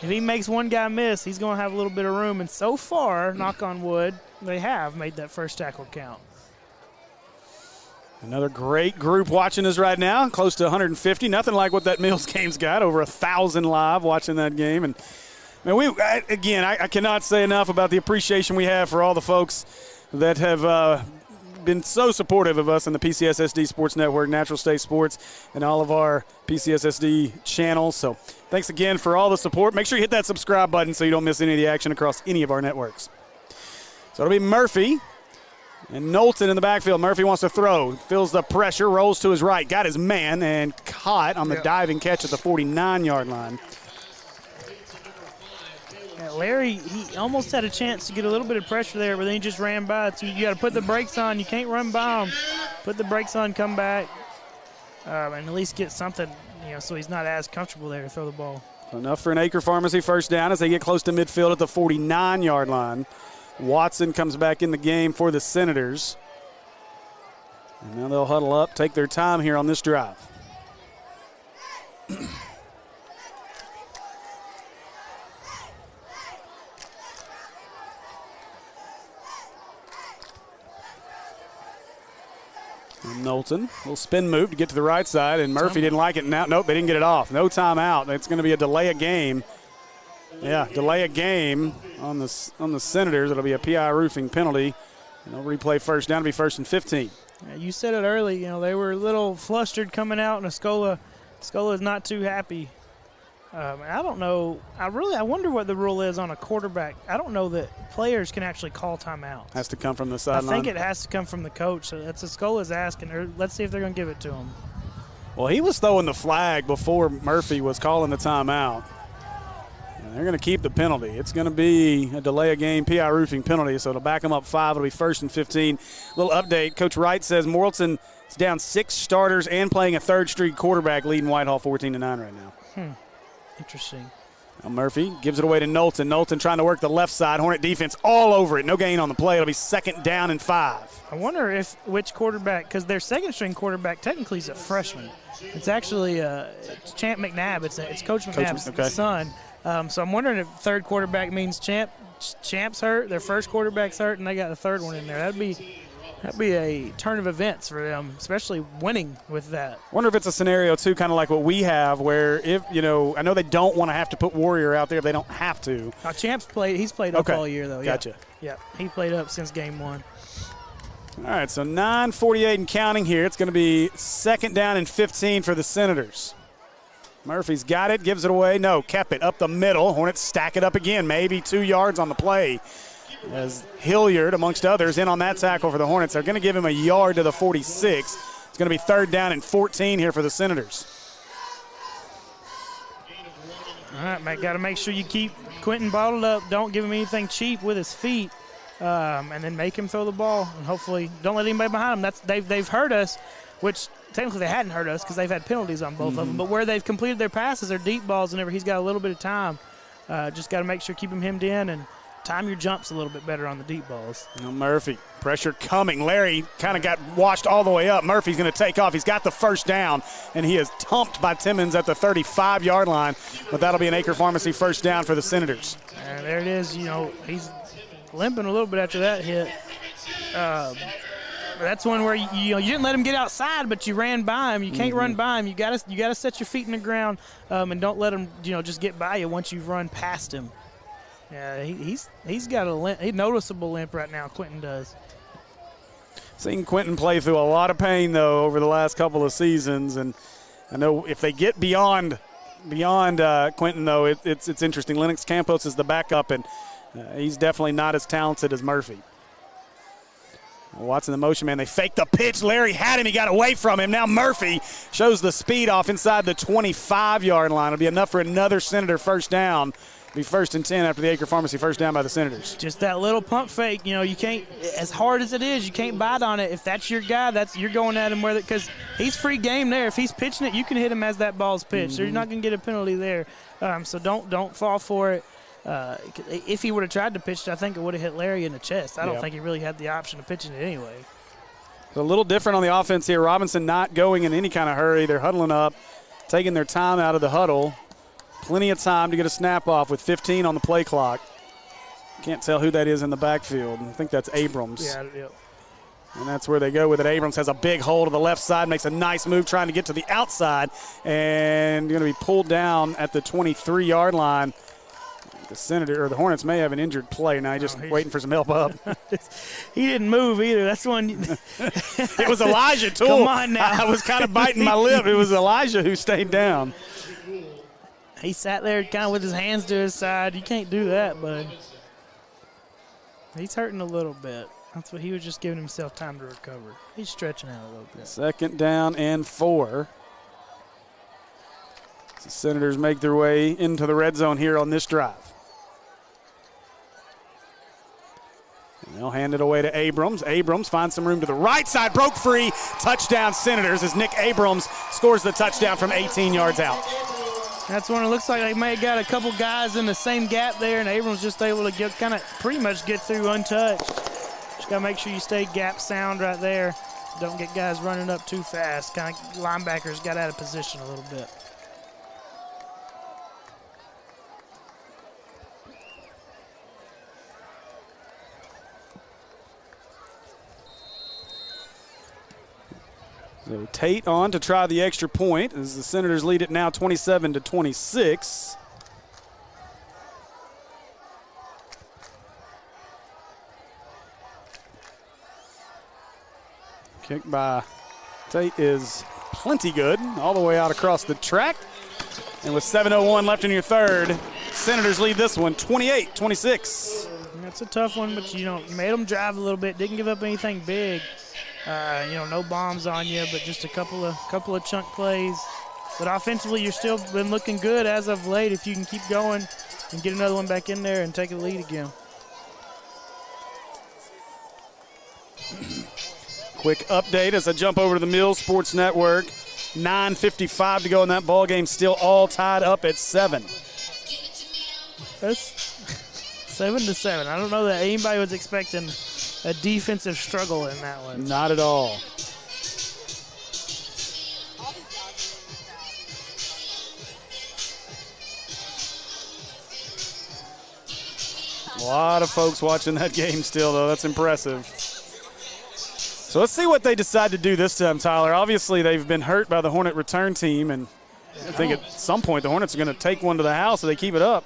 Speaker 2: he makes one guy miss, he's going to have a little bit of room. And so far, knock on wood, they have made that first tackle count.
Speaker 1: Another great group watching us right now, close to 150. Nothing like what that Mills game's got, over 1,000 live watching that game. And I cannot say enough about the appreciation we have for all the folks that have been so supportive of us in the PCSSD Sports Network, Natural State Sports, and all of our PCSSD channels. So thanks again for all the support. Make sure you hit that subscribe button so you don't miss any of the action across any of our networks. So it'll be Murphy and Knowlton in the backfield. Murphy wants to throw, feels the pressure, rolls to his right, got his man, and caught on the diving catch at the 49-yard line.
Speaker 2: Larry, he almost had a chance to get a little bit of pressure there, but then he just ran by. So you got to put the brakes on. You can't run by him. Put the brakes on, come back, and at least get something, so he's not as comfortable there to throw the ball.
Speaker 1: Enough for an Acre Pharmacy first down as they get close to midfield at the 49-yard line. Watson comes back in the game for the Senators. And now they'll huddle up, take their time here on this drive. Knowlton, little spin move to get to the right side, and Murphy didn't like it. Now, nope, they didn't get it off. No timeout. It's going to be a delay of game. Yeah, delay of game on the Senators. It'll be a PI roofing penalty. And they'll replay first down to be 1st and 15.
Speaker 2: Yeah, you said it early. They were a little flustered coming out, and Escola is not too happy. I don't know. I wonder what the rule is on a quarterback. I don't know that players can actually call timeout.
Speaker 1: Has to come from the sideline.
Speaker 2: I think it has to come from the coach. So that's Escola's asking. Let's see if they're going to give it to him.
Speaker 1: Well, he was throwing the flag before Murphy was calling the timeout. And they're going to keep the penalty. It's going to be a delay of game PI roofing penalty, so it'll back them up 5. It'll be 1st and 15. Little update. Coach Wright says Morrilton is down 6 starters and playing a third-string quarterback, leading Whitehall 14-9 right now.
Speaker 2: Interesting.
Speaker 1: Now Murphy gives it away to Knowlton. Knowlton trying to work the left side. Hornet defense all over it. No gain on the play. It'll be 2nd down and 5.
Speaker 2: I wonder which quarterback, because their second-string quarterback technically is a freshman. It's actually it's Champ McNabb. It's Coach McNabb's son. So I'm wondering if third quarterback means Champ's hurt, their first quarterback's hurt, and they got the third one in there. That'd be a turn of events for them, especially winning with that.
Speaker 1: Wonder if it's a scenario, too, kind of like what we have, where if, I know they don't want to have to put Warrior out there if they don't have to.
Speaker 2: Champ's he's played up all year, though.
Speaker 1: Gotcha.
Speaker 2: Yeah, he played up since game 1.
Speaker 1: All right, so 9:48 and counting here. It's going to be 2nd down and 15 for the Senators. Murphy's got it, gives it away. No, kept it up the middle. Hornets stack it up again, maybe 2 yards on the play. As Hilliard, amongst others, in on that tackle for the Hornets. They're going to give him a yard to the 46. It's going to be 3rd down and 14 here for the Senators.
Speaker 2: All right, Matt, got to make sure you keep Quentin bottled up. Don't give him anything cheap with his feet, and then make him throw the ball. And hopefully don't let anybody behind him. They've hurt us, which technically they hadn't hurt us because they've had penalties on both of them. But where they've completed their passes are deep balls whenever he's got a little bit of time. Just got to make sure keep him hemmed in and time your jumps a little bit better on the deep balls.
Speaker 1: Murphy, pressure coming. Larry kind of got washed all the way up. Murphy's going to take off. He's got the first down, and he is thumped by Timmons at the 35-yard line. But that'll be an Acre Pharmacy first down for the Senators.
Speaker 2: And there it is. He's limping a little bit after that hit. That's one where you didn't let him get outside, but you ran by him. You can't run by him. You got to set your feet in the ground, and don't let him just get by you once you've run past him. Yeah, he's got a noticeable limp right now. Quentin does.
Speaker 1: Seen Quentin play through a lot of pain though over the last couple of seasons, and I know if they get beyond Quentin though, it's interesting. Lennox Campos is the backup, and he's definitely not as talented as Murphy. Watson the motion man. They faked the pitch. Larry had him. He got away from him. Now Murphy shows the speed off inside the 25-yard line. It'll be enough for another Senator first down. Be 1st and 10 after the Acre Pharmacy first down by the Senators.
Speaker 2: Just that little pump fake. You know, you can't, as hard as it is, you can't bite on it. If that's your guy, you're going at him where, because he's free game there. If he's pitching it, you can hit him as that ball's pitched. So you're not going to get a penalty there. So don't fall for it. If he would have tried to pitch it, I think it would have hit Larry in the chest. I don't think he really had the option of pitching it anyway.
Speaker 1: A little different on the offense here. Robinson not going in any kind of hurry. They're huddling up, taking their time out of the huddle. Plenty of time to get a snap off with 15 on the play clock. Can't tell who that is in the backfield. I think that's Abrams.
Speaker 2: Yeah.
Speaker 1: And that's where they go with it. Abrams has a big hole to the left side, makes a nice move trying to get to the outside, and going to be pulled down at the 23-yard line. The Hornets may have an injured player now. Just waiting for some help up.
Speaker 2: He didn't move either. That's one.
Speaker 1: It was Elijah too.
Speaker 2: Come on now.
Speaker 1: I was kind of biting my lip. It was Elijah who stayed down.
Speaker 2: He sat there kind of with his hands to his side. You can't do that, bud. He's hurting a little bit. That's what he was just giving himself time to recover. He's stretching out a little bit.
Speaker 1: 2nd down and 4. The Senators make their way into the red zone here on this drive. And they'll hand it away to Abrams. Abrams finds some room to the right side, broke free. Touchdown Senators as Nick Abrams scores the touchdown from 18 yards out.
Speaker 2: That's when it looks like they may have got a couple guys in the same gap there, and Abrams just able to kind of pretty much get through untouched. Just got to make sure you stay gap sound right there. Don't get guys running up too fast. Kind of linebackers got out of position a little bit.
Speaker 1: So Tate on to try the extra point as the Senators lead it now 27-26. Kick by Tate is plenty good, all the way out across the track. And with 7:01 left in your third, Senators lead this one 28-26.
Speaker 2: That's a tough one, but you made them drive a little bit. Didn't give up anything big. No bombs on you, but just a couple of chunk plays. But offensively, you're still been looking good as of late. If you can keep going and get another one back in there and take a lead again.
Speaker 1: Quick update as I jump over to the Mills Sports Network. 9:55 to go in that ball game. Still all tied up at 7.
Speaker 2: That's 7-7. I don't know that anybody was expecting a defensive struggle in that one.
Speaker 1: Not at all. A lot of folks watching that game still, though. That's impressive. So let's see what they decide to do this time, Tyler. Obviously, they've been hurt by the Hornet return team, and I think at some point the Hornets are going to take one to the house if they keep it up.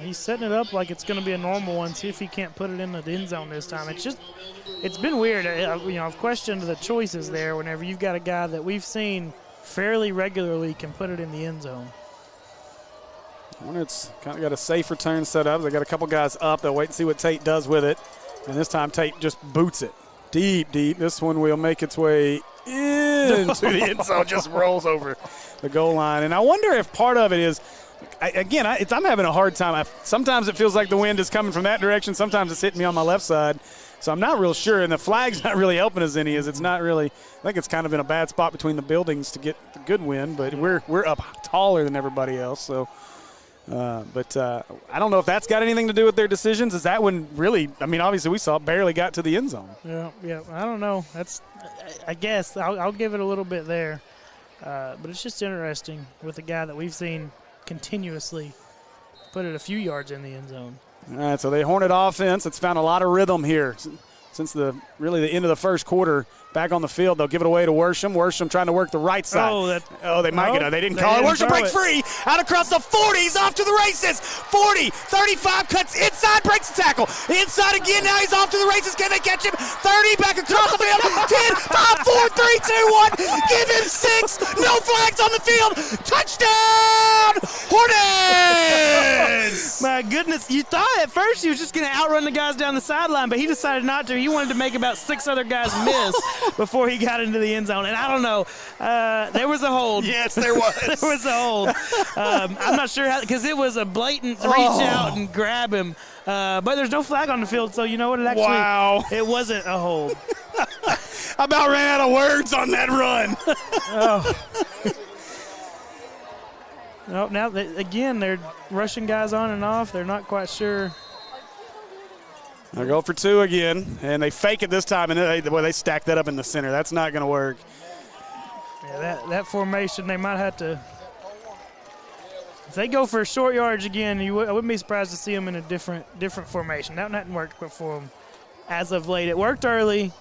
Speaker 2: He's setting it up like it's going to be a normal one. See if he can't put it in the end zone this time. It's been weird. I've questioned the choices there whenever you've got a guy that we've seen fairly regularly can put it in the end zone.
Speaker 1: Hornets kind of got a safe return set up. They got a couple guys up. They'll wait and see what Tate does with it. And this time Tate just boots it deep. This one will make its way into the end zone, just rolls over the goal line. And I wonder if part of it is, I'm having a hard time. Sometimes it feels like the wind is coming from that direction. Sometimes it's hitting me on my left side. So I'm not real sure. And the flag's not really helping us any. It's not really. I think it's kind of in a bad spot between the buildings to get the good wind. But we're up taller than everybody else. So, I don't know if that's got anything to do with their decisions. Is that one really? Obviously we saw it barely got to the end zone.
Speaker 2: Yeah. I don't know. I guess I'll give it a little bit there. But it's just interesting with a guy that we've seen continuously put it a few yards in the end zone.
Speaker 1: All right, so the Hornet offense, it's found a lot of rhythm here since the end of the first quarter. Back on the field, they'll give it away to Worsham. Worsham trying to work the right side. They might get it. They didn't call it. Worsham breaks free out across the 40. He's off to the races. 40, 35, cuts inside, breaks the tackle. Inside again. Now he's off to the races. Can they catch him? 30, back across the field. 10, 5, 4, 3, 2, 1. Give him 6. No flags on the field. Touchdown, Hornets!
Speaker 2: My goodness, you thought at first he was just going to outrun the guys down the sideline, but he decided not to. He wanted to make about 6 other guys miss before he got into the end zone. And I don't know, there was a hold.
Speaker 1: Yes, there was.
Speaker 2: There was a hold. I'm not sure how, because it was a blatant reach out and grab him. But there's no flag on the field, so you know what? It wasn't a hold.
Speaker 1: I about ran out of words on that run.
Speaker 2: Oh, now again they're rushing guys on and off. They're not quite sure.
Speaker 1: They'll go for 2 again, and they fake it this time, and they stack that up in the center. That's not going to work.
Speaker 2: Yeah, that formation, they might have to. If they go for short yards again, I wouldn't be surprised to see them in a different formation. That hadn't worked for them as of late. It worked early,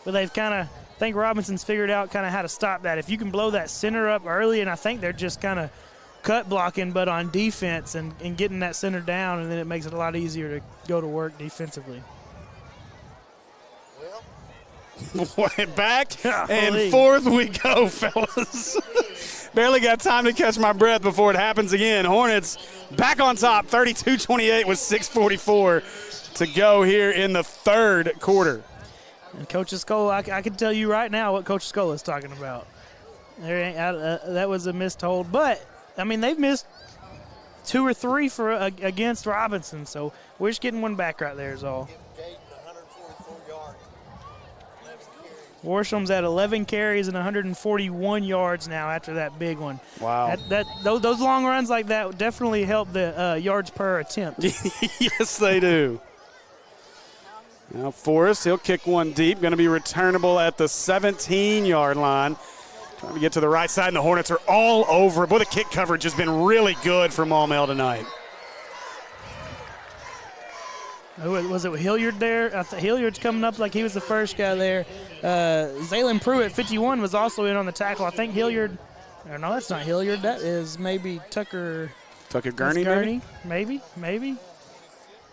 Speaker 2: but they've kind of. I think Robinson's figured out kind of how to stop that. If you can blow that center up early, and I think they're just kind of cut blocking, but on defense and getting that center down, and then it makes it a lot easier to go to work defensively.
Speaker 1: Back and forth we go, fellas. Barely got time to catch my breath before it happens again. Hornets back on top, 32-28 with 6:44 to go here in the third quarter.
Speaker 2: And Coach Escola, I can tell you right now what Coach Escola is talking about. That was a missed hold, but I mean, they've missed 2 or 3 against Robinson, so we're just getting one back right there is all. Warsham's at 11 carries and 141 yards now after that big one.
Speaker 1: Wow.
Speaker 2: Those long runs like that definitely help the yards per attempt.
Speaker 1: Yes, they do. Now Forrest, he'll kick one deep, going to be returnable at the 17-yard line. Trying to get to the right side, and the Hornets are all over. Boy, the kick coverage has been really good for Maumelle tonight.
Speaker 2: Was it Hilliard there? Hilliard's coming up like he was the first guy there. Zaylen Pruitt, 51, was also in on the tackle. I think Hilliard – no, that's not Hilliard. That is maybe Tucker
Speaker 1: Gurney,
Speaker 2: maybe?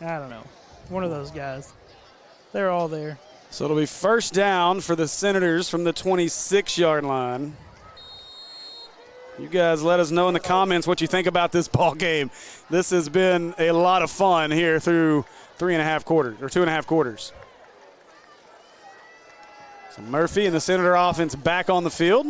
Speaker 2: I don't know. One of those guys. They're all there.
Speaker 1: So it'll be first down for the Senators from the 26-yard line. You guys let us know in the comments what you think about this ball game. This has been a lot of fun here through 2.5 quarters. So Murphy and the Senator offense back on the field.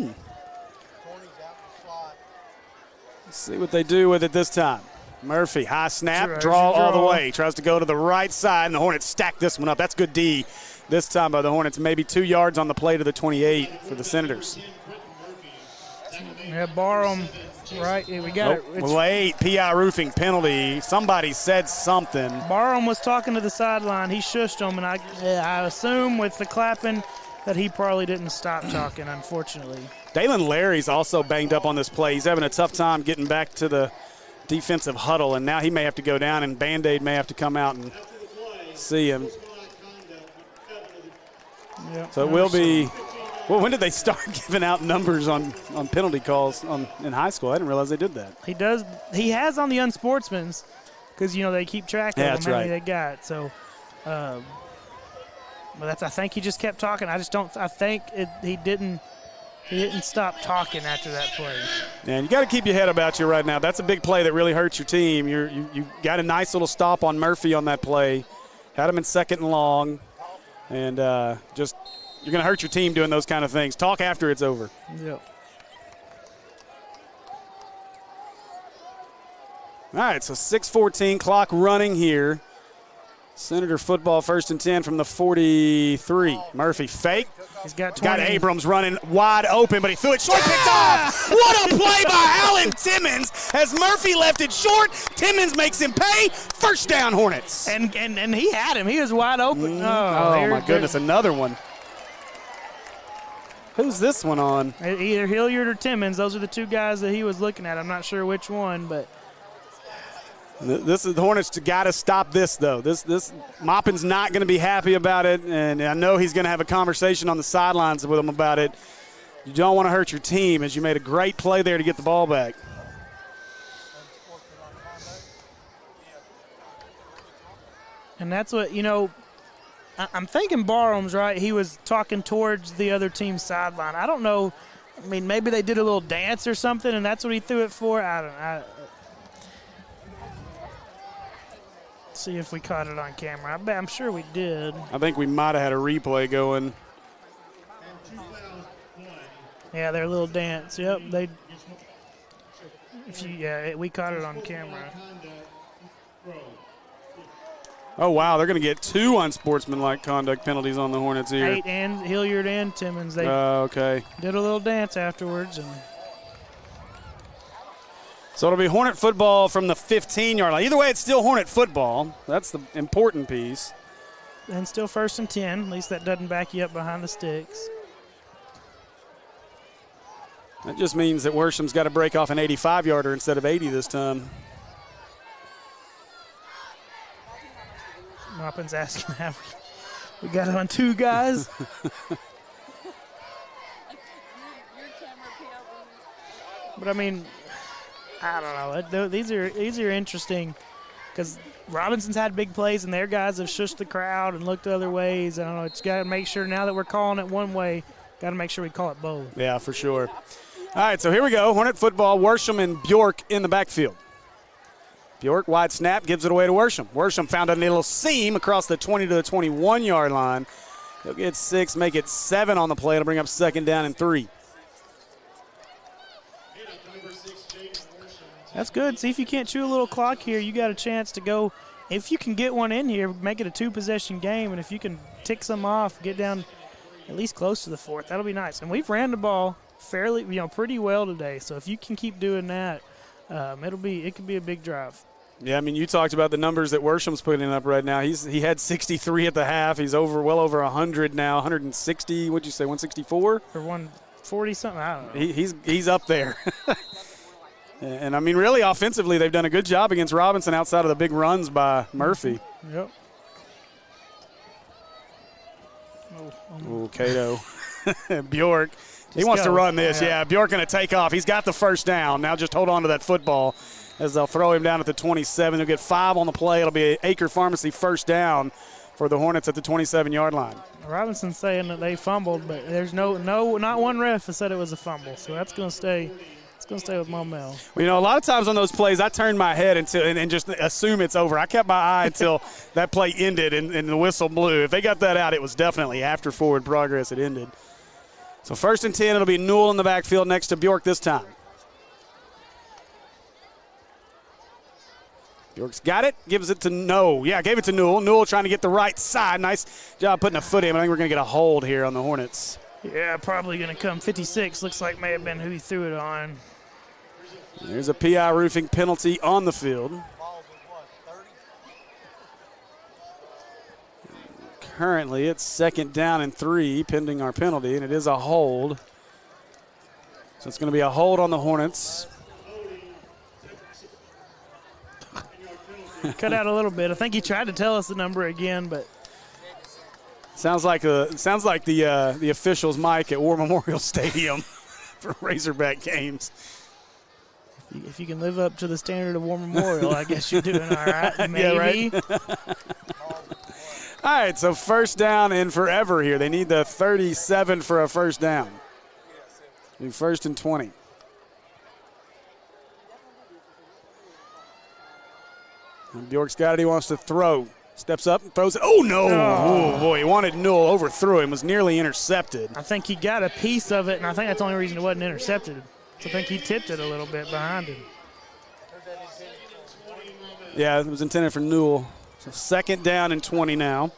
Speaker 1: Let's see what they do with it this time. Murphy, high snap, draw all the way. Tries to go to the right side, and the Hornets stack this one up. That's good D this time by the Hornets. Maybe 2 yards on the play to the 28 for the Senators.
Speaker 2: Yeah, Barham, right? Yeah, we got it.
Speaker 1: Late PI roofing penalty. Somebody said something.
Speaker 2: Barham was talking to the sideline. He shushed him, and I assume with the clapping that he probably didn't stop talking, unfortunately.
Speaker 1: Dalen Larry's also banged up on this play. He's having a tough time getting back to the defensive huddle, and now he may have to go down, and Band-Aid may have to come out and see him.
Speaker 2: Yep.
Speaker 1: So it will be – well, when did they start giving out numbers on penalty calls in high school? I didn't realize they did that.
Speaker 2: He does. He has on the unsportsman's because, they keep track of them, how many they got. So, but I think he just kept talking. I think he didn't stop talking after that play.
Speaker 1: And you got to keep your head about you right now. That's a big play that really hurts your team. You got a nice little stop on Murphy on that play. Had him in 2nd and long. And you're going to hurt your team doing those kind of things. Talk after it's over.
Speaker 2: Yep.
Speaker 1: All right, so 6:14 clock running here. Senator football 1st and 10 from the 43. Murphy fake.
Speaker 2: He's got
Speaker 1: Abrams running wide open, but he threw it short, picked off. What a play by Alan Timmons. As Murphy left it short, Timmons makes him pay. First down, Hornets.
Speaker 2: And he had him. He was wide open.
Speaker 1: Oh my goodness, another one. Who's this one on?
Speaker 2: Either Hilliard or Timmons. Those are the 2 guys that he was looking at. I'm not sure which one, but
Speaker 1: this is the Hornets got to stop this though. This Maupin's not going to be happy about it, and I know he's going to have a conversation on the sidelines with him about it. You don't want to hurt your team, as you made a great play there to get the ball back.
Speaker 2: And that's what, I'm thinking Barham's right. He was talking towards the other team's sideline. I don't know. I mean, maybe they did a little dance or something, and that's what he threw it for. See if we caught it on camera. I'm sure we did.
Speaker 1: I think we might have had a replay going.
Speaker 2: Yeah, their little dance. Yep, we caught it on camera.
Speaker 1: Oh, wow, they're going to get 2 unsportsmanlike conduct penalties on the Hornets here.
Speaker 2: 8 and Hilliard and Timmons. They
Speaker 1: okay.
Speaker 2: did a little dance afterwards. And
Speaker 1: so it'll be Hornet football from the 15-yard line. Either way, it's still Hornet football. That's the important piece.
Speaker 2: And still 1st and 10. At least that doesn't back you up behind the sticks.
Speaker 1: That just means that Worsham's got to break off an 85-yarder instead of 80 this time.
Speaker 2: Maupin's asking how we got it on 2 guys. But I mean, I don't know. These are interesting because Robinson's had big plays and their guys have shushed the crowd and looked other ways. I don't know. It's got to make sure now that we're calling it one way, got to make sure we call it both.
Speaker 1: Yeah, for sure. All right, so here we go. Hornet football. Worsham and Bjork in the backfield. Bjork, wide snap, gives it away to Worsham. Worsham found a little seam across the 20 to the 21-yard line. He'll get 6, make it 7 on the play. It'll bring up 2nd down and 3.
Speaker 2: That's good. See if you can't chew a little clock here. You got a chance to go. If you can get one in here, make it a 2-possession game, and if you can tick some off, get down at least close to the 4th, that'll be nice. And we've ran the ball fairly, pretty well today. So if you can keep doing that, it could be a big drive.
Speaker 1: Yeah, I mean, you talked about the numbers that Worsham's putting up right now. He had 63 at the half. He's well over 100 now, 160. What'd you say, 164?
Speaker 2: Or 140 something. I don't know.
Speaker 1: He's up there. And I mean, really, offensively, they've done a good job against Robinson outside of the big runs by Murphy.
Speaker 2: Yep.
Speaker 1: Oh, Cato. Bjork. He wants to run this. Yeah, Bjork going to take off. He's got the 1st down. Now just hold on to that football as they'll throw him down at the 27. They'll get 5 on the play. It'll be an Acre Pharmacy 1st down for the Hornets at the 27-yard line.
Speaker 2: Robinson's saying that they fumbled, but there's not one ref that said it was a fumble. So that's going to stay. It's going to stay with Maumelle.
Speaker 1: Well, a lot of times on those plays, I turn my head and just assume it's over. I kept my eye until that play ended and the whistle blew. If they got that out, it was definitely after forward progress it ended. So 1st and 10, it'll be Newell in the backfield next to Bjork this time. Bjork's got it, gives it to gave it to Newell. Newell trying to get the right side. Nice job putting a foot in. I think we're going to get a hold here on the Hornets.
Speaker 2: Yeah, probably going to come 56. Looks like may have been who he threw it on.
Speaker 1: There's a PI roofing penalty on the field. Currently, it's 2nd down and 3 pending our penalty, and it is a hold. So it's going to be a hold on the Hornets.
Speaker 2: Cut out a little bit. I think he tried to tell us the number again, but
Speaker 1: sounds like the official's mic at War Memorial Stadium for Razorback games.
Speaker 2: If you can live up to the standard of War Memorial, I guess you're doing all right. Maybe.
Speaker 1: Yeah, right? All right, so 1st down and forever here. They need the 37 for a 1st down. 1st and 20. And Bjork's got it. He wants to throw. Steps up and throws it. Oh, no. Oh, boy. He wanted Newell, overthrew him, was nearly intercepted.
Speaker 2: I think he got a piece of it, and I think that's the only reason it wasn't intercepted. So I think he tipped it a little bit behind him.
Speaker 1: Yeah, it was intended for Newell. So 2nd down and 20 now.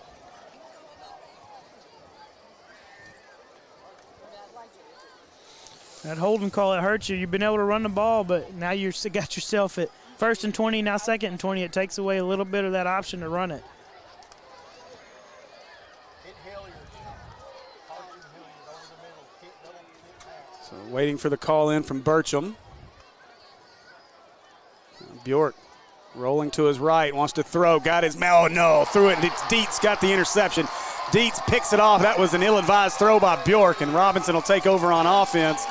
Speaker 2: That holding call, it hurts you. You've been able to run the ball, but now you've got yourself at 1st and 20, now 2nd and 20. It takes away a little bit of that option to run it.
Speaker 1: So waiting for the call in from Burcham. Bjork rolling to his right, wants to throw, got his, oh no, threw it, and Dietz got the interception. Dietz picks it off. That was an ill-advised throw by Bjork, and Robinson will take over on offense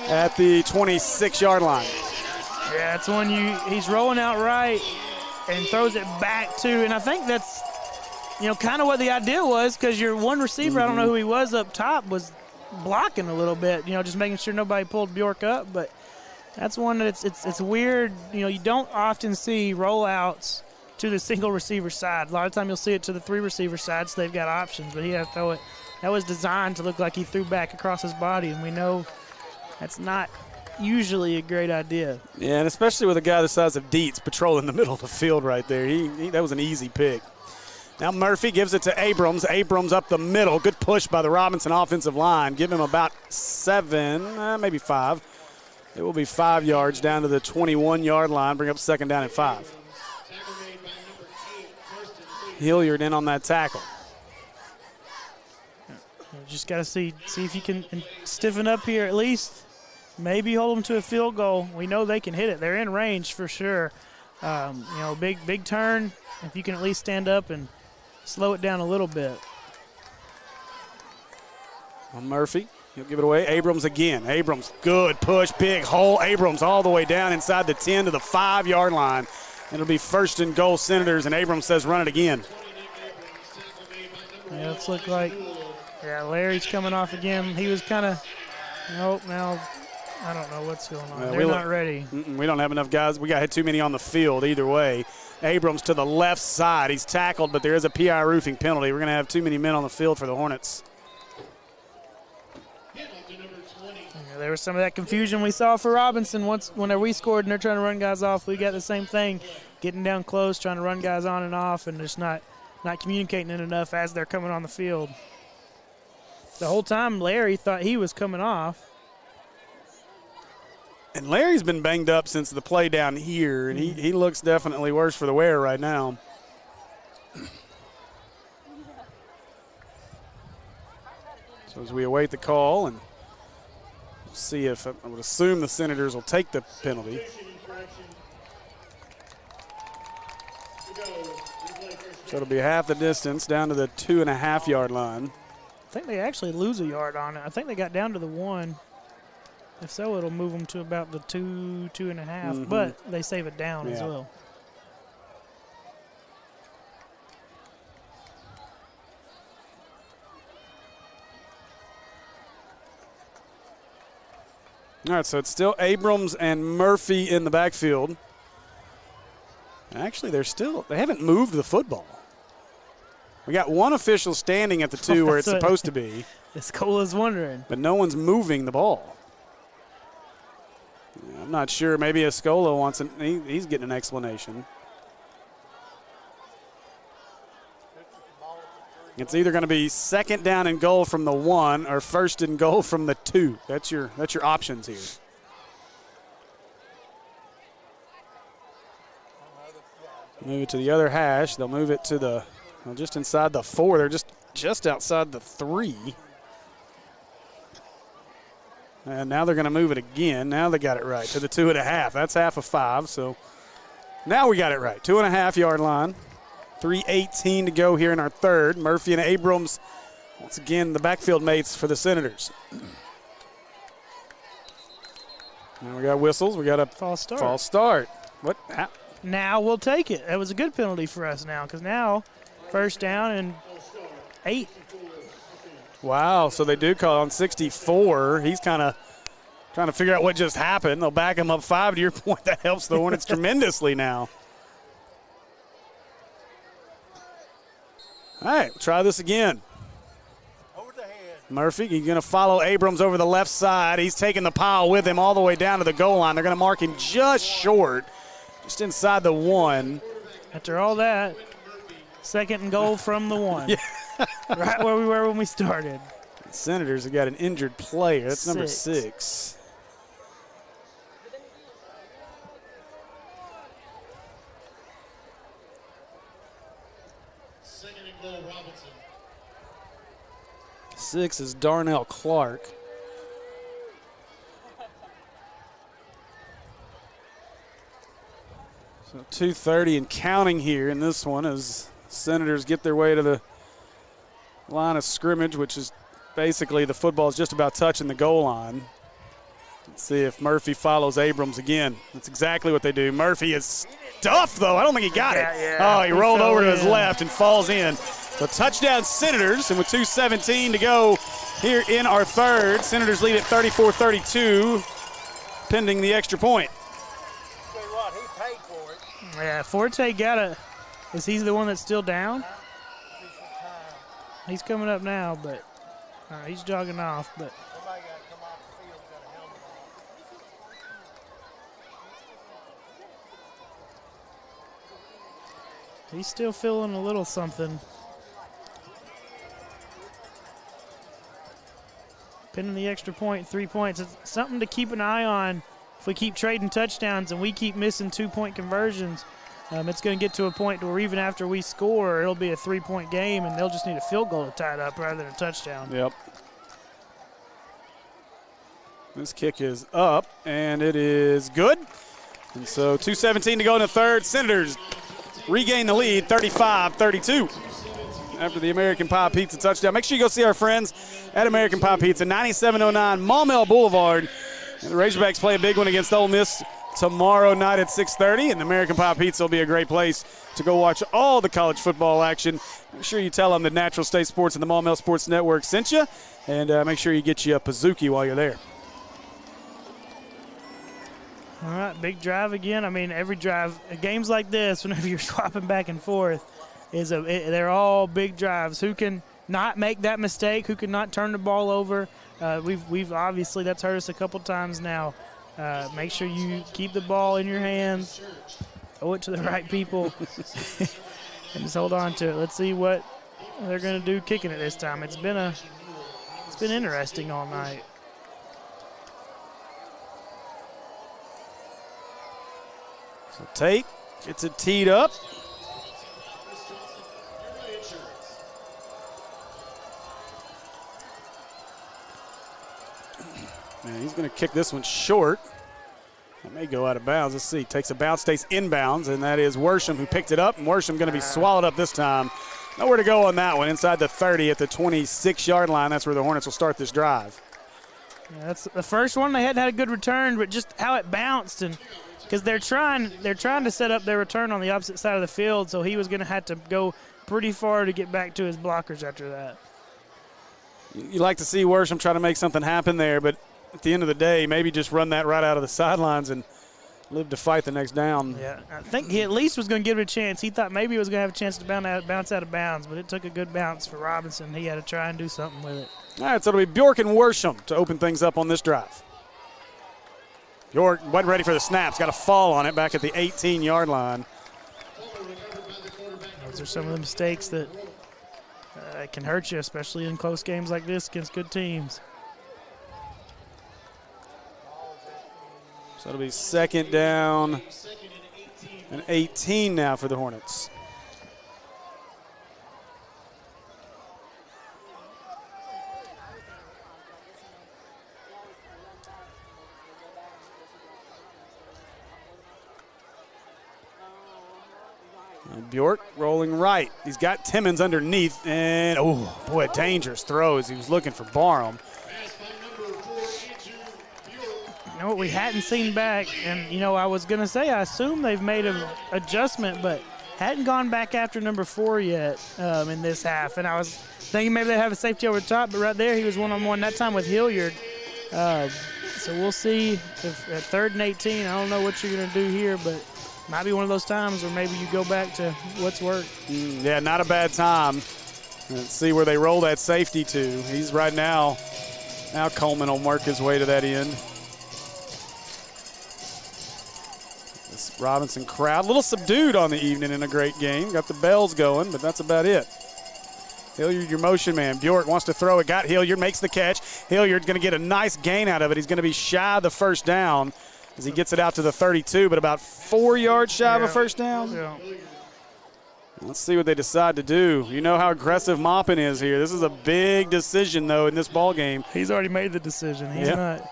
Speaker 1: at the 26-yard line.
Speaker 2: Yeah, it's when he's rolling out right and throws it back to, and I think that's, kind of what the idea was, because your one receiver, I don't know who he was up top, was blocking a little bit, just making sure nobody pulled Bjork up, but that's one that it's weird. You don't often see rollouts to the single receiver side. A lot of time you'll see it to the 3 receiver side, so they've got options, but he had to throw it. That was designed to look like he threw back across his body, and we know that's not usually a great idea.
Speaker 1: Yeah, and especially with a guy the size of Dietz patrolling the middle of the field right there. That was an easy pick. Now Murphy gives it to Abrams. Abrams up the middle. Good push by the Robinson offensive line. Give him about 7, maybe 5. It will be 5 yards down to the 21-yard line. Bring up second down at 5. Hilliard in on that tackle.
Speaker 2: Just got to see if you can stiffen up here at least. Maybe hold them to a field goal. We know they can hit it. They're in range for sure. Big turn. If you can at least stand up and slow it down a little bit.
Speaker 1: Well, Murphy, he'll give it away. Abrams again. Abrams, good push, big hole. Abrams all the way down inside the 10 to the 5-yard line. It'll be first and goal, Senators, and Abrams says run it again.
Speaker 2: Yeah, it's looked like, Larry's coming off again. He was kind of, nope, now I don't know what's going on. They're not ready.
Speaker 1: We don't have enough guys. We got too many on the field either way. Abrams to the left side. He's tackled, but there is a PI roofing penalty. We're going to have too many men on the field for the Hornets.
Speaker 2: There was some of that confusion we saw for Robinson whenever we scored and they're trying to run guys off. We got the same thing, getting down close, trying to run guys on and off, and just not communicating it enough as they're coming on the field. The whole time Larry thought he was coming off.
Speaker 1: And Larry's been banged up since the play down here, and he looks definitely worse for the wear right now. So as we await the call and see if, I would assume the Senators will take the penalty. So it'll be half the distance down to the 2.5-yard line.
Speaker 2: I think they actually lose a yard on it. I think they got down to the 1. If so, it'll move them to about the 2.5, but they save it down as well.
Speaker 1: All right, so it's still Abrams and Murphy in the backfield. Actually, they haven't moved the football. We got one official standing at the 2 where it's supposed to be.
Speaker 2: Escola's wondering.
Speaker 1: But no one's moving the ball. I'm not sure. Maybe Escola wants he's getting an explanation. It's either going to be second down and goal from the 1 or first and goal from the 2. That's your options here. Move it to the other hash. They'll move it to just inside the 4. They're just outside the 3. And now they're going to move it again. Now they got it right to the 2.5. That's half of 5. So now we got it right. 2.5-yard line. 3:18 to go here in our third. Murphy and Abrams, once again, the backfield mates for the Senators. Now we got whistles. We got a false start. What?
Speaker 2: Now we'll take it. That was a good penalty for us now because now first down and 8.
Speaker 1: Wow, so they do call on 64. He's kind of trying to figure out what just happened. They'll back him up 5 to your point. That helps the Hornets tremendously now. All right, try this again.
Speaker 3: Over the head.
Speaker 1: Murphy, he's going to follow Abrams over the left side. He's taking the pile with him all the way down to the goal line. They're going to mark him just short, just inside the 1.
Speaker 2: After all that, second and goal from the 1.
Speaker 1: Yeah.
Speaker 2: Right where we were when we started.
Speaker 1: The Senators have got an injured player. That's number 6.
Speaker 12: Second and goal, Robinson.
Speaker 1: 6 is Darnell Clark. So 2:30 and counting here in this one as Senators get their way to the line of scrimmage, which is basically the football is just about touching the goal line. Let's see if Murphy follows Abrams again. That's exactly what they do. Murphy is stuffed, though. I don't think he got it.
Speaker 2: Yeah.
Speaker 1: Oh, he rolled over to his left and falls in. So touchdown Senators, and with 2:17 to go here in our third, Senators lead at 34-32, pending the extra point.
Speaker 3: Tell you what, he paid for it.
Speaker 2: Yeah, Forte got Is he the one that's still down? He's coming up now, but he's jogging off. But he's still feeling a little something. Pinning the extra point, 3 points. It's something to keep an eye on. If we keep trading touchdowns and we keep missing 2-point conversions, it's going to get to a point where even after we score, it'll be a 3-point game, and they'll just need a field goal to tie it up rather than a touchdown.
Speaker 1: Yep. This kick is up, and it is good. And so 2:17 to go in the third. Senators regain the lead, 35-32. After the American Pie Pizza touchdown. Make sure you go see our friends at American Pie Pizza, 9709 Maumelle Boulevard. And the Razorbacks play a big one against Ole Miss tomorrow night at 6:30, and the American Pie Pizza will be a great place to go watch all the college football action. Make sure you tell them that Natural State Sports and the Maumelle Sports Network sent you, and make sure you get you a Pizookie while you're there.
Speaker 2: All right, big drive again. I mean, every drive, games like this, whenever you're swapping back and forth, they're all big drives. Who can not make that mistake? Who can not turn the ball over? We've obviously, that's hurt us a couple times now. Make sure you keep the ball in your hands, throw it to the right people, and just hold on to it. Let's see what they're going to do kicking it this time. It's been interesting all night.
Speaker 1: So Tate gets it teed up. And he's going to kick this one short. It may go out of bounds. Let's see. Takes a bounce, stays inbounds, and that is Worsham who picked it up. And Worsham going to be swallowed up this time. Nowhere to go on that one. Inside the 30 at the 26-yard line. That's where the Hornets will start this drive.
Speaker 2: Yeah, that's the first one. They hadn't had a good return, but just how it bounced, and because they're trying to set up their return on the opposite side of the field, so he was going to have to go pretty far to get back to his blockers after that.
Speaker 1: You like to see Worsham try to make something happen there, but at the end of the day, maybe just run that right out of the sidelines and live to fight the next down.
Speaker 2: Yeah, I think he at least was going to give it a chance. He thought maybe he was going to have a chance to bounce out of bounds, but it took a good bounce for Robinson. He had to try and do something with it.
Speaker 1: All right, so it'll be Bjork and Worsham to open things up on this drive. Bjork wasn't ready for the snaps. Got a fall on it back at the 18-yard line.
Speaker 2: Those are some of the mistakes that can hurt you, especially in close games like this against good teams.
Speaker 1: So it'll be second down and 18 now for the Hornets. Bjork rolling right. He's got Timmons underneath, and oh boy, dangerous throws. He was looking for Barham.
Speaker 2: You know what we hadn't seen back, and I was going to say I assume they've made an adjustment, but hadn't gone back after number 4 yet in this half. And I was thinking maybe they'd have a safety over the top, but right there he was one-on-one that time with Hilliard. So we'll see if at 3rd and 18, I don't know what you're going to do here, but might be one of those times where maybe you go back to what's worked.
Speaker 1: Yeah, not a bad time. Let's see where they roll that safety to. He's right now Coleman will work his way to that end. This Robinson crowd, a little subdued on the evening in a great game. Got the bells going, but that's about it. Hilliard, your motion man. Bjork wants to throw it. Got Hilliard, makes the catch. Hilliard's going to get a nice gain out of it. He's going to be shy of the first down as he gets it out to the 32, but about 4 yards shy of a first down.
Speaker 2: Yeah.
Speaker 1: Let's see what they decide to do. You know how aggressive Maupin is here. This is a big decision, though, in this ball game.
Speaker 2: He's already made the decision. He's not.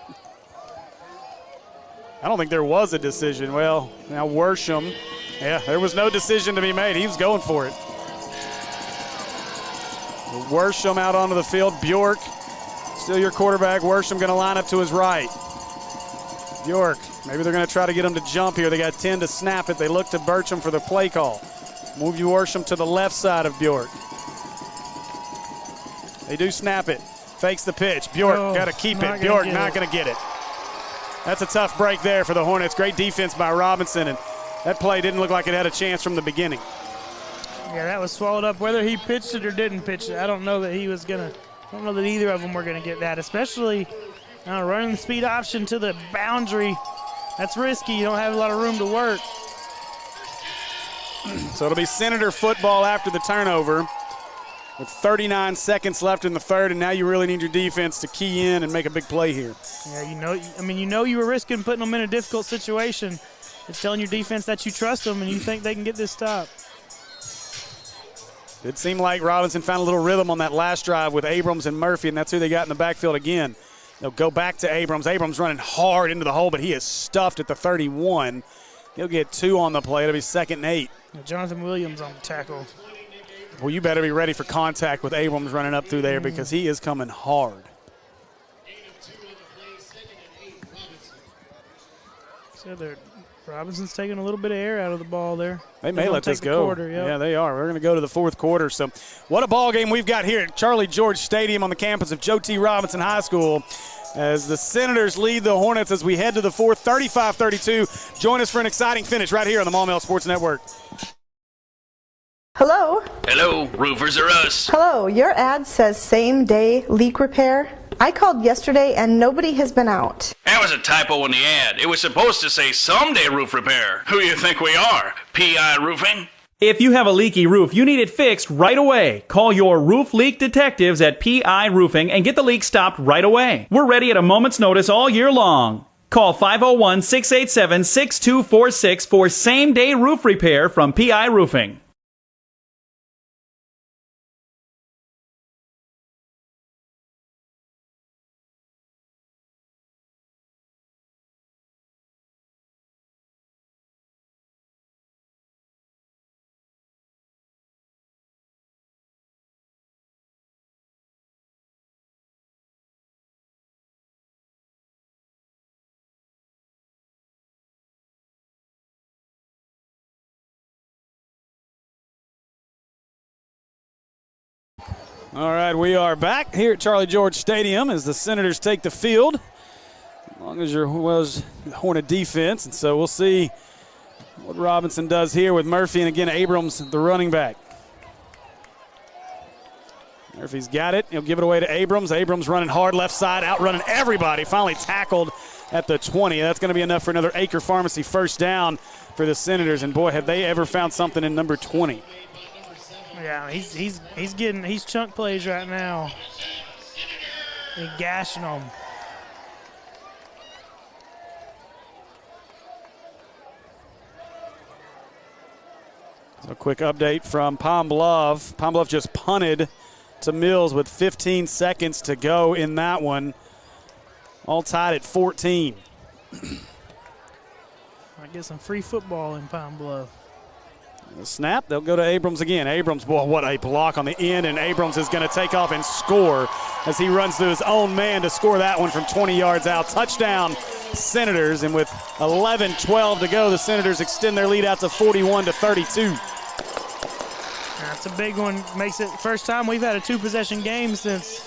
Speaker 1: I don't think there was a decision. Well, now Worsham. Yeah, there was no decision to be made. He was going for it. Worsham out onto the field. Bjork, still your quarterback. Worsham going to line up to his right. Bjork, maybe they're going to try to get him to jump here. They got 10 to snap it. They look to Burcham for the play call. Move you Worsham to the left side of Bjork. They do snap it. Fakes the pitch. Bjork got to keep it. Bjork not going to get it. That's a tough break there for the Hornets. Great defense by Robinson, and that play didn't look like it had a chance from the beginning.
Speaker 2: Yeah, that was swallowed up. Whether he pitched it or didn't pitch it, I don't know that he was going to, I don't know that either of them were going to get that, especially running the speed option to the boundary. That's risky. You don't have a lot of room to work.
Speaker 1: So it'll be Senator football after the turnover with 39 seconds left in the third, and now you really need your defense to key in and make a big play here.
Speaker 2: Yeah, you know you were risking putting them in a difficult situation. It's telling your defense that you trust them and you think they can get this stop.
Speaker 1: It seemed like Robinson found a little rhythm on that last drive with Abrams and Murphy, and that's who they got in the backfield again. They'll go back to Abrams. Abrams running hard into the hole, but he is stuffed at the 31. He'll get 2 on the play. It'll be 2nd and 8.
Speaker 2: Jonathan Williams on the tackle.
Speaker 1: Well, you better be ready for contact with Abrams running up through there because he is coming hard.
Speaker 2: So Robinson's taking a little bit of air out of the ball there.
Speaker 1: They may let this go.
Speaker 2: Quarter, yep.
Speaker 1: Yeah, they are. We're going to go to the 4th quarter. So what a ball game we've got here at Charlie George Stadium on the campus of Joe T. Robinson High School as the Senators lead the Hornets as we head to the 4th, 35-32. Join us for an exciting finish right here on the Maumelle Sports Network.
Speaker 14: Hello?
Speaker 15: Hello, roofers are us.
Speaker 14: Hello, your ad says same-day leak repair. I called yesterday and nobody has been out.
Speaker 15: That was a typo in the ad. It was supposed to say someday roof repair. Who you think we are? PI Roofing?
Speaker 16: If you have a leaky roof, you need it fixed right away. Call your roof leak detectives at PI Roofing and get the leak stopped right away. We're ready at a moment's notice all year long. Call 501-687-6246 for same-day roof repair from PI Roofing.
Speaker 1: All right, we are back here at Charlie George Stadium as the Senators take the field. As long as there was Hornet defense, and so we'll see what Robinson does here with Murphy and again Abrams, the running back. Murphy's got it. He'll give it away to Abrams. Abrams running hard left side, outrunning everybody. Finally tackled at the 20. That's going to be enough for another Acre Pharmacy first down for the Senators. And boy, have they ever found something in number 20.
Speaker 2: Yeah, he's getting chunk plays right now. He's gashing them.
Speaker 1: So a quick update from Palm Bluff. Palm Bluff just punted to Mills with 15 seconds to go in that one. All tied at 14.
Speaker 2: Might get some free football in Palm Bluff.
Speaker 1: The snap, they'll go to Abrams again. Abrams, boy, what a block on the end, and Abrams is going to take off and score as he runs through his own man to score that one from 20 yards out. Touchdown, Senators, and with 11-12 to go, the Senators extend their lead out to 41-32.
Speaker 2: That's a big one. Makes it first time we've had a 2-possession game since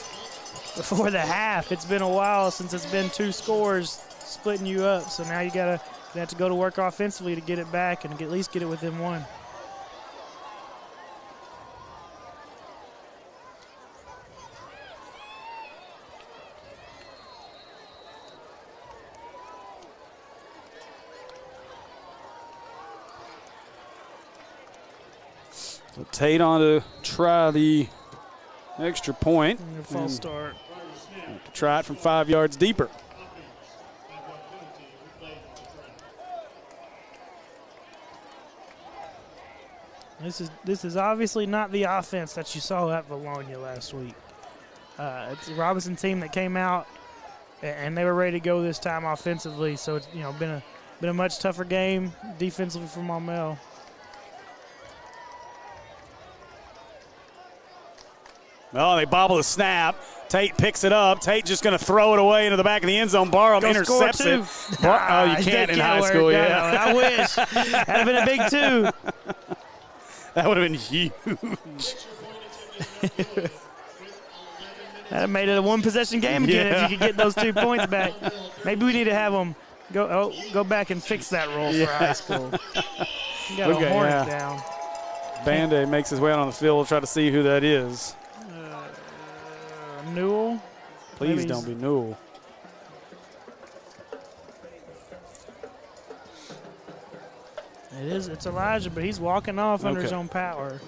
Speaker 2: before the half. It's been a while since it's been 2 scores splitting you up, so now you have to go to work offensively to get it back and at least get it within 1.
Speaker 1: So Tate on to try the extra point.
Speaker 2: False start.
Speaker 1: Try it from 5 yards deeper.
Speaker 2: This is obviously not the offense that you saw at Bologna last week. It's a Robinson team that came out and they were ready to go this time offensively. So it's been a much tougher game defensively for Maumelle.
Speaker 1: Oh, they bobble the snap. Tate picks it up. Tate just going to throw it away into the back of the end zone. Barham intercepts it. Oh, you can't in high school, yeah.
Speaker 2: I wish. That'd have been a big 2.
Speaker 1: That would have been huge.
Speaker 2: That made it a 1-possession game again if you could get those 2 points back. Maybe we need to have them go back and fix that rule for high school. You got a Hornet down.
Speaker 1: Band-Aid makes his way out on the field. We'll try to see who that is.
Speaker 2: Newell.
Speaker 1: Please don't be Newell.
Speaker 2: It's Elijah, but he's walking off under his own power.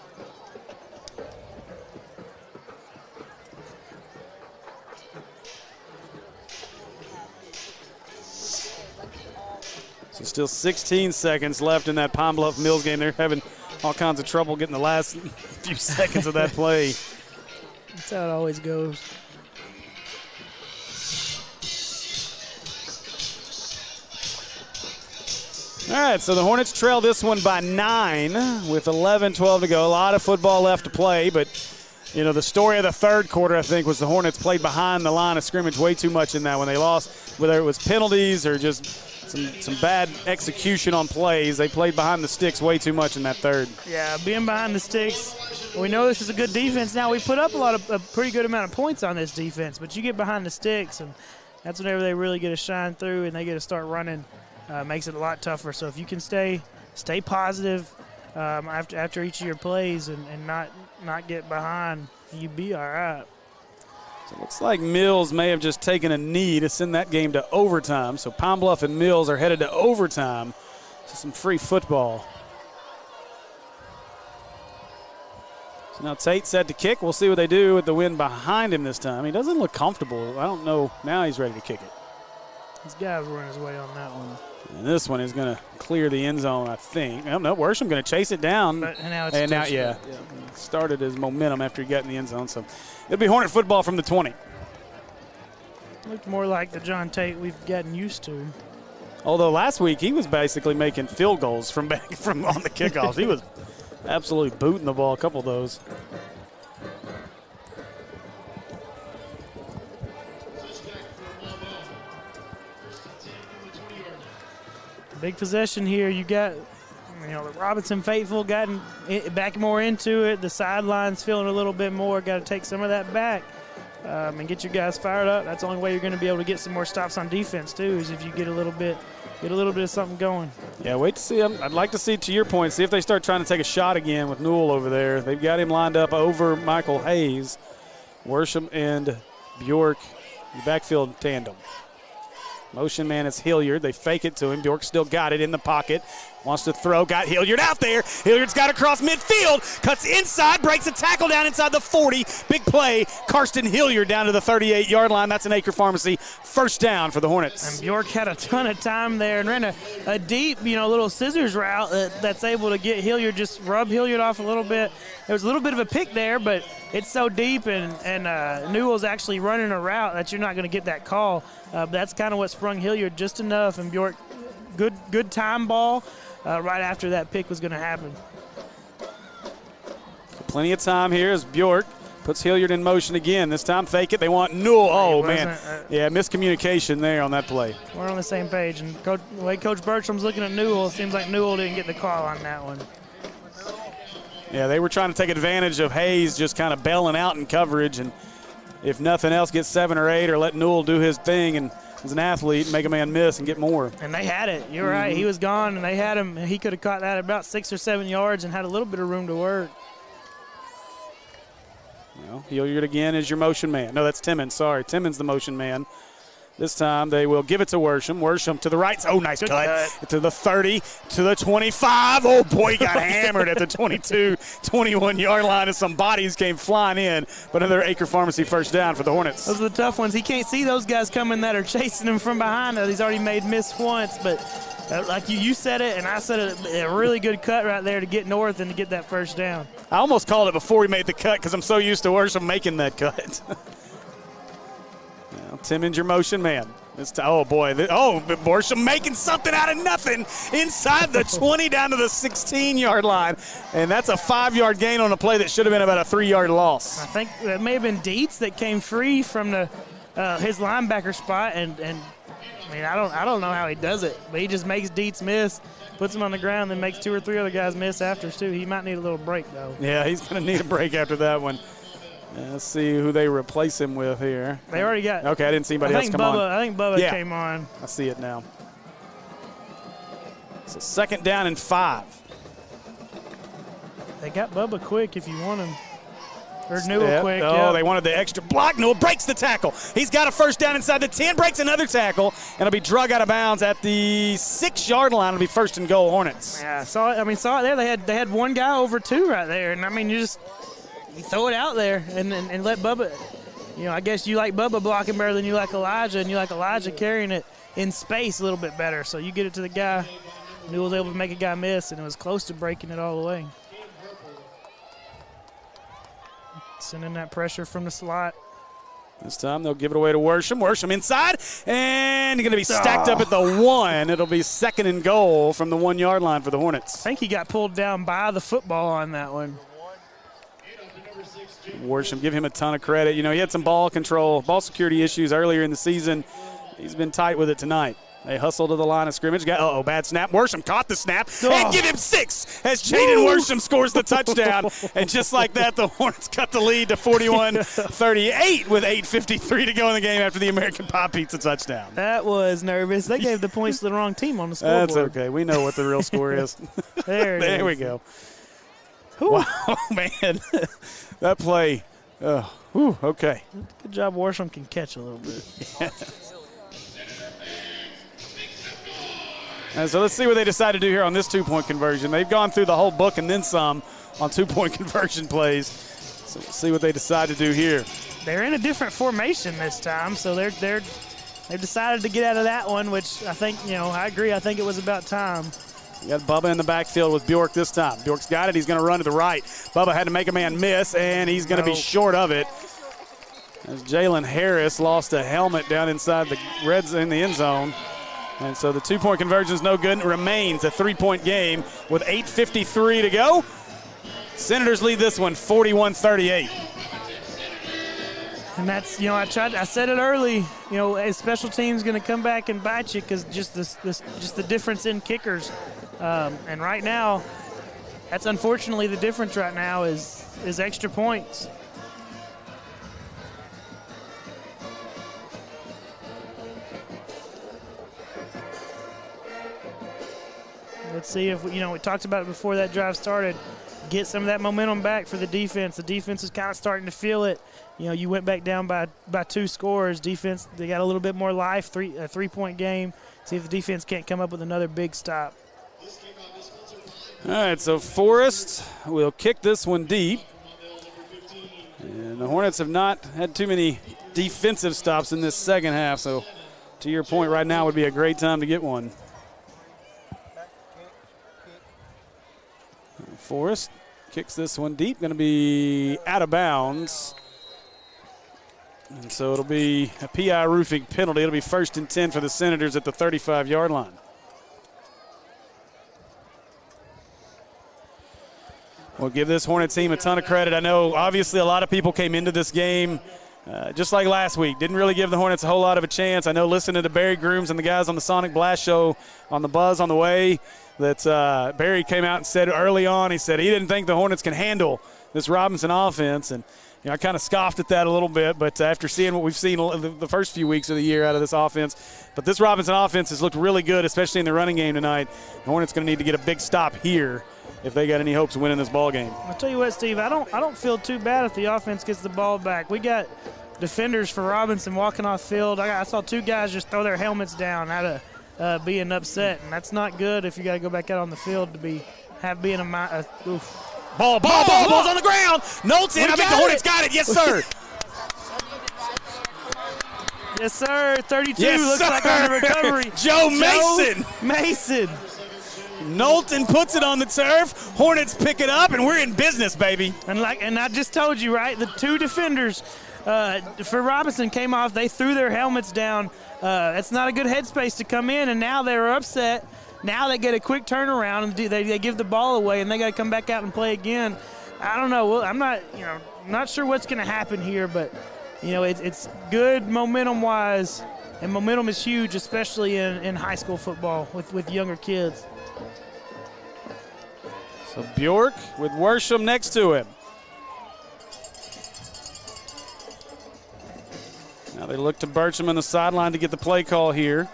Speaker 1: So still 16 seconds left in that Pine Bluff Mills game. They're having all kinds of trouble getting the last few seconds of that play.
Speaker 2: That's how it always goes.
Speaker 1: All right, so the Hornets trail this one by 9 with 11-12 to go. A lot of football left to play, but, you know, the story of the third quarter, I think, was the Hornets played behind the line of scrimmage way too much in that when they lost, whether it was penalties or just some bad execution on plays. They played behind the sticks way too much in that third.
Speaker 2: Yeah, being behind the sticks. We know this is a good defense. Now, we put up a pretty good amount of points on this defense, but you get behind the sticks, and that's whenever they really get to shine through and they get to start running. Makes it a lot tougher. So if you can stay positive after each of your plays and not get behind, you'd be all right.
Speaker 1: So it looks like Mills may have just taken a knee to send that game to overtime. So Pine Bluff and Mills are headed to overtime. So some free football. So now Tate set to kick. We'll see what they do with the wind behind him this time. He doesn't look comfortable. I don't know. Now he's ready to kick it.
Speaker 2: This guy's running his way on that one.
Speaker 1: And this one is going to clear the end zone, I think. No, Worsham going to chase it down.
Speaker 2: And now
Speaker 1: started his momentum after he got in the end zone. So it'll be Hornet football from the 20.
Speaker 2: Looked more like the John Tate we've gotten used to.
Speaker 1: Although last week he was basically making field goals from on the kickoffs. He was absolutely booting the ball, a couple of those.
Speaker 2: Big possession here. You got, the Robinson faithful gotten back more into it. The sidelines feeling a little bit more. Got to take some of that back and get your guys fired up. That's the only way you're going to be able to get some more stops on defense too, is if you get a little bit of something going.
Speaker 1: Yeah, wait to see them. I'd like to see, to your point, see if they start trying to take a shot again with Newell over there. They've got him lined up over Michael Hayes. Worsham and Bjork, the backfield tandem. Motion man is Hilliard. They fake it to him. Bjork still got it in the pocket. Wants to throw. Got Hilliard out there. Hilliard's got across midfield. Cuts inside. Breaks a tackle down inside the 40. Big play. Karsten Hilliard down to the 38-yard line. That's an Acre Pharmacy first down for the Hornets.
Speaker 2: And Bjork had a ton of time there and ran a deep, little scissors route that's able to get Hilliard, just rub Hilliard off a little bit. There was a little bit of a pick there, but it's so deep, and Newell's actually running a route that you're not going to get that call. But that's kind of what sprung Hilliard just enough, and Bjork, good time ball right after that pick was going to happen.
Speaker 1: Plenty of time here as Bjork puts Hilliard in motion again. This time fake it. They want Newell. Oh, man. Miscommunication there on that play.
Speaker 2: We're on the same page. And the way Coach Bertram's looking at Newell, it seems like Newell didn't get the call on that one.
Speaker 1: Yeah, they were trying to take advantage of Hayes just kind of bailing out in coverage, and if nothing else, get 7 or 8 or let Newell do his thing and as an athlete make a man miss and get more.
Speaker 2: And they had it. You're right. He was gone, and they had him. He could have caught that about 6 or 7 yards and had a little bit of room to work.
Speaker 1: Well, Hilliard again is your motion man. No, that's Timmons. Sorry, Timmons the motion man. This time they will give it to Worsham. Worsham to the right. Oh, nice cut. To the 30, to the 25. Oh, boy, he got hammered at the 22, 21-yard line as some bodies came flying in. But another Acre Pharmacy first down for the Hornets.
Speaker 2: Those are the tough ones. He can't see those guys coming that are chasing him from behind. He's already made miss once. But like you said it and I said it, a really good cut right there to get north and to get that first down.
Speaker 1: I almost called it before he made the cut because I'm so used to Worsham making that cut. Timmons, your motion man. Worsham making something out of nothing inside the 20 down to the 16-yard line. And that's a 5-yard gain on a play that should have been about a 3-yard loss.
Speaker 2: I think that may have been Dietz that came free from his linebacker spot. And I mean, I don't know how he does it, but he just makes Dietz miss, puts him on the ground, then makes 2 or 3 other guys miss after too. He might need a little break, though.
Speaker 1: Yeah, he's going to need a break after that one. Let's see who they replace him with here.
Speaker 2: They already got.
Speaker 1: Okay, I didn't see anybody else come on.
Speaker 2: I think Bubba came on.
Speaker 1: I see it now. So 2nd down and 5.
Speaker 2: They got Bubba quick if you want him. Or Newell
Speaker 1: Step.
Speaker 2: quick.
Speaker 1: Oh,
Speaker 2: yeah.
Speaker 1: they wanted the extra block. Newell breaks the tackle. He's got a first down inside the 10, breaks another tackle, and it'll be drug out of bounds at the 6-yard line. It'll be first and goal, Hornets.
Speaker 2: Yeah, saw it there. They had one guy over 2 right there, and I mean you throw it out there and let Bubba. I guess you like Bubba blocking better than you like Elijah, and you like Elijah carrying it in space a little bit better. So you get it to the guy. Newell was able to make a guy miss, and it was close to breaking it all the way. Sending that pressure from the slot.
Speaker 1: This time they'll give it away to Worsham. Worsham inside, and going to be stacked up at the 1. It'll be second and goal from the 1-yard line for the Hornets.
Speaker 2: I think he got pulled down by the football on that one.
Speaker 1: Worsham, give him a ton of credit. He had some ball control, ball security issues earlier in the season. He's been tight with it tonight. They hustle to the line of scrimmage. Bad snap. Worsham caught the snap and give him 6 as Jaden Worsham scores the touchdown. And just like that, the Hornets cut the lead to 41-38 with 8:53 to go in the game after the American Pie Pizza touchdown.
Speaker 2: That was nervous. They gave the points to the wrong team on the scoreboard.
Speaker 1: That's okay. We know what the real score is. There we go. Wow, man. That play. Okay.
Speaker 2: Good job Worsham can catch a little bit.
Speaker 1: And so let's see what they decide to do here on this 2-point conversion. They've gone through the whole book and then some on 2-point conversion plays. So we'll see what they decide to do here.
Speaker 2: They're in a different formation this time, so they've decided to get out of that one, which I think, I agree. I think it was about time.
Speaker 1: You got Bubba in the backfield with Bjork this time. Bjork's got it. He's going to run to the right. Bubba had to make a man miss, and he's going to be short of it. As Jalen Harris lost a helmet down inside the Reds in the end zone. And so the 2-point conversion is no good. It remains a 3-point game with 8:53 to go. Senators lead this one 41-38.
Speaker 2: And that's, I said it early, special teams going to come back and bite you because just the difference in kickers. And right now, that's unfortunately the difference right now is extra points. Let's see if, we talked about it before that drive started, get some of that momentum back for the defense. The defense is kind of starting to feel it. You went back down by 2 scores. Defense, they got a little bit more life, a 3-point game. See if the defense can't come up with another big stop.
Speaker 1: All right, so Forrest will kick this one deep. And the Hornets have not had too many defensive stops in this second half, so to your point, right now would be a great time to get one. Forrest kicks this one deep, going to be out of bounds. And so it'll be a PI roofing penalty. It'll be 1st and 10 for the Senators at the 35-yard line. We'll give this Hornet team a ton of credit. I know obviously a lot of people came into this game just like last week. Didn't really give the Hornets a whole lot of a chance. I know listening to Barry Grooms and the guys on the Sonic Blast show on the Buzz on the way, that Barry came out and said early on, he said he didn't think the Hornets can handle this Robinson offense. And I kind of scoffed at that a little bit, but after seeing what we've seen the first few weeks of the year out of this offense. But this Robinson offense has looked really good, especially in the running game tonight. The Hornets going to need to get a big stop here if they got any hopes of winning this ball game.
Speaker 2: I'll tell you what, Steve, I don't feel too bad if the offense gets the ball back. We got defenders for Robinson walking off field. I saw 2 guys just throw their helmets down out of being upset, and that's not good if you got to go back out on the field to being oof.
Speaker 1: Ball's on the ground. Knowles in. I think the Hornets got it. Yes, sir.
Speaker 2: Yes, sir. 32
Speaker 1: yes,
Speaker 2: looks
Speaker 1: sir.
Speaker 2: like on the recovery.
Speaker 1: Joe
Speaker 2: Mason.
Speaker 1: Knowlton puts it on the turf. Hornets pick it up, and we're in business, baby.
Speaker 2: And I just told you, right? The 2 defenders for Robinson came off. They threw their helmets down. That's not a good headspace to come in, and now they're upset. Now they get a quick turnaround, and they give the ball away, and they got to come back out and play again. I don't know. Well, I'm not sure what's going to happen here, but it's good momentum-wise, and momentum is huge, especially in high school football with younger kids.
Speaker 1: So Bjork with Worsham next to him. Now they look to Burcham on the sideline to get the play call here.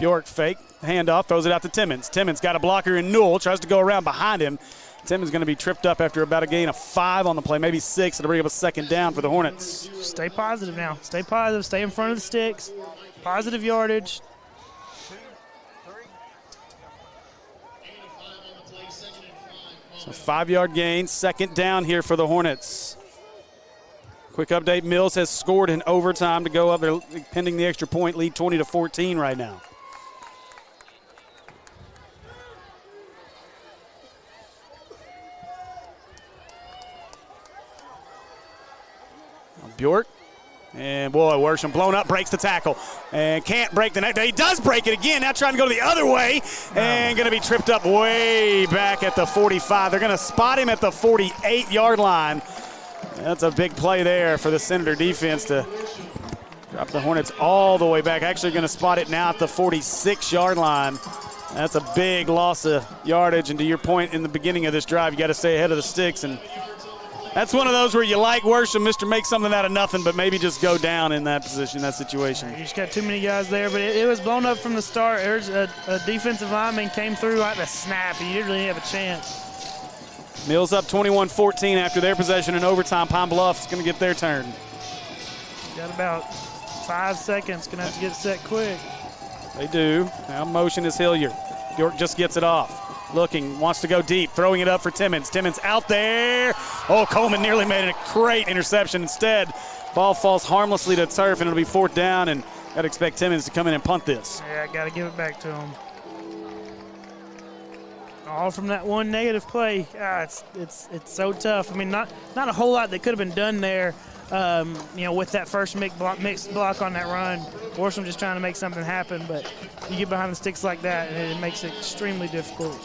Speaker 1: Bjork fake, handoff, throws it out to Timmons. Timmons got a blocker in Newell, tries to go around behind him. Timmons going to be tripped up after about a gain of 5 on the play, maybe 6. It'll bring up a second down for the Hornets.
Speaker 2: Stay positive now. Stay positive. Stay in front of the sticks. Positive yardage.
Speaker 1: So 5-yard gain, second down here for the Hornets. Quick update, Mills has scored in overtime to go up there pending the extra point lead, 20-14 right now. Bjork. And boy, Worsham blown up, breaks the tackle, and can't break the neck. He does break it again, now trying to go the other way, and going to be tripped up way back at the 45. They're going to spot him at the 48-yard line. That's a big play there for the Senator defense to drop the Hornets all the way back. Actually going to spot it now at the 46-yard line. That's a big loss of yardage, and to your point in the beginning of this drive, you got to stay ahead of the sticks, and that's one of those where you like Worsham, Mr. Make something out of nothing, but maybe just go down in that position, that situation.
Speaker 2: You just got too many guys there, but it was blown up from the start. There's a defensive lineman came through like the snap. He didn't really have a chance.
Speaker 1: Mills up 21-14 after their possession in overtime. Pine Bluff's going to get their turn.
Speaker 2: Got about 5 seconds. Going to have to get set quick.
Speaker 1: They do. Now motion is Hilliard. York just gets it off. Looking, wants to go deep, throwing it up for Timmons. Timmons out there. Oh, Coleman nearly made a great interception. Instead, ball falls harmlessly to turf, and it'll be 4th down, and got to expect Timmons to come in and punt this.
Speaker 2: Yeah, got to give it back to him. All from that one negative play. It's so tough. I mean, not a whole lot that could have been done there. With that first mixed block on that run. Worsham just trying to make something happen, but you get behind the sticks like that, and it makes it extremely difficult.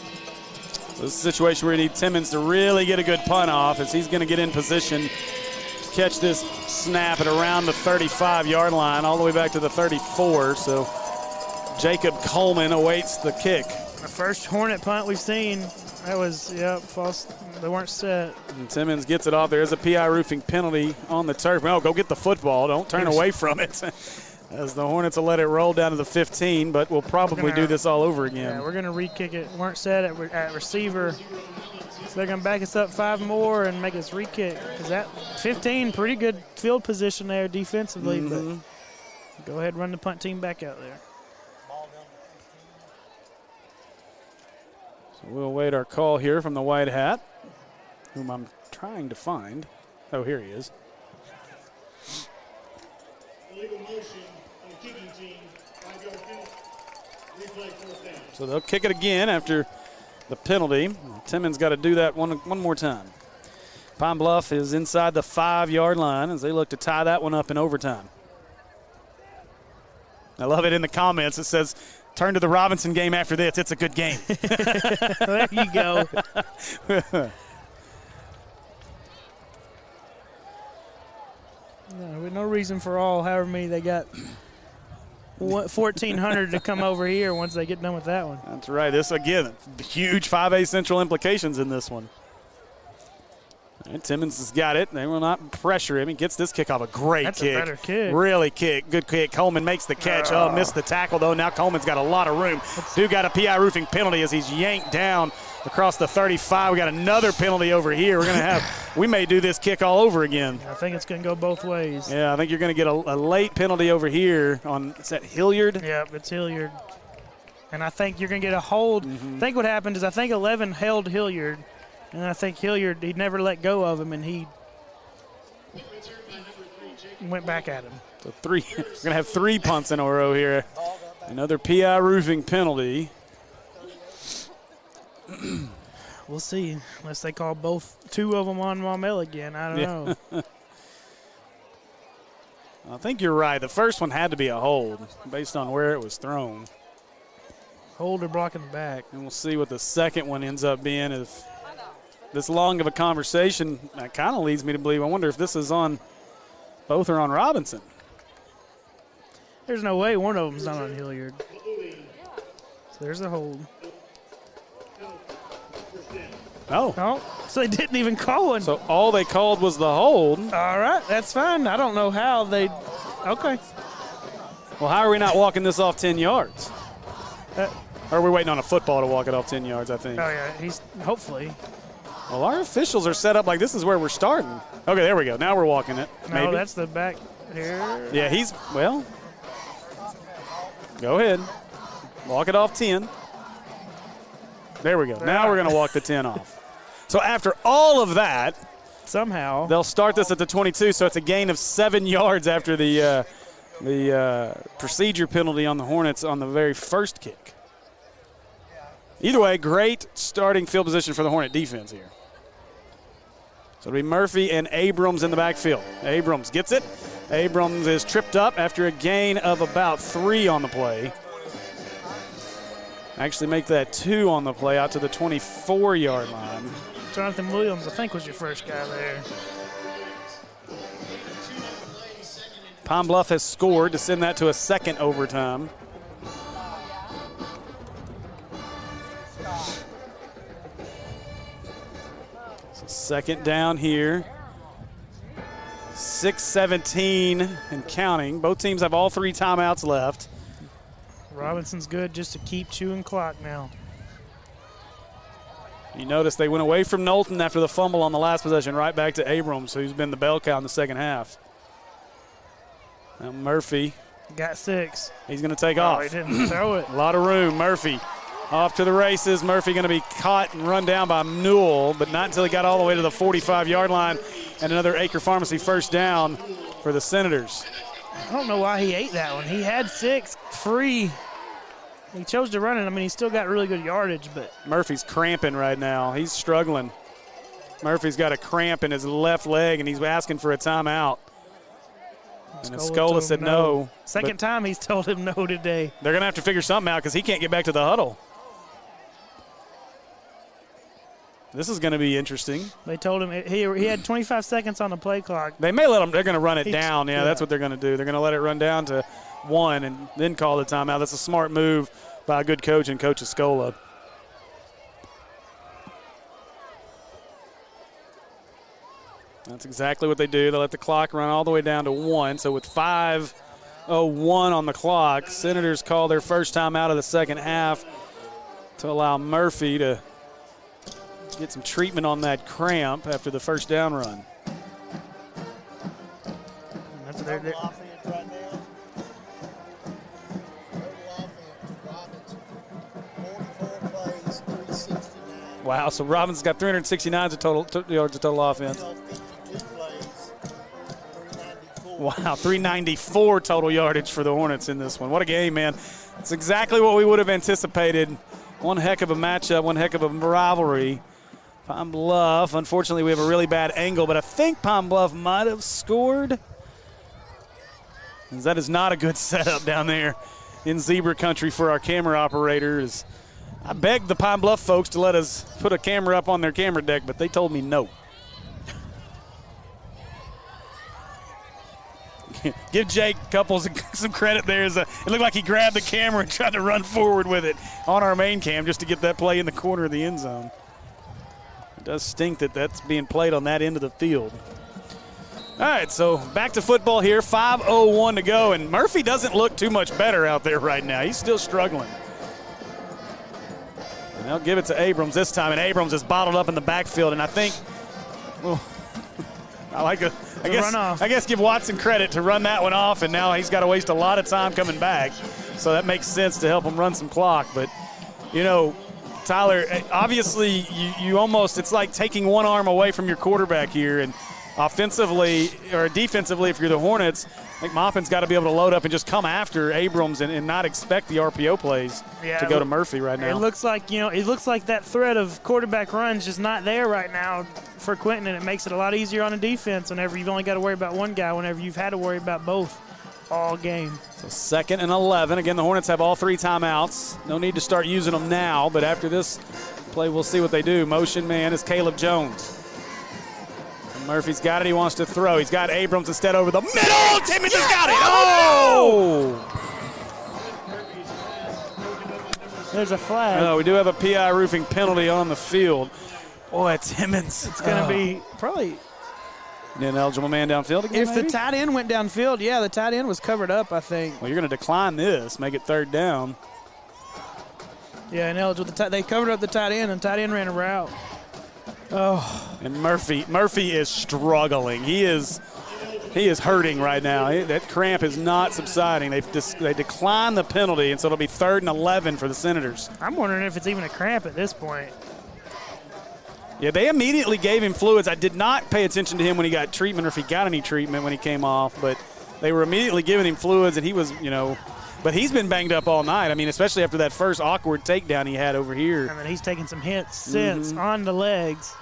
Speaker 1: This is a situation where you need Timmons to really get a good punt off, as he's going to get in position to catch this snap at around the 35-yard line, all the way back to the 34. So Jacob Coleman awaits the kick.
Speaker 2: The first Hornet punt we've seen. That was, false. They weren't set.
Speaker 1: And Timmons gets it off. There is a PI roofing penalty on the turf. Oh, go get the football. Don't turn away from it. As the Hornets will let it roll down to the 15, but we'll probably do this all over again.
Speaker 2: Yeah, we're going to re-kick it. Weren't set at receiver. So they're going to back us up 5 more and make us re-kick. Because that 15, pretty good field position there defensively. But go ahead and run the punt team back out there.
Speaker 1: So we'll await our call here from the White Hat, whom I'm trying to find. Oh, here he is.
Speaker 12: Illegal motion on the kicking team. 5-yard penalty. Replay 4th down.
Speaker 1: So they'll kick it again after the penalty. Timmons got to do that one more time. Pine Bluff is inside the 5-yard line as they look to tie that one up in overtime. I love it in the comments. It says, turn to the Robinson game after this. It's a good game.
Speaker 2: There you go. No reason for all, however many they got. 1,400 to come over here once they get done with that one.
Speaker 1: That's right. This, again, huge 5A Central implications in this one. And Timmons has got it. They will not pressure him. He gets this kick off. A great
Speaker 2: That's
Speaker 1: kick.
Speaker 2: A better kick.
Speaker 1: Really kick. Good kick. Coleman makes the catch. Oh, missed the tackle, though. Now Coleman's got a lot of room. Dude got a PI roofing penalty as he's yanked down across the 35. We got another penalty over here. We're going to have – we may do this kick all over again.
Speaker 2: I think it's going to go both ways.
Speaker 1: Yeah, I think you're going to get a late penalty over here on – is that Hilliard?
Speaker 2: Yep, it's Hilliard. And I think you're going to get a hold. I think what happened is I think 11 held Hilliard. And I think Hilliard, he never let go of him, and he went back at him.
Speaker 1: So we're going to have 3 punts in a row here. Another PI roofing penalty.
Speaker 2: We'll see, unless they call 2 of them on Maumelle again. I don't know.
Speaker 1: I think you're right. The first one had to be a hold based on where it was thrown.
Speaker 2: Hold or blocking the back.
Speaker 1: And we'll see what the second one ends up being. If this long of a conversation, that kind of leads me to believe, I wonder if this is on, both are on Robinson.
Speaker 2: There's no way one of them's not on Hilliard. So there's a hold.
Speaker 1: No.
Speaker 2: So they didn't even call one.
Speaker 1: So all they called was the hold.
Speaker 2: All right, that's fine. I don't know how they – okay.
Speaker 1: Well, how are we not walking this off 10 yards? Or are we waiting on a football to walk it off 10 yards, I think.
Speaker 2: Oh, yeah, he's hopefully.
Speaker 1: Well, our officials are set up like this is where we're starting. Okay, there we go. Now we're walking it.
Speaker 2: No,
Speaker 1: Maybe.
Speaker 2: that's the back here.
Speaker 1: Yeah, well, go ahead. Walk it off 10. There we go. Now we're going to walk the 10 off. So after all of that,
Speaker 2: somehow
Speaker 1: they'll start this at the 22, so it's a gain of 7 yards after the procedure penalty on the Hornets on the very first kick. Either way, great starting field position for the Hornet defense here. So it'll be Murphy and Abrams in the backfield. Abrams gets it. Abrams is tripped up after a gain of about 3 on the play. Actually make that 2 on the play out to the 24-yard line.
Speaker 2: Jonathan Williams, I think, was your first guy there.
Speaker 1: Pine Bluff has scored to send that to a second overtime. So second down here. 6:17 and counting. Both teams have all 3 timeouts left.
Speaker 2: Robinson's good just to keep chewing clock now.
Speaker 1: You notice they went away from Knowlton after the fumble on the last possession, right back to Abrams, who's been the bell cow in the second half. Now Murphy.
Speaker 2: Got 6.
Speaker 1: He's going to take off.
Speaker 2: He didn't throw it.
Speaker 1: A lot of room. Murphy off to the races. Murphy going to be caught and run down by Newell, but not until he got all the way to the 45-yard line. And another Acre Pharmacy first down for the Senators.
Speaker 2: I don't know why he ate that one. He had 6 free. He chose to run it. I mean, he still got really good yardage, but
Speaker 1: Murphy's cramping right now. He's struggling. Murphy's got a cramp in his left leg, and he's asking for a timeout. And Escola said no.
Speaker 2: Second time he's told him no today.
Speaker 1: They're going to have to figure something out because he can't get back to the huddle. This is going to be interesting.
Speaker 2: They told him he had 25 seconds on the play clock.
Speaker 1: They may let him. They're going to run it down. Yeah, that's what they're going to do. They're going to let it run down to 1 and then call the timeout. That's a smart move by a good coach and Coach Escola. That's exactly what they do. They let the clock run all the way down to 1. So with 5:01 on the clock, Senators call their first time out of the second half to allow Murphy to get some treatment on that cramp after the first down run.
Speaker 2: That's their
Speaker 3: offense right now. Total offense, Robinson, 44 plays, 369.
Speaker 1: Wow, so Robinson's got 369 yards of total offense. Wow, 394 total yardage for the Hornets in this one. What a game, man. It's exactly what we would have anticipated. One heck of a matchup, one heck of a rivalry. Pine Bluff, unfortunately, we have a really bad angle, but I think Pine Bluff might have scored. That is not a good setup down there in zebra country for our camera operators. I begged the Pine Bluff folks to let us put a camera up on their camera deck, but they told me no. Give Jake Couples some credit there. It looked like he grabbed the camera and tried to run forward with it on our main cam just to get that play in the corner of the end zone. It does stink that that's being played on that end of the field. All right, so back to football here. 5:01 to go, and Murphy doesn't look too much better out there right now. He's still struggling. And they'll give it to Abrams this time, and Abrams is bottled up in the backfield, and I think, well, I guess give Watson credit to run that one off, and now he's got to waste a lot of time coming back. So that makes sense to help him run some clock. But, you know, Tyler, obviously you almost, it's like taking one arm away from your quarterback here. And offensively or defensively, if you're the Hornets, I think Maupin's got to be able to load up and just come after Abrams and not expect the RPO plays to go to Murphy right now.
Speaker 2: It looks like, that threat of quarterback runs just not there right now for Quentin, and it makes it a lot easier on the defense whenever you've only got to worry about one guy, whenever you've had to worry about both all game.
Speaker 1: So 2nd and 11. Again, the Hornets have all 3 timeouts. No need to start using them now, but after this play, we'll see what they do. Motion man is Caleb Jones. Murphy's got it. He wants to throw. He's got Abrams instead over the middle. Timmons has got it. Oh!
Speaker 2: There's a flag.
Speaker 1: No, we do have a PI roofing penalty on the field. Boy, Timmons.
Speaker 2: It's going to be probably
Speaker 1: an ineligible man downfield again,
Speaker 2: if maybe? The tight end went downfield, yeah, the tight end was covered up, I think.
Speaker 1: Well, you're going to decline this, make it 3rd down.
Speaker 2: Yeah, ineligible. They covered up the tight end, and tight end ran a route. Oh.
Speaker 1: And Murphy is struggling. He is hurting right now. That cramp is not subsiding. They declined the penalty, and so it'll be 3rd and 11 for the Senators.
Speaker 2: I'm wondering if it's even a cramp at this point.
Speaker 1: Yeah, they immediately gave him fluids. I did not pay attention to him when he got treatment or if he got any treatment when he came off, but they were immediately giving him fluids, and he was, but he's been banged up all night. I mean, especially after that first awkward takedown he had over here.
Speaker 2: I mean, he's taken some hits since on the legs.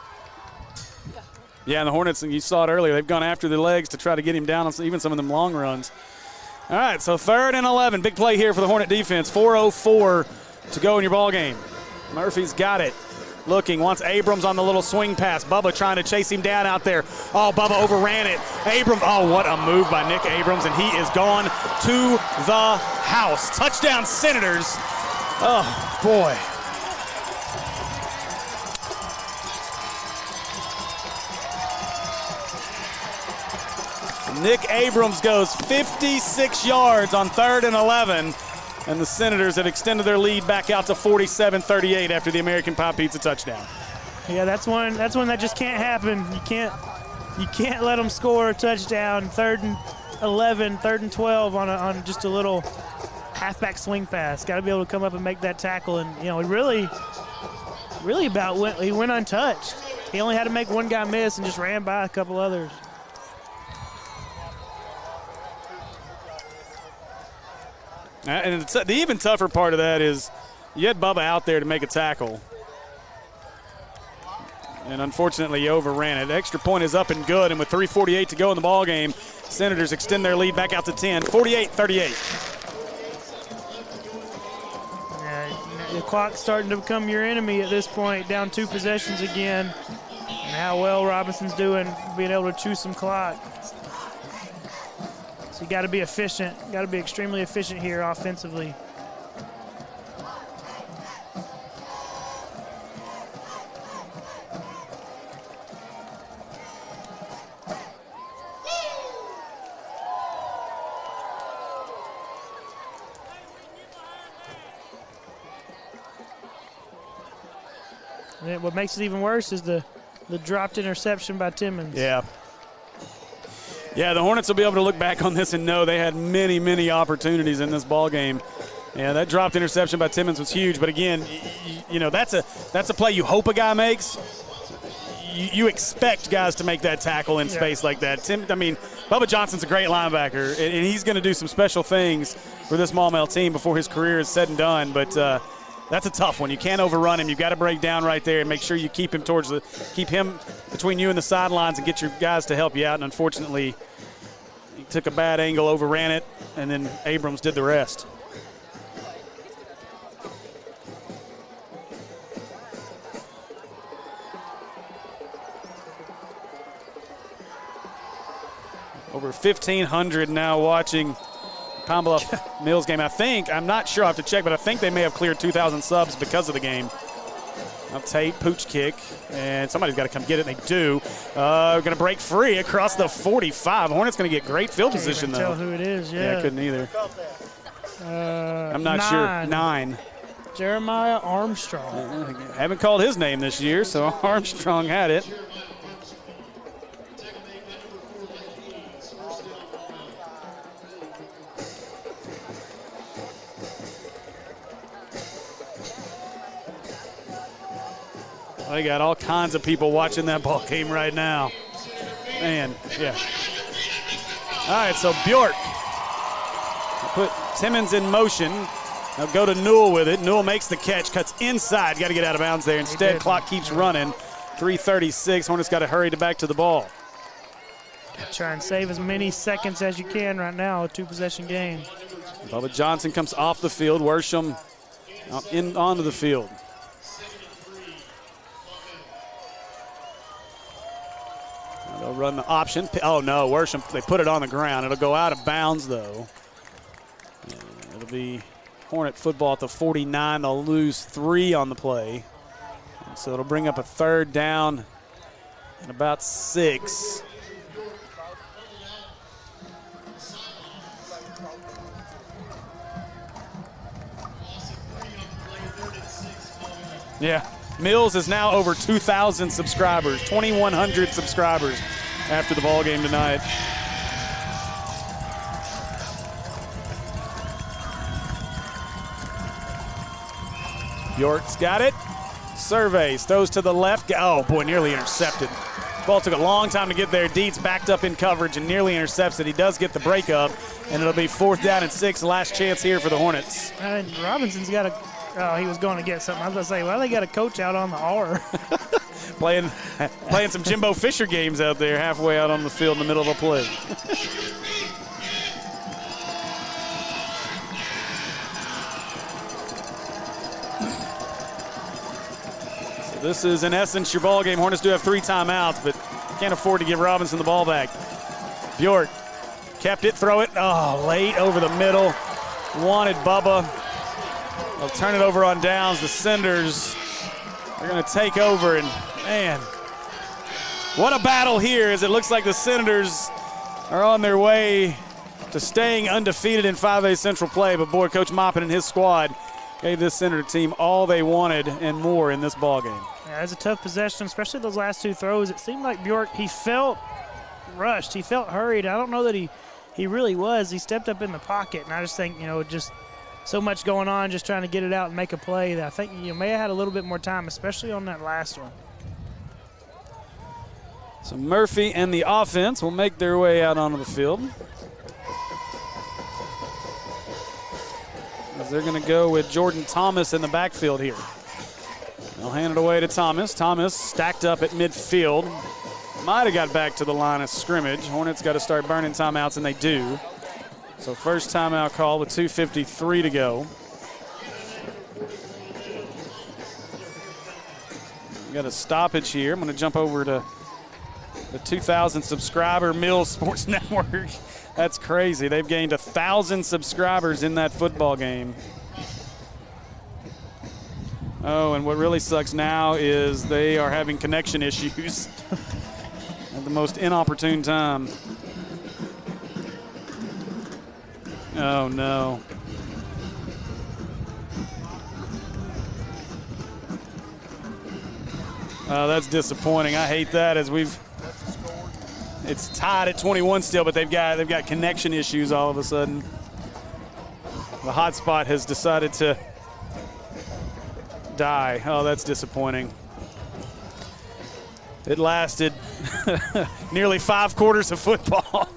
Speaker 1: Yeah, and the Hornets, you saw it earlier, they've gone after the legs to try to get him down on even some of them long runs. All right, so 3rd and 11. Big play here for the Hornet defense. 4:04 to go in your ball game. Murphy's got it. Looking, wants Abrams on the little swing pass. Bubba trying to chase him down out there. Oh, Bubba overran it. Abrams, oh, what a move by Nick Abrams, and he is gone to the house. Touchdown, Senators. Oh, boy. Nick Abrams goes 56 yards on 3rd and 11. And the Senators have extended their lead back out to 47-38 after the American Pie Pizza touchdown.
Speaker 2: Yeah, that's one that just can't happen. You can't let them score a touchdown. 3rd and 11, 3rd and 12 on just a little halfback swing pass. Got to be able to come up and make that tackle. And he really went untouched. He only had to make one guy miss and just ran by a couple others.
Speaker 1: And the even tougher part of that is you had Bubba out there to make a tackle. And unfortunately, you overran it. The extra point is up and good, and with 3:48 to go in the ball game, Senators extend their lead back out to 10, 48-38.
Speaker 2: Yeah, the clock's starting to become your enemy at this point, down 2 possessions again. And how well Robinson's doing, being able to chew some clock. So you got to be efficient. Got to be extremely efficient here offensively. And what makes it even worse is the dropped interception by Timmons.
Speaker 1: Yeah. Yeah, the Hornets will be able to look back on this and know they had many, many opportunities in this ball game. Yeah, that dropped interception by Timmons was huge. But again, that's a play you hope a guy makes. You expect guys to make that tackle in space like that. Bubba Johnson's a great linebacker, and he's going to do some special things for this Maumelle team before his career is said and done. But that's a tough one. You can't overrun him. You've got to break down right there and make sure you keep him between you and the sidelines and get your guys to help you out. And unfortunately, he took a bad angle, overran it, and then Abrams did the rest. Over 1,500 now watching Pine Bluff Mills game. I'm not sure, I have to check, but I think they may have cleared 2,000 subs because of the game. Now Tate, pooch kick, and somebody's got to come get it, and they do. Going to break free across the 45. Hornets going to get great field position, though.
Speaker 2: Can't even tell who it is,
Speaker 1: Yeah, I couldn't either. I'm not sure. 9.
Speaker 2: Jeremiah Armstrong.
Speaker 1: Haven't called his name this year, so Armstrong had it. They got all kinds of people watching that ball game right now. Man, yeah. All right, so Bjork put Timmons in motion. Now go to Newell with it. Newell makes the catch, cuts inside. Got to get out of bounds there. Instead, clock keeps running. 3:36. Hornets got to hurry back to the ball.
Speaker 2: Try and save as many seconds as you can right now. A 2-possession game.
Speaker 1: Bubba Johnson comes off the field. Worsham onto the field. They'll run the option. Oh, no, Worsham, they put it on the ground. It'll go out of bounds, though. It'll be Hornet football at the 49. They'll lose 3 on the play. And so it'll bring up a 3rd down and about 6. Yeah. Mills is now over 2,000 subscribers, 2,100 subscribers after the ball game tonight. Bjork's got it. Surveys, throws to the left. Oh, boy, nearly intercepted. Ball took a long time to get there. Dietz backed up in coverage and nearly intercepts it. He does get the breakup, and it'll be 4th down and 6. Last chance here for the Hornets.
Speaker 2: Robinson's got a – he was going to get something. I was going to say, well, they got a coach out on the R.
Speaker 1: playing some Jimbo Fisher games out there halfway out on the field in the middle of a play. This is, in essence, your ball game. Hornets do have 3 timeouts, but can't afford to give Robinson the ball back. Bjork kept it, throw it. Oh, late over the middle. Wanted Bubba. They'll turn it over on downs. The Cinders are going to take over, and man, what a battle here, as it looks like the Senators are on their way to staying undefeated in 5A Central play. But boy, Coach Moppin and his squad gave this Senator team all they wanted and more in this ball game.
Speaker 2: Yeah, it was a tough possession, especially those last 2 throws. It seemed like Bjork, he felt rushed. He felt hurried. I don't know that he really was. He stepped up in the pocket, and I just think, just so much going on, just trying to get it out and make a play that I think may have had a little bit more time, especially on that last one.
Speaker 1: So Murphy and the offense will make their way out onto the field. As they're going to go with Jordan Thomas in the backfield here. They'll hand it away to Thomas. Thomas stacked up at midfield. Might have got back to the line of scrimmage. Hornets got to start burning timeouts, and they do. So first timeout call with 2:53 to go. We got a stoppage here. I'm going to jump over to the 2,000 subscriber Mills Sports Network. That's crazy. They've gained 1,000 subscribers in that football game. Oh, and what really sucks now is they are having connection issues at the most inopportune time. Oh, no. Oh, that's disappointing. I hate that, as it's tied at 21 still, but they've got connection issues all of a sudden. The hotspot has decided to die. Oh, that's disappointing. It lasted nearly 5 quarters of football.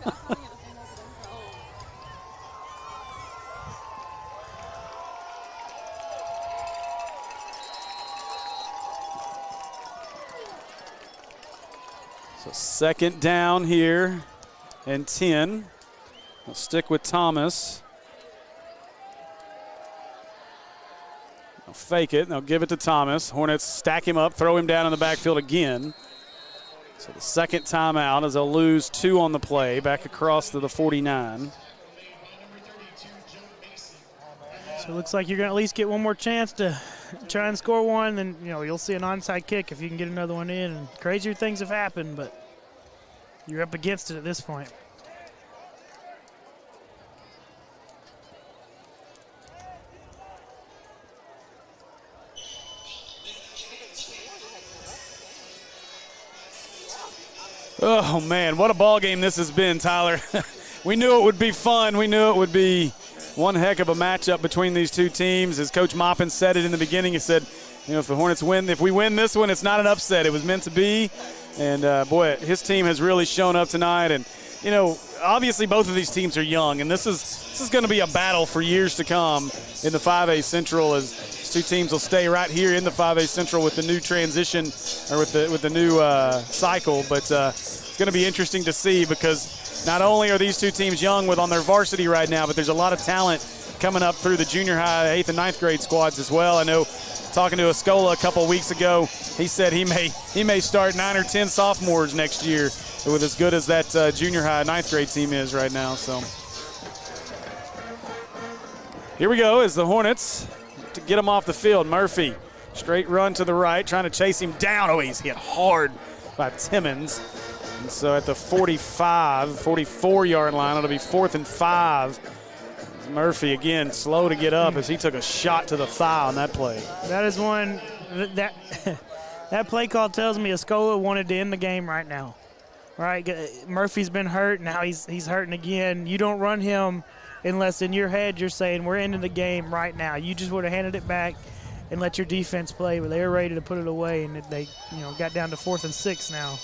Speaker 1: So 2nd down here and 10. They'll stick with Thomas. They'll fake it, and they'll give it to Thomas. Hornets stack him up, throw him down in the backfield again. So the 2nd timeout, as they'll lose 2 on the play, back across to the 49.
Speaker 2: So it looks like you're going to at least get one more chance to try and score one, and you'll see an onside kick if you can get another one in. And crazier things have happened, but you're up against it at this point.
Speaker 1: Oh, man, what a ball game this has been, Tyler. We knew it would be fun. We knew it would be one heck of a matchup between these two teams. As Coach Moppin said it in the beginning, he said, if the Hornets win, if we win this one, it's not an upset. It was meant to be. And, boy, his team has really shown up tonight. And, obviously both of these teams are young, and this is going to be a battle for years to come in the 5A Central, as these two teams will stay right here in the 5A Central with the new transition, or with the new cycle. But it's going to be interesting to see, because not only are these two teams young on their varsity right now, but there's a lot of talent coming up through the junior high, 8th and 9th grade squads as well. I know, talking to Escola a couple of weeks ago, he said he may start 9 or 10 sophomores next year with as good as that junior high 9th grade team is right now. So here we go as the Hornets to get him off the field. Murphy, straight run to the right, trying to chase him down. Oh, he's hit hard by Timmons. And so at the 44-yard line, it'll be 4th and 5. Murphy, again, slow to get up as he took a shot to the thigh on that play.
Speaker 2: That is one that play call tells me Escola wanted to end the game right now. Right? Murphy's been hurt. Now he's hurting again. You don't run him unless in your head you're saying we're ending the game right now. You just would have handed it back and let your defense play, but they were ready to put it away, and they got down to 4th and 6 now.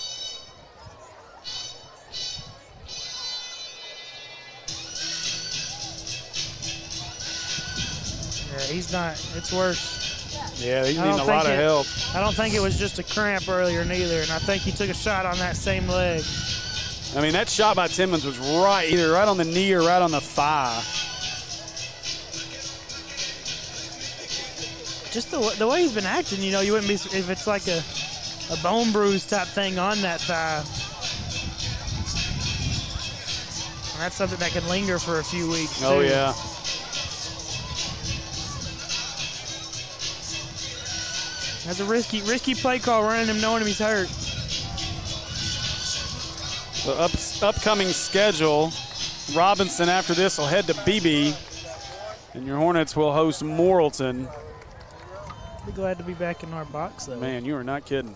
Speaker 2: Yeah, he's not. It's worse.
Speaker 1: Yeah, he's needing a lot of help.
Speaker 2: I don't think it was just a cramp earlier neither, and I think he took a shot on that same leg.
Speaker 1: I mean, that shot by Timmons was either right on the knee or right on the thigh.
Speaker 2: Just the way he's been acting, you wouldn't be if it's like a bone bruise type thing on that thigh. And that's something that can linger for a few weeks.
Speaker 1: Oh,
Speaker 2: too.
Speaker 1: yeah.
Speaker 2: That's a risky play call, running him, knowing he's hurt.
Speaker 1: The upcoming schedule, Robinson after this will head to BB, and your Hornets will host Morrilton.
Speaker 2: Be glad to be back in our box, though.
Speaker 1: Man, you are not kidding.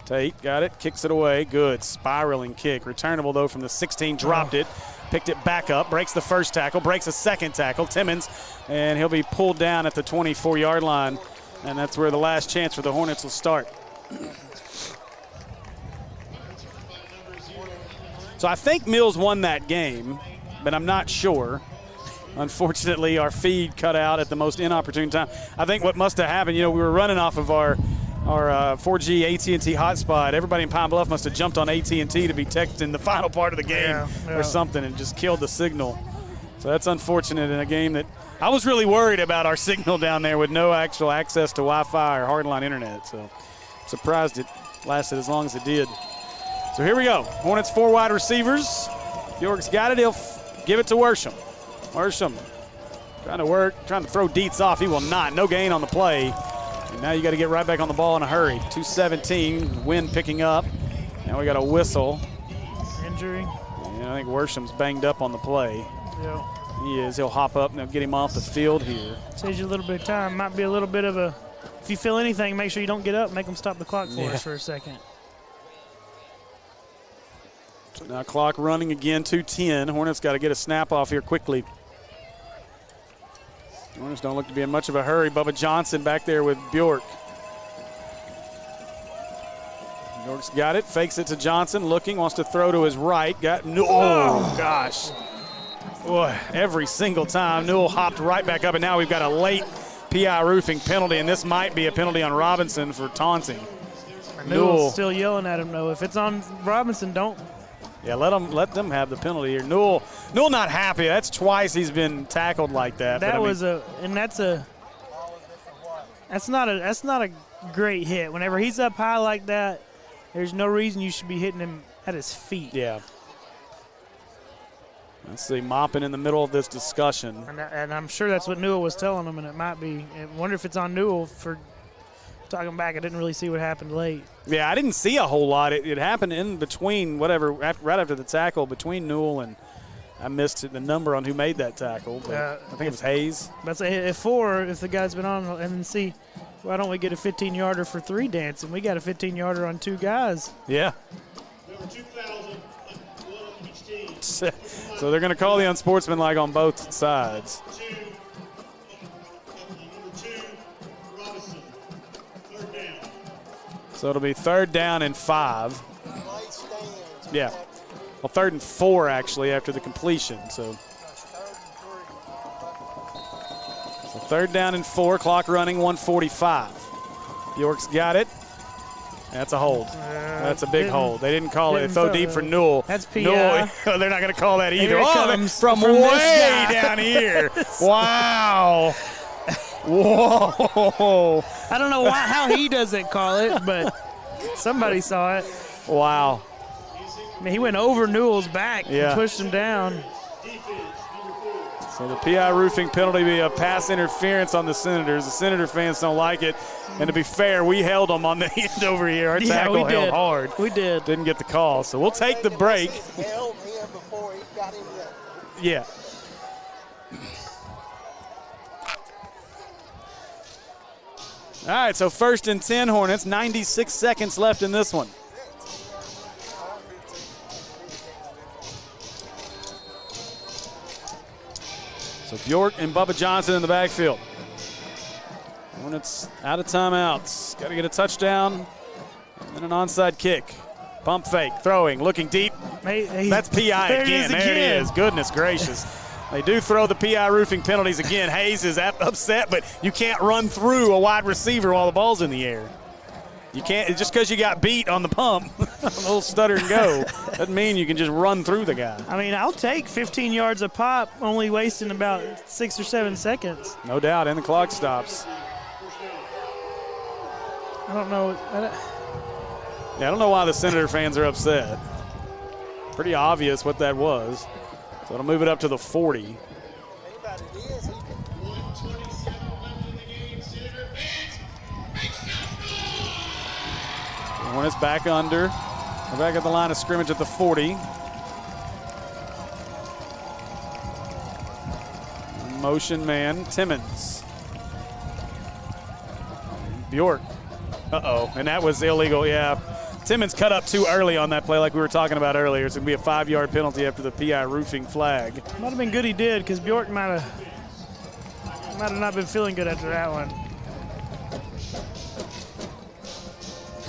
Speaker 1: Tate got it, kicks it away. Good, spiraling kick. Returnable, though, from the 16, dropped it. Picked it back up, breaks the first tackle, breaks a second tackle. Timmons, and he'll be pulled down at the 24-yard line. And that's where the last chance for the Hornets will start. So I think Mills won that game, but I'm not sure. Unfortunately, our feed cut out at the most inopportune time. I think what must have happened, we were running off of our 4G AT&T hotspot. Everybody in Pine Bluff must have jumped on AT&T to be texting the final part of the game or something and just killed the signal. So that's unfortunate in a game that I was really worried about our signal down there with no actual access to Wi-Fi or hardline internet. So surprised it lasted as long as it did. So here we go. Hornets 4 wide receivers. York's got it. He'll give it to Worsham. Worsham trying to throw Dietz off. He will not. No gain on the play. And now you got to get right back on the ball in a hurry. 2:17, wind picking up. Now we got a whistle.
Speaker 2: Injury.
Speaker 1: And I think Worsham's banged up on the play.
Speaker 2: Yeah.
Speaker 1: He is. He'll hop up and they'll get him off the field here.
Speaker 2: Saves you a little bit of time. Might be a little bit of a, if you feel anything, make sure you don't get up. Make them stop the clock for us for a second.
Speaker 1: So now clock running again, 2:10. Hornets got to get a snap off here quickly. Hornets don't look to be in much of a hurry. Bubba Johnson back there with Bjork. Bjork's got it, fakes it to Johnson, looking, wants to throw to his right. Oh, gosh. Boy, every single time, Newell hopped right back up, and now we've got a late PI roofing penalty, and this might be a penalty on Robinson for taunting.
Speaker 2: Newell's still yelling at him, though. If it's on Robinson, don't.
Speaker 1: Yeah, let them have the penalty here. Newell not happy. That's twice he's been tackled like that.
Speaker 2: That's not a great hit. Whenever he's up high like that, there's no reason you should be hitting him at his feet.
Speaker 1: Yeah. Let's see, mopping in the middle of this discussion.
Speaker 2: And I'm sure that's what Newell was telling him, and it might be. I wonder if it's on Newell for talking back. I didn't really see what happened late.
Speaker 1: Yeah, I didn't see a whole lot. It happened in between right after the tackle between Newell and I missed the number on who made that tackle. But I think it was Hayes.
Speaker 2: But if the guy's been on, and then see, why don't we get a 15-yarder for 3 dancing? We got a 15-yarder on 2 guys.
Speaker 1: Yeah.
Speaker 12: Number 2,000, one on each team.
Speaker 1: So they're going to call the unsportsmanlike on both sides. So it'll be 3rd down and 5. Yeah. Well, 3rd and 4, actually, after the completion. So 3rd down and 4, clock running, 1:45. York's got it. That's a hold. That's a big hold. They didn't call it. They throw deep for Newell.
Speaker 2: That's PI.
Speaker 1: Newell, they're not going to call that either.
Speaker 2: From
Speaker 1: way down here. Wow. Whoa.
Speaker 2: I don't know how he doesn't call it, but somebody saw it.
Speaker 1: Wow.
Speaker 2: I mean, he went over Newell's back and pushed him down.
Speaker 1: So the PI roofing penalty be a pass interference on the Senators. The Senator fans don't like it. And to be fair, we held them on the end over here. Our tackle held hard.
Speaker 2: We did.
Speaker 1: Didn't get the call. So we'll take the break.
Speaker 3: Held him before he got him there.
Speaker 1: Yeah. All right, so 1st and 10 Hornets, 96 seconds left in this one. So Bjork and Bubba Johnson in the backfield. Hornets out of timeouts. Got to get a touchdown and then an onside kick. Pump fake, throwing, looking deep. That's PI again. There it is. Goodness gracious. They do throw the PI roofing penalties again. Hayes is upset, but you can't run through a wide receiver while the ball's in the air. You can't, just because you got beat on the pump, a little stutter and go, doesn't mean you can just run through the guy.
Speaker 2: I mean, I'll take 15 yards a pop, only wasting about 6 or 7 seconds.
Speaker 1: No doubt, and the clock stops.
Speaker 2: I don't know.
Speaker 1: Yeah, I don't know why the Senator fans are upset. Pretty obvious what that was. So it'll move it up to the 40. Hornets back under. We're back at the line of scrimmage at the 40. Motion man, Timmons. Bjork. Uh-oh, and that was illegal, yeah. Timmons cut up too early on that play like we were talking about earlier. It's going to be a 5-yard penalty after the PI roofing flag.
Speaker 2: Might have been good he did, because Bjork might have not been feeling good after that one.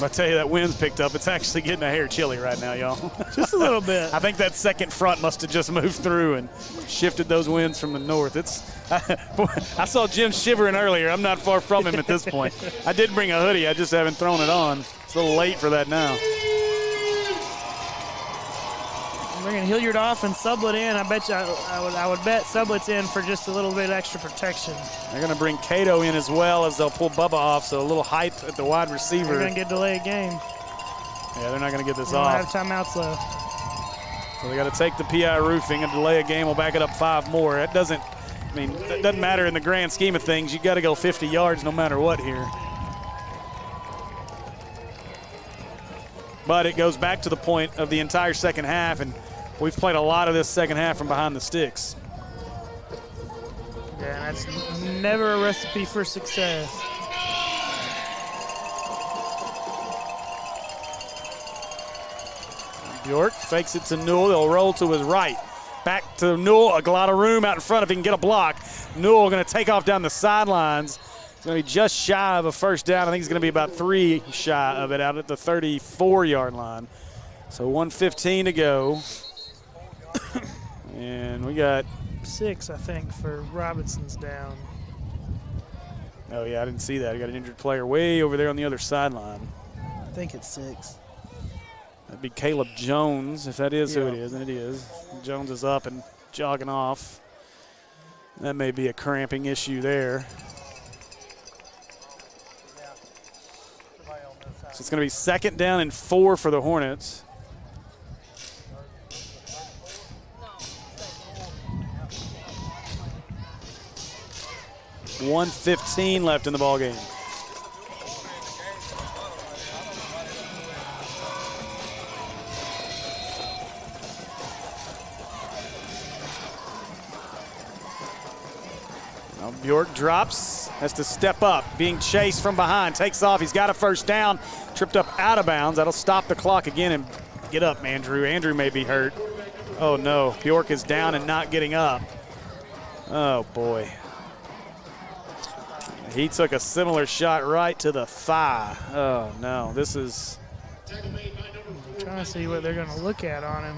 Speaker 1: I tell you, that wind's picked up. It's actually getting a hair chilly right now, y'all.
Speaker 2: Just a little bit.
Speaker 1: I think that second front must have just moved through and shifted those winds from the north. I saw Jim shivering earlier. I'm not far from him at this point. I did bring a hoodie. I just haven't thrown it on. It's a little late for that now.
Speaker 2: We're going to Hilliard off and Sublet in. I bet you I would bet Sublet's in for just a little bit extra protection.
Speaker 1: They're going to bring Cato in as well as they'll pull Bubba off, so a little height at the wide receiver.
Speaker 2: They're going to get delayed game.
Speaker 1: Yeah, they're not going to get this
Speaker 2: they
Speaker 1: off.
Speaker 2: Don't have timeouts left.
Speaker 1: So they got to take the PI roofing and delay a game. We'll back it up 5 more. That doesn't matter in the grand scheme of things. You got to go 50 yards no matter what here. But it goes back to the point of the entire second half, and we've played a lot of this second half from behind the sticks.
Speaker 2: Yeah, that's never a recipe for success.
Speaker 1: Bjork fakes it to Newell. They'll roll to his right. Back to Newell. A lot of room out in front if he can get a block. Newell going to take off down the sidelines. It's going to be just shy of a first down. I think he's going to be about 3 shy of it out at the 34-yard line. So 1:15 to go. And we got
Speaker 2: 6, I think, for Robinson's down.
Speaker 1: Oh, yeah, I didn't see that. I got an injured player way over there on the other sideline.
Speaker 2: I think it's 6.
Speaker 1: That'd be Caleb Jones, if that is who it is, and it is. Jones is up and jogging off. That may be a cramping issue there. So it's going to be 2nd down and 4 for the Hornets. $1:15 left in the ball game. Now Bjork drops, has to step up, being chased from behind, takes off, he's got a first down, tripped up out of bounds. That'll stop the clock again and get up, Andrew. Andrew may be hurt. Oh no, Bjork is down and not getting up. Oh boy. He took a similar shot right to the thigh. Oh, no. This is.
Speaker 2: I'm trying to see what they're going to look at on him.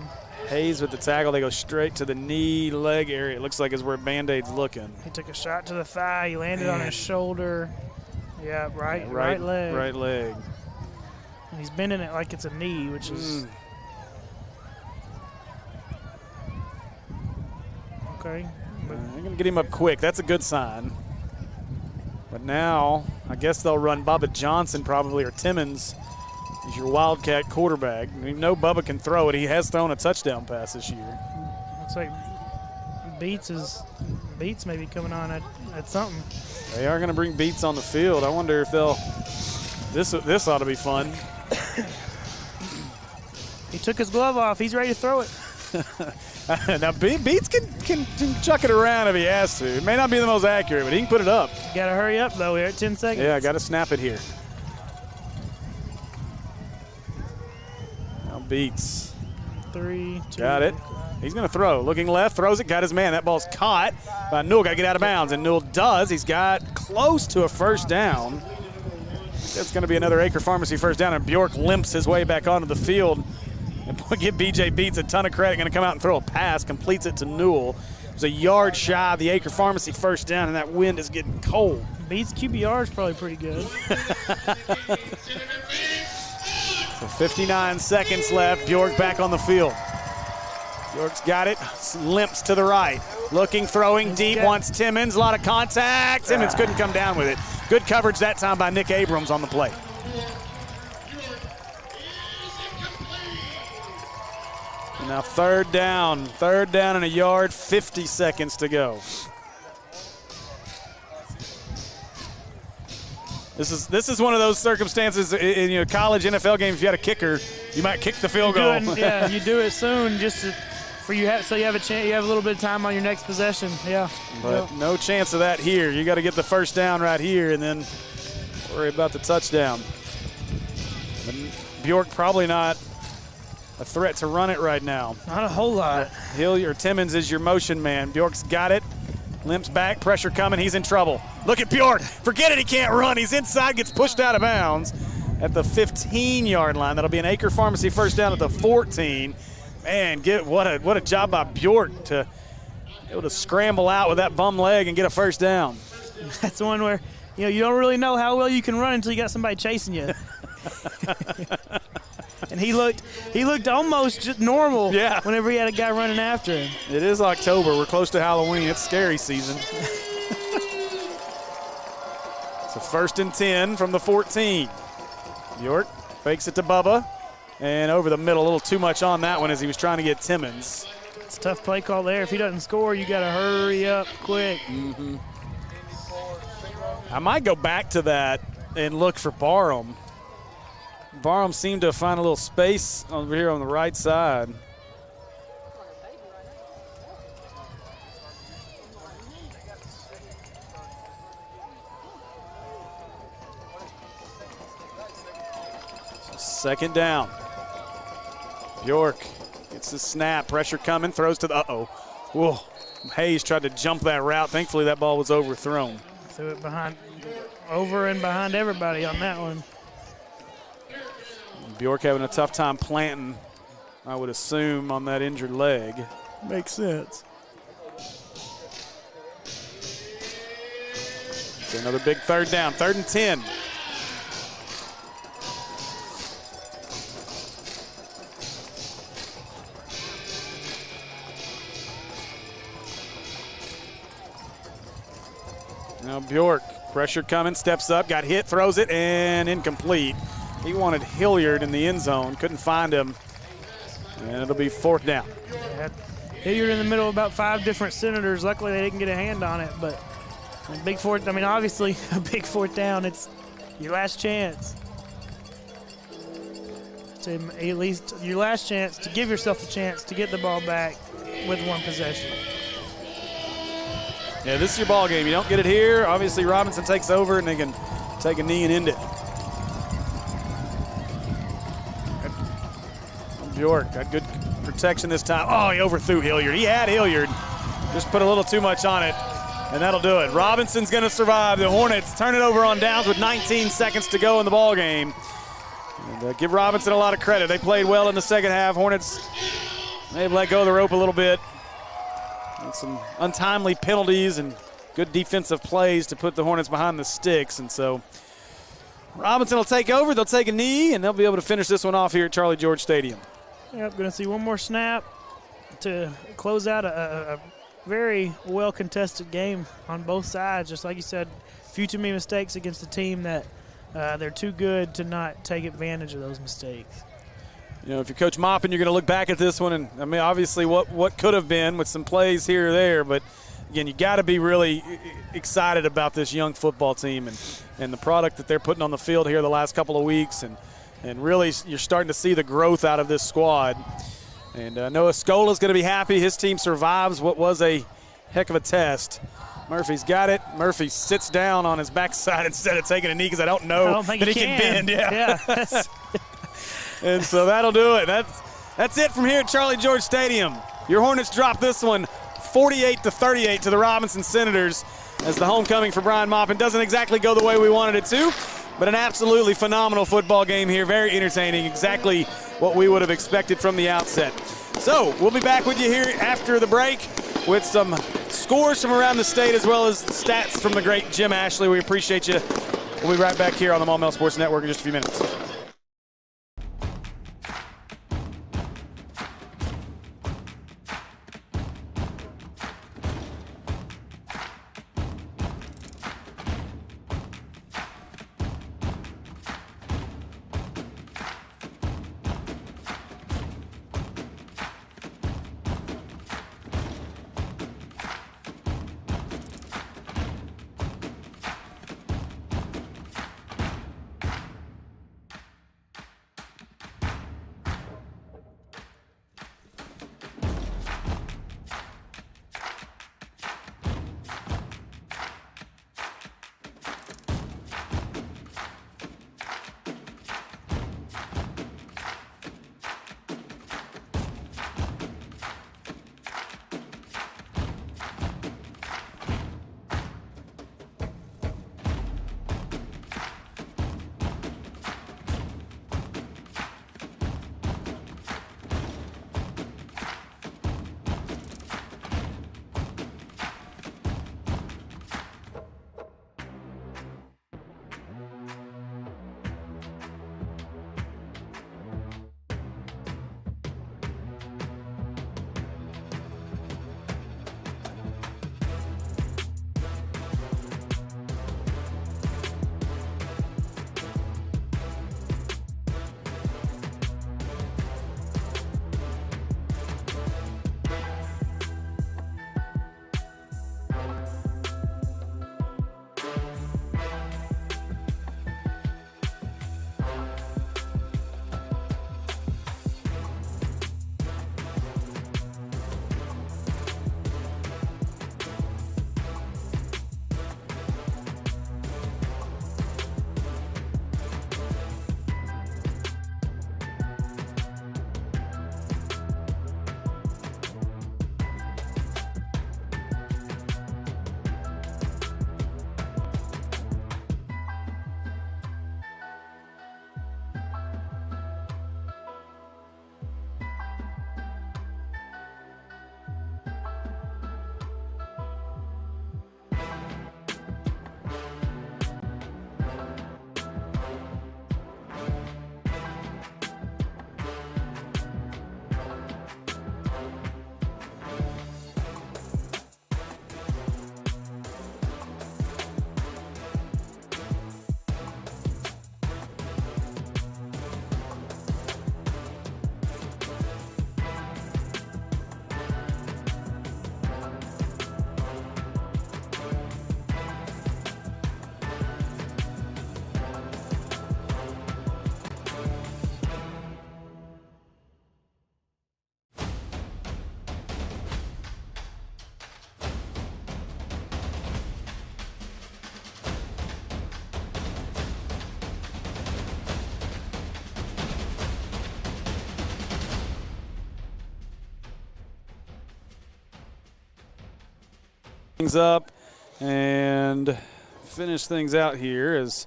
Speaker 1: Hayes with the tackle. They go straight to the knee, leg area. It looks like is where Band-Aid's looking.
Speaker 2: He took a shot to the thigh. He landed on his shoulder. Yeah, right leg.
Speaker 1: Right leg.
Speaker 2: And he's bending it like it's a knee, which is. Okay.
Speaker 1: They're going to get him up quick. That's a good sign. But now, I guess they'll run Bubba Johnson probably, or Timmons as your Wildcat quarterback. We know Bubba can throw it. He has thrown a touchdown pass this year.
Speaker 2: Looks like Beats may be coming on at something.
Speaker 1: They are going to bring Beats on the field. I wonder if they'll – this ought to be fun.
Speaker 2: He took his glove off. He's ready to throw it.
Speaker 1: Now, Beats can chuck it around if he has to. It may not be the most accurate, but he can put it up.
Speaker 2: Got to hurry up, though. We're at 10 seconds.
Speaker 1: Yeah, got to snap it here. Now Beats.
Speaker 2: 3, 2.
Speaker 1: Got it. He's going to throw. Looking left, throws it, got his man. That ball's caught by Newell. Got to get out of bounds, and Newell does. He's got close to a first down. That's going to be another Acre Pharmacy first down, and Bjork limps his way back onto the field. And give BJ Beats a ton of credit. Going to come out and throw a pass, completes it to Newell. It was a yard shy of the Acre Pharmacy first down, and that wind is getting cold.
Speaker 2: Beats QBR is probably pretty good.
Speaker 1: So 59 seconds left. Bjork back on the field. Bjork's got it. Limps to the right. Looking, throwing deep. Wants Timmons. A lot of contact. Timmons couldn't come down with it. Good coverage that time by Nick Abrams on the play. And now third down. Third down and a yard. 50 seconds to go. This is one of those circumstances in your college NFL game. If you had a kicker, you might kick the field goal.
Speaker 2: Yeah, you do it soon just so you have a chance. You have a little bit of time on your next possession. Yeah,
Speaker 1: but no chance of that here. You got to get the first down right here, and then worry about the touchdown. And Bjork probably not a threat to run it right now.
Speaker 2: Not a whole lot.
Speaker 1: Timmons is your motion man. Bjork's got it. Limps back, pressure coming, he's in trouble. Look at Bjork, forget it, he can't run. He's inside, gets pushed out of bounds at the 15-yard line. That'll be an Acre Pharmacy first down at the 14. Man, what a job by Bjork to be able to scramble out with that bum leg and get a first down.
Speaker 2: That's one where you don't really know how well you can run until you got somebody chasing you. And he looked almost just normal whenever he had a guy running after him.
Speaker 1: It is October. We're close to Halloween. It's scary season. So first and 10 from the 14. Bjork fakes it to Bubba. And over the middle, a little too much on that one as he was trying to get Timmons.
Speaker 2: It's a tough play call there. If he doesn't score, you got to hurry up quick.
Speaker 1: Mm-hmm. I might go back to that and look for Barham. Barham seemed to find a little space over here on the right side. So second down. Bjork gets the snap, pressure coming, throws to the, Whoa. Hayes tried to jump that route. Thankfully that ball was overthrown.
Speaker 2: Threw it over and behind everybody on that one.
Speaker 1: Bjork having a tough time planting, I would assume, on that injured leg.
Speaker 2: Makes sense.
Speaker 1: So another big third down, 3rd and 10. Now Bjork, pressure coming, steps up, got hit, throws it, and incomplete. He wanted Hilliard in the end zone, couldn't find him, and it'll be 4th down.
Speaker 2: Hilliard in the middle of about 5 different Senators. Luckily, they didn't get a hand on it, but obviously, a big 4th down. It's your last chance. At least your last chance to give yourself a chance to get the ball back with 1 possession.
Speaker 1: Yeah, this is your ball game. You don't get it here. Obviously, Robinson takes over, and they can take a knee and end it. Bjork got good protection this time. Oh, he overthrew Hilliard. He had Hilliard. Just put a little too much on it, and that'll do it. Robinson's going to survive. The Hornets turn it over on downs with 19 seconds to go in the ball game. And give Robinson a lot of credit. They played well in the second half. Hornets, they've let go of the rope a little bit. And some untimely penalties and good defensive plays to put the Hornets behind the sticks. And so Robinson will take over. They'll take a knee, and they'll be able to finish this one off here at Charlie George Stadium.
Speaker 2: Yep, going to see one more snap to close out a very well-contested game on both sides. Just like you said, few too many mistakes against a team that they're too good to not take advantage of those mistakes.
Speaker 1: If you're Coach Maupin, you're going to look back at this one, and obviously what could have been with some plays here or there, but again, you got to be really excited about this young football team and the product that they're putting on the field here the last couple of weeks, and really you're starting to see the growth out of this squad. And Noah Scola's going to be happy. His team survives what was a heck of a test. Murphy's got it. Murphy sits down on his backside instead of taking a knee because I don't know that he can bend. Yeah. And so that'll do it. That's it from here at Charlie George Stadium. Your Hornets drop this one 48-38 to the Robinson Senators as the homecoming for Brian Maupin doesn't exactly go the way we wanted it to, but an absolutely phenomenal football game here. Very entertaining, exactly what we would have expected from the outset. So we'll be back with you here after the break with some scores from around the state as well as stats from the great Jim Ashley. We appreciate you. We'll be right back here on the Maumelle Sports Network in just a few minutes. Things up and finish things out here as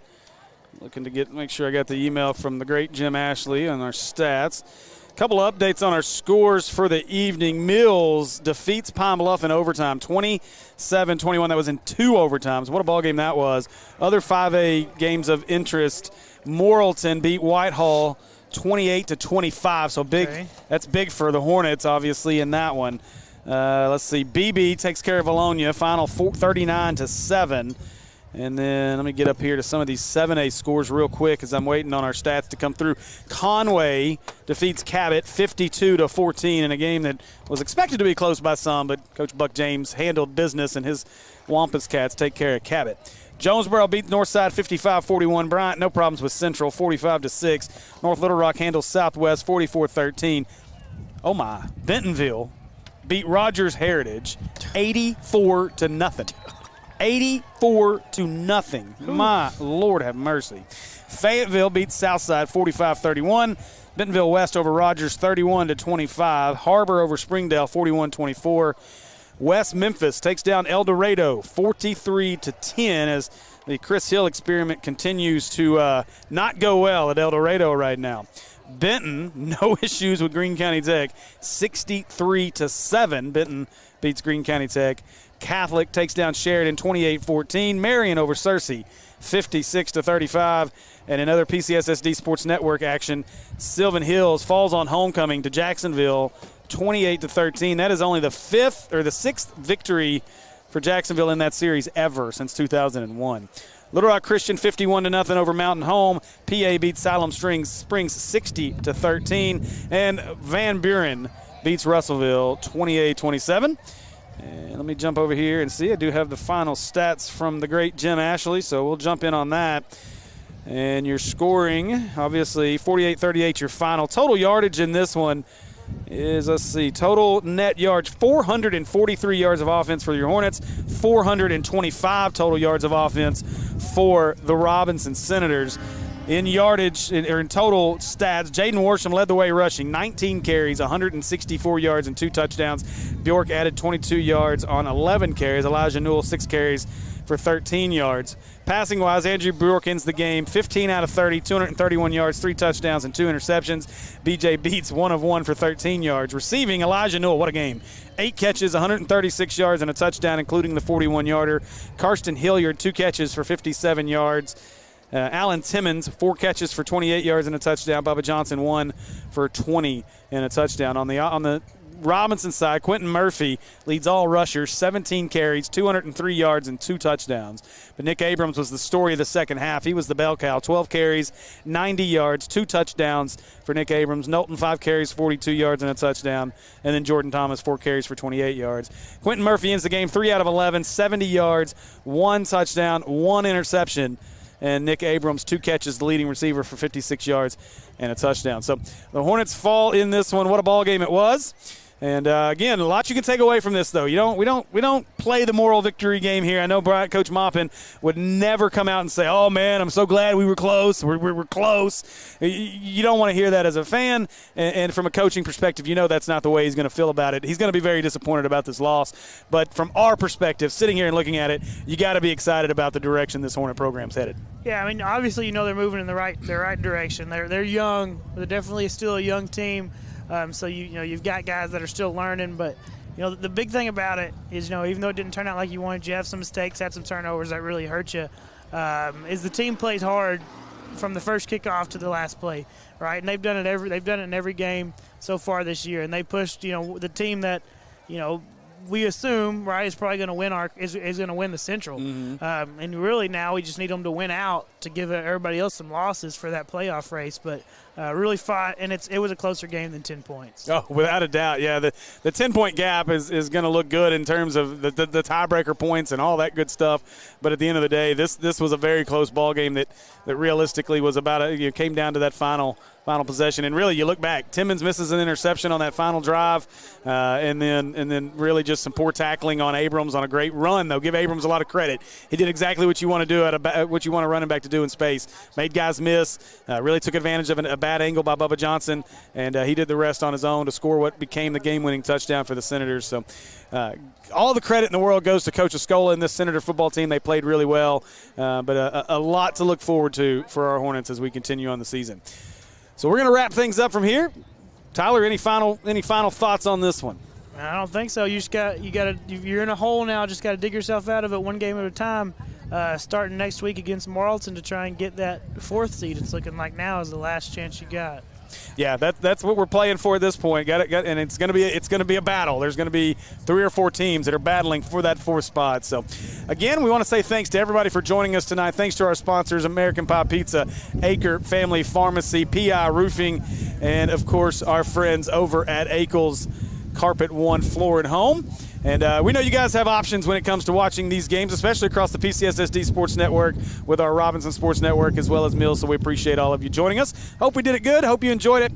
Speaker 1: looking to make sure I got the email from the great Jim Ashley on our stats. A couple of updates on our scores for the evening. Mills defeats Pine Bluff in overtime, 27-21. That was in 2 overtimes. What a ball game that was. Other 5A games of interest. Morrilton beat Whitehall 28-25. So big. Okay. That's big for the Hornets, obviously, in that one. Let's see. BB takes care of Alonia, final 39-7. And then let me get up here to some of these 7A scores real quick as I'm waiting on our stats to come through. Conway defeats Cabot 52-14 in a game that was expected to be close by some, but Coach Buck James handled business and his Wampus Cats take care of Cabot. Jonesboro beats Northside 55-41. Bryant, no problems with Central, 45-6. North Little Rock handles Southwest 44-13. Oh, my. Bentonville beat Rogers Heritage 84-0. 84-0. My Lord have mercy. Fayetteville beats Southside 45-31. Bentonville West over Rogers 31-25. Harbor over Springdale 41-24. West Memphis takes down El Dorado 43-10 as the Chris Hill experiment continues to not go well at El Dorado right now. Benton, no issues with Greene County Tech, 63-7. Benton beats Greene County Tech. Catholic takes down Sheridan 28-14. Marion over Searcy 56-35. And another PCSSD Sports Network action, Sylvan Hills falls on homecoming to Jacksonville 28-13. That is only the sixth victory for Jacksonville in that series ever since 2001. Little Rock Christian 51-0 over Mountain Home. PA beats Siloam Springs 60-13. And Van Buren beats Russellville 28-27. And let me jump over here and see. I do have the final stats from the great Jim Ashley, so we'll jump in on that. And your scoring, obviously, 48-38 your final. Total yardage in this one is, let's see, total net yards, 443 yards of offense for your Hornets, 425 total yards of offense for the Robinson Senators. In yardage, or in total stats, Jaden Worsham led the way rushing, 19 carries, 164 yards, and 2 touchdowns. Bjork added 22 yards on 11 carries. Elijah Newell, 6 carries for 13 yards. Passing-wise, Andrew Bjork ends the game 15 out of 30, 231 yards, 3 touchdowns, and 2 interceptions. BJ Beats 1 of 1 for 13 yards. Receiving, Elijah Newell, what a game. 8 catches, 136 yards, and a touchdown, including the 41-yarder. Karsten Hilliard, 2 catches for 57 yards. Alan Timmons, 4 catches for 28 yards and a touchdown. Bubba Johnson, 1 for 20 and a touchdown. On the Robinson side, Quentin Murphy leads all rushers, 17 carries, 203 yards, and 2 touchdowns. But Nick Abrams was the story of the second half. He was the bell cow, 12 carries, 90 yards, 2 touchdowns for Nick Abrams. Knowlton, 5 carries, 42 yards, and a touchdown. And then Jordan Thomas, 4 carries for 28 yards. Quentin Murphy ends the game 3 out of 11, 70 yards, 1 touchdown, 1 interception. And Nick Abrams, 2 catches, the leading receiver for 56 yards and a touchdown. So the Hornets fall in this one. What a ball game it was. And again, a lot you can take away from this, though. We don't play the moral victory game here. I know Coach Maupin would never come out and say, "Oh man, I'm so glad we were close. We're close." You don't want to hear that as a fan, and from a coaching perspective, you know that's not the way he's going to feel about it. He's going to be very disappointed about this loss. But from our perspective, sitting here and looking at it, you got to be excited about the direction this Hornet program's headed.
Speaker 2: Yeah, I mean, obviously, they're moving in the right direction. They're young. They're definitely still a young team. So you've got guys that are still learning, but the big thing about it is even though it didn't turn out like you wanted, you have some mistakes, had some turnovers that really hurt you. Is the team plays hard from the first kickoff to the last play, right? And they've done it in every game so far this year, and they pushed the team that we assume, right, is probably going to win is going to win the Central. Mm-hmm. And really now we just need them to win out to give everybody else some losses for that playoff race. But really fought, and it was a closer game than 10 points.
Speaker 1: Oh, without a doubt, yeah. The 10-point gap is going to look good in terms of the tiebreaker points and all that good stuff. But at the end of the day, this was a very close ball game that realistically was came down to that final possession. And really, you look back, Timmons misses an interception on that final drive, and then really just some poor tackling on Abrams on a great run. Though, give Abrams a lot of credit. He did exactly what you want to do what you want a running back to do in space. Made guys miss. Really took advantage of a bad angle by Bubba Johnson, and he did the rest on his own to score what became the game-winning touchdown for the Senators. So, all the credit in the world goes to Coach Escola and this Senator football team. They played really well, but a lot to look forward to for our Hornets as we continue on the season. So we're going to wrap things up from here. Tyler, any final thoughts on this one?
Speaker 2: I don't think so. You're in a hole now. Just got to dig yourself out of it one game at a time. Starting next week against Marlton to try and get that 4th seed. It's looking like now is the last chance you got.
Speaker 1: Yeah, that's what we're playing for at this point. And it's going to be a battle. There's going to be 3 or 4 teams that are battling for that 4th spot. So, again, we want to say thanks to everybody for joining us tonight. Thanks to our sponsors, American Pie Pizza, Acre Family Pharmacy, PI Roofing, and of course our friends over at Akel's Carpet One Floor and Home. And we know you guys have options when it comes to watching these games, especially across the PCSSD Sports Network with our Robinson Sports Network as well as Mills, so we appreciate all of you joining us. Hope we did it good. Hope you enjoyed it.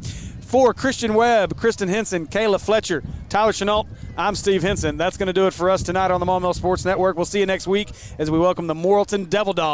Speaker 1: For Christian Webb, Kristen Henson, Kayla Fletcher, Tyler Chenault, I'm Steve Henson. That's going to do it for us tonight on the Maumelle Sports Network. We'll see you next week as we welcome the Morrilton Devil Dogs.